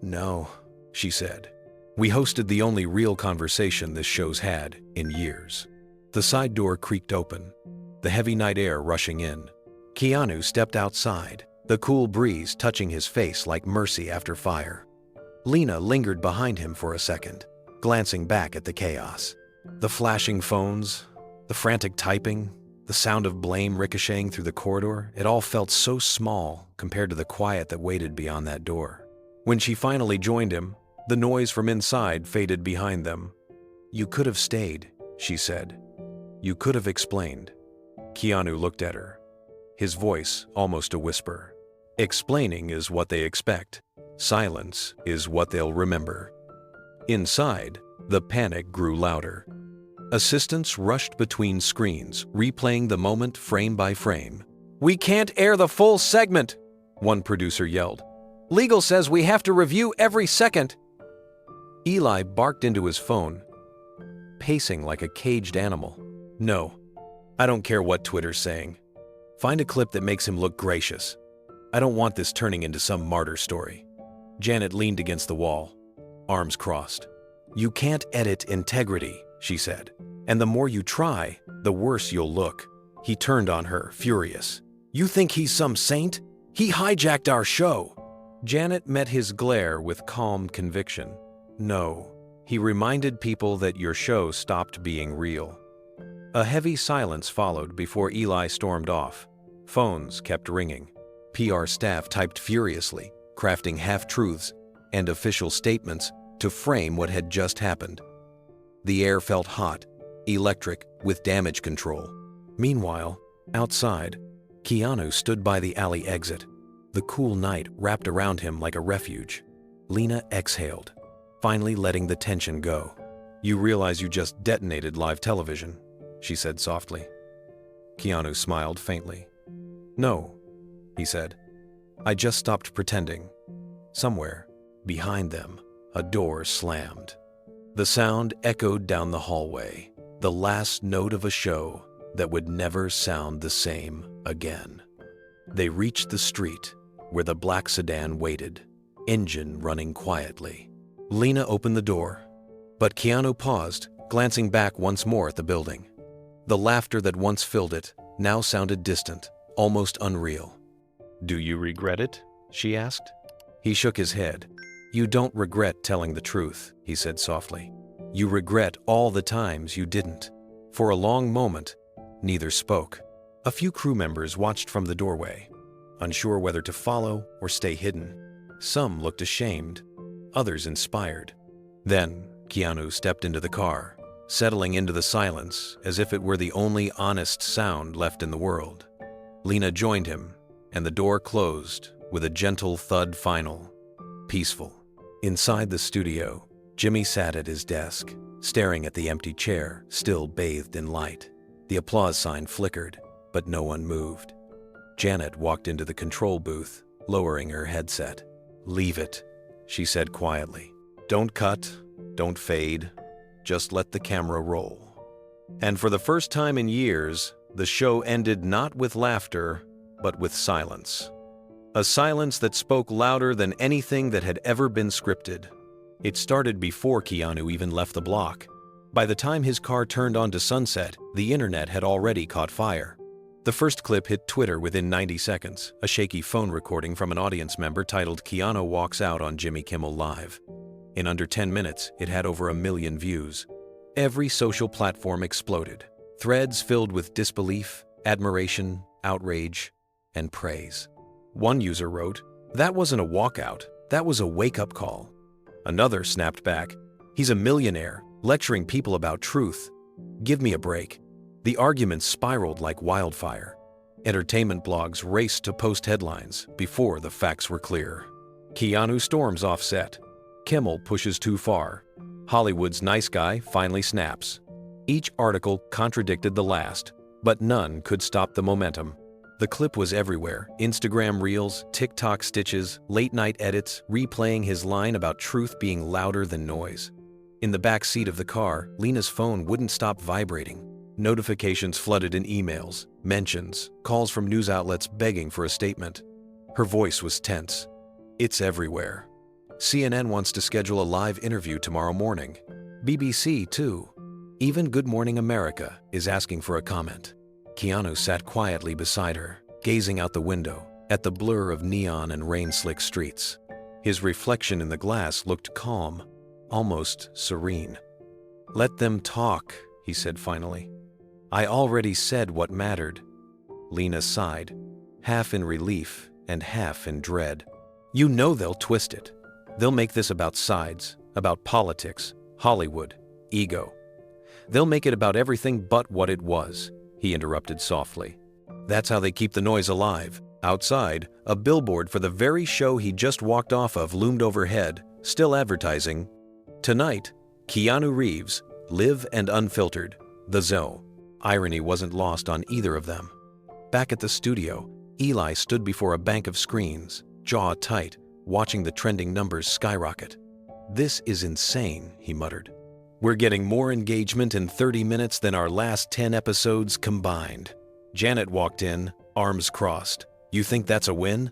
Speaker 1: "No," she said. "We hosted the only real conversation this show's had in years." The side door creaked open, the heavy night air rushing in. Keanu stepped outside, the cool breeze touching his face like mercy after fire. Lena lingered behind him for a second, glancing back at the chaos. The flashing phones, the frantic typing, the sound of blame ricocheting through the corridor, it all felt so small compared to the quiet that waited beyond that door. When she finally joined him, the noise from inside faded behind them. "You could have stayed," she said. "You could have explained." Keanu looked at her, his voice almost a whisper. "Explaining is what they expect. Silence is what they'll remember." Inside, the panic grew louder. Assistants rushed between screens, replaying the moment frame by frame. "We can't air the full segment," one producer yelled. "Legal says we have to review every second." Eli barked into his phone, pacing like a caged animal. "No, I don't care what Twitter's saying. Find a clip that makes him look gracious. I don't want this turning into some martyr story." Janet leaned against the wall, arms crossed. "You can't edit integrity," she said. "And the more you try, the worse you'll look." He turned on her, furious. "You think he's some saint? He hijacked our show." Janet met his glare with calm conviction. "No, he reminded people that your show stopped being real." A heavy silence followed before Eli stormed off. Phones kept ringing. PR staff typed furiously, crafting half-truths and official statements to frame what had just happened. The air felt hot, electric, with damage control. Meanwhile, outside, Keanu stood by the alley exit. The cool night wrapped around him like a refuge. Lena exhaled, finally letting the tension go. "You realize you just detonated live television," she said softly. Keanu smiled faintly. "No," he said. "I just stopped pretending." Somewhere, behind them, a door slammed. The sound echoed down the hallway, the last note of a show that would never sound the same again. They reached the street, where the black sedan waited, engine running quietly. Lena opened the door, but Keanu paused, glancing back once more at the building. The laughter that once filled it now sounded distant, almost unreal. "Do you regret it?" she asked. He shook his head. "You don't regret telling the truth," he said softly. "You regret all the times you didn't." For a long moment, neither spoke. A few crew members watched from the doorway, unsure whether to follow or stay hidden. Some looked ashamed, others inspired. Then, Keanu stepped into the car, settling into the silence as if it were the only honest sound left in the world. Lena joined him, and the door closed with a gentle thud final. Peaceful. Inside the studio, Jimmy sat at his desk, staring at the empty chair, still bathed in light. The applause sign flickered, but no one moved. Janet walked into the control booth, lowering her headset. "Leave it," she said quietly. "Don't cut, don't fade, just let the camera roll." And for the first time in years, the show ended not with laughter, but with silence. A silence that spoke louder than anything that had ever been scripted. It started before Keanu even left the block. By the time his car turned onto Sunset, the internet had already caught fire. The first clip hit Twitter within 90 seconds, a shaky phone recording from an audience member titled "Keanu Walks Out on Jimmy Kimmel Live." In under 10 minutes, it had over 1 million views. Every social platform exploded. Threads filled with disbelief, admiration, outrage, and praise. One user wrote, "That wasn't a walkout, that was a wake-up call." Another snapped back, "He's a millionaire, lecturing people about truth. Give me a break." The arguments spiraled like wildfire. Entertainment blogs raced to post headlines before the facts were clear. Keanu storms off set. Kimmel pushes too far. Hollywood's nice guy finally snaps. Each article contradicted the last, but none could stop the momentum. The clip was everywhere: Instagram reels, TikTok stitches, late-night edits, replaying his line about truth being louder than noise. In the back seat of the car, Lena's phone wouldn't stop vibrating. Notifications flooded in emails, mentions, calls from news outlets begging for a statement. Her voice was tense. "It's everywhere. CNN wants to schedule a live interview tomorrow morning. BBC, too. Even Good Morning America is asking for a comment." Keanu sat quietly beside her, gazing out the window at the blur of neon and rain-slick streets. His reflection in the glass looked calm, almost serene. "Let them talk," he said finally. "I already said what mattered." Lena sighed, half in relief and half in dread. "You know they'll twist it. They'll make this about sides, about politics, Hollywood, ego. They'll make it about everything but what it was," he interrupted softly. "That's how they keep the noise alive." Outside, a billboard for the very show he just walked off of loomed overhead, still advertising, "Tonight, Keanu Reeves, Live and Unfiltered, The Zone." Irony wasn't lost on either of them. Back at the studio, Eli stood before a bank of screens, jaw tight, watching the trending numbers skyrocket. "This is insane," he muttered. "We're getting more engagement in 30 minutes than our last 10 episodes combined." Janet walked in, arms crossed. "You think that's a win?"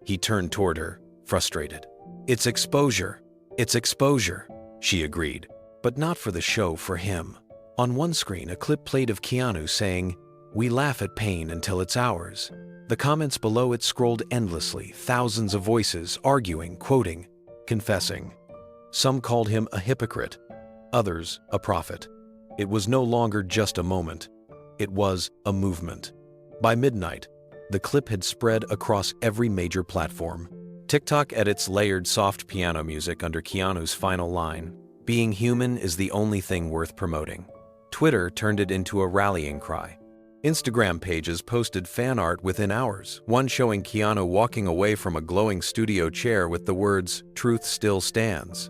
Speaker 1: He turned toward her, frustrated. "It's exposure. It's exposure," she agreed. But not for the show, for him. On one screen, a clip played of Keanu saying, "We laugh at pain until it's ours." The comments below it scrolled endlessly, thousands of voices arguing, quoting, confessing. Some called him a hypocrite, others a prophet. It was no longer just a moment. It was a movement. By midnight, the clip had spread across every major platform. TikTok edits layered soft piano music under Keanu's final line, "Being human is the only thing worth promoting." Twitter turned it into a rallying cry. Instagram pages posted fan art within hours, one showing Keanu walking away from a glowing studio chair with the words, "Truth still stands."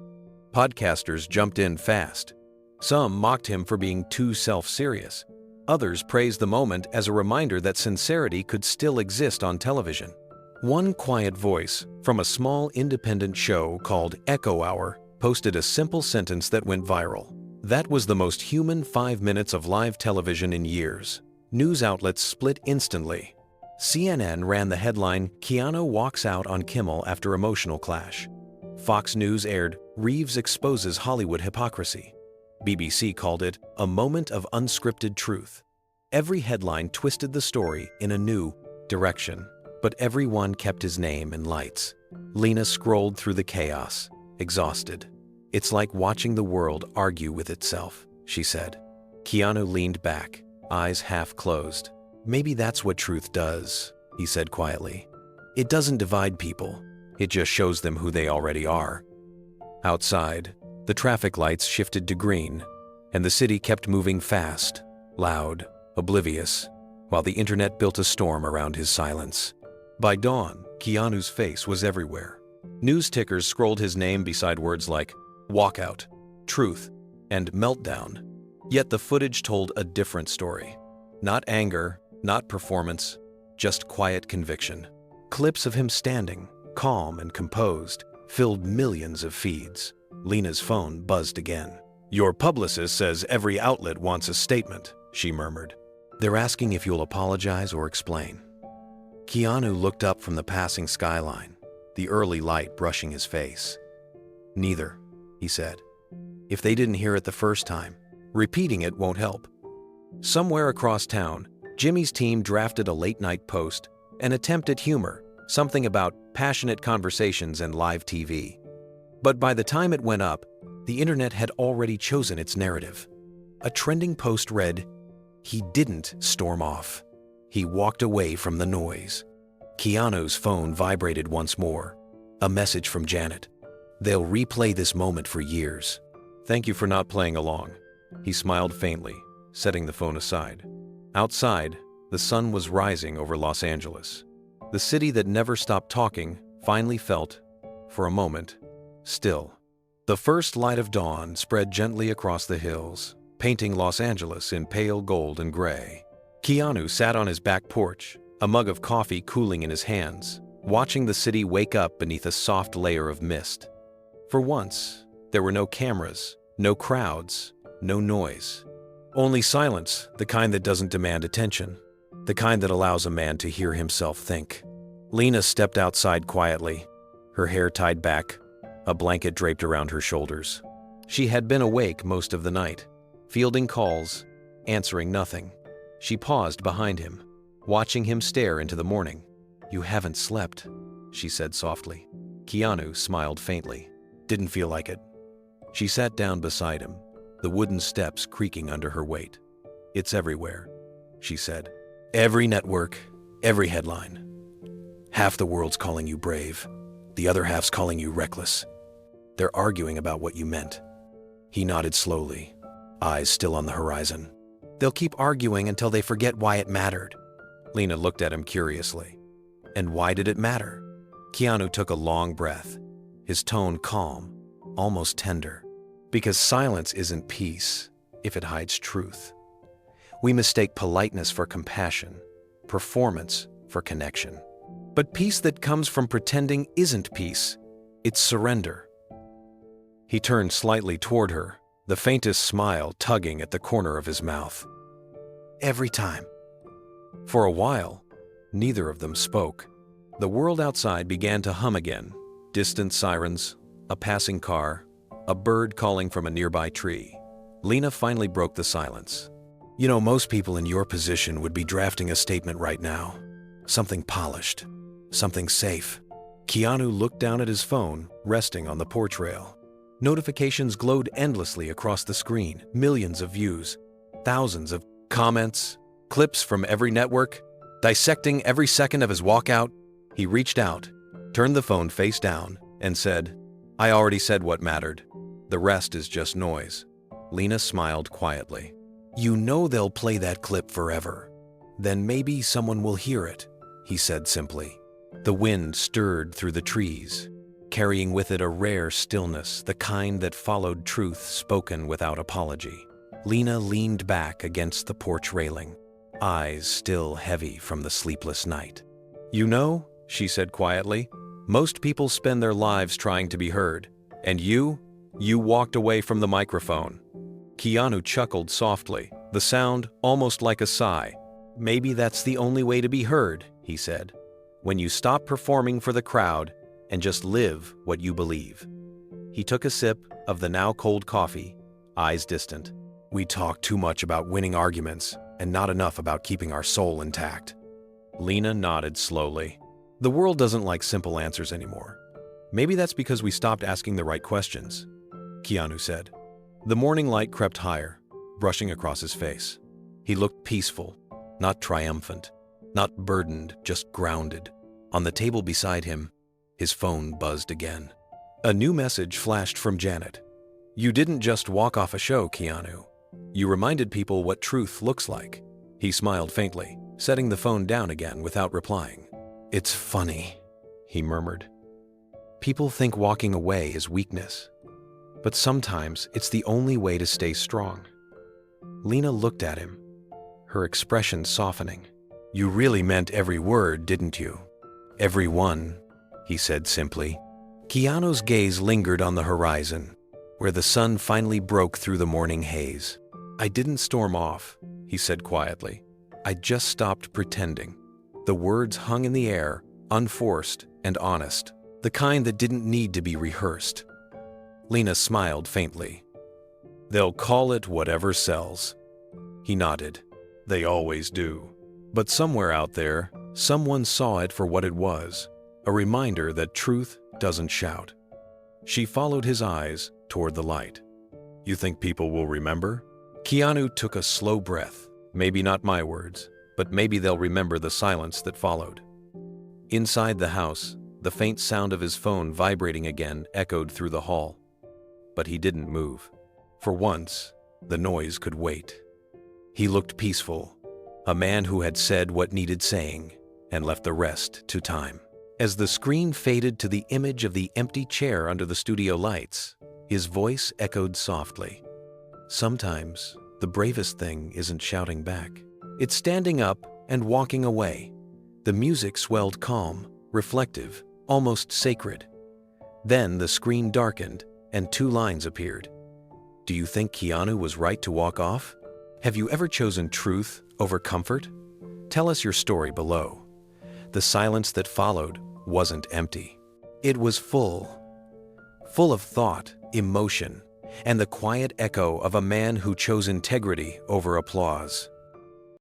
Speaker 1: Podcasters jumped in fast. Some mocked him for being too self-serious. Others praised the moment as a reminder that sincerity could still exist on television. One quiet voice from a small independent show called Echo Hour posted a simple sentence that went viral. "That was the most human 5 minutes of live television in years." News outlets split instantly. CNN ran the headline, "Keanu walks out on Kimmel after emotional clash." Fox News aired, "Reeves exposes Hollywood hypocrisy." BBC called it, "a moment of unscripted truth." Every headline twisted the story in a new direction, but everyone kept his name in lights. Lena scrolled through the chaos, exhausted. "It's like watching the world argue with itself," she said. Keanu leaned back, eyes half closed. "Maybe that's what truth does," he said quietly. "It doesn't divide people. It just shows them who they already are." Outside, the traffic lights shifted to green, and the city kept moving fast, loud, oblivious, while the internet built a storm around his silence. By dawn, Keanu's face was everywhere. News tickers scrolled his name beside words like walkout, truth, and meltdown. Yet the footage told a different story. Not anger, not performance, just quiet conviction. Clips of him standing, calm and composed, filled millions of feeds. Lena's phone buzzed again. "Your publicist says every outlet wants a statement," she murmured. "They're asking if you'll apologize or explain." Keanu looked up from the passing skyline, the early light brushing his face. "Neither," he said. "If they didn't hear it the first time, repeating it won't help." Somewhere across town, Jimmy's team drafted a late-night post, an attempt at humor, something about passionate conversations and live TV. But by the time it went up, the internet had already chosen its narrative. A trending post read, "He didn't storm off. He walked away from the noise." Keanu's phone vibrated once more. A message from Janet. "They'll replay this moment for years. Thank you for not playing along." He smiled faintly, setting the phone aside. Outside, the sun was rising over Los Angeles. The city that never stopped talking finally felt, for a moment, still. The first light of dawn spread gently across the hills, painting Los Angeles in pale gold and gray. Keanu sat on his back porch, a mug of coffee cooling in his hands, watching the city wake up beneath a soft layer of mist. For once, there were no cameras, no crowds, no noise. Only silence, the kind that doesn't demand attention, the kind that allows a man to hear himself think. Lena stepped outside quietly, her hair tied back, a blanket draped around her shoulders. She had been awake most of the night, fielding calls, answering nothing. She paused behind him, watching him stare into the morning. "You haven't slept," she said softly. Keanu smiled faintly. "Didn't feel like it." She sat down beside him, the wooden steps creaking under her weight. "It's everywhere," she said. "Every network, every headline. Half the world's calling you brave, the other half's calling you reckless. They're arguing about what you meant." He nodded slowly, eyes still on the horizon. "They'll keep arguing until they forget why it mattered." Lena looked at him curiously. "And why did it matter?" Keanu took a long breath, his tone calm, almost tender. "Because silence isn't peace if it hides truth. We mistake politeness for compassion, performance for connection. But peace that comes from pretending isn't peace, it's surrender." He turned slightly toward her, the faintest smile tugging at the corner of his mouth. "Every time." For a while, neither of them spoke. The world outside began to hum again, distant sirens, a passing car, a bird calling from a nearby tree. Lena finally broke the silence. "You know, most people in your position would be drafting a statement right now. Something polished, something safe." Keanu looked down at his phone, resting on the porch rail. Notifications glowed endlessly across the screen, millions of views, thousands of comments, clips from every network, dissecting every second of his walkout. He reached out, turned the phone face down, and said, "I already said what mattered. The rest is just noise." Lena smiled quietly. "You know they'll play that clip forever. Then maybe someone will hear it," he said simply. The wind stirred through the trees, carrying with it a rare stillness, the kind that followed truth spoken without apology. Lena leaned back against the porch railing, eyes still heavy from the sleepless night. "You know," she said quietly, "most people spend their lives trying to be heard. And you walked away from the microphone." Keanu chuckled softly, the sound almost like a sigh. "Maybe that's the only way to be heard," he said. "When you stop performing for the crowd and just live what you believe." He took a sip of the now cold coffee, eyes distant. "We talk too much about winning arguments and not enough about keeping our soul intact." Lena nodded slowly. "The world doesn't like simple answers anymore. Maybe that's because we stopped asking the right questions," Keanu said. The morning light crept higher, brushing across his face. He looked peaceful, not triumphant, not burdened, just grounded. On the table beside him, his phone buzzed again. A new message flashed from Janet. "You didn't just walk off a show, Keanu. You reminded people what truth looks like." He smiled faintly, setting the phone down again without replying. "It's funny," he murmured. "People think walking away is weakness, but sometimes it's the only way to stay strong." Lena looked at him, her expression softening. "You really meant every word, didn't you?" "Every one," he said simply. Keanu's gaze lingered on the horizon, where the sun finally broke through the morning haze. "I didn't storm off," he said quietly. "I just stopped pretending." The words hung in the air, unforced and honest, the kind that didn't need to be rehearsed. Lena smiled faintly. "They'll call it whatever sells." He nodded. "They always do. But somewhere out there, someone saw it for what it was, a reminder that truth doesn't shout." She followed his eyes toward the light. "You think people will remember?" Keanu took a slow breath. "Maybe not my words, but maybe they'll remember the silence that followed." Inside the house, the faint sound of his phone vibrating again echoed through the hall. But he didn't move. For once, the noise could wait. He looked peaceful, a man who had said what needed saying and left the rest to time. As the screen faded to the image of the empty chair under the studio lights, his voice echoed softly. "Sometimes, the bravest thing isn't shouting back. It's standing up and walking away." The music swelled calm, reflective, almost sacred. Then the screen darkened and two lines appeared. "Do you think Keanu was right to walk off? Have you ever chosen truth over comfort? Tell us your story below." The silence that followed wasn't empty. It was full of thought, emotion, and the quiet echo of a man who chose integrity over applause.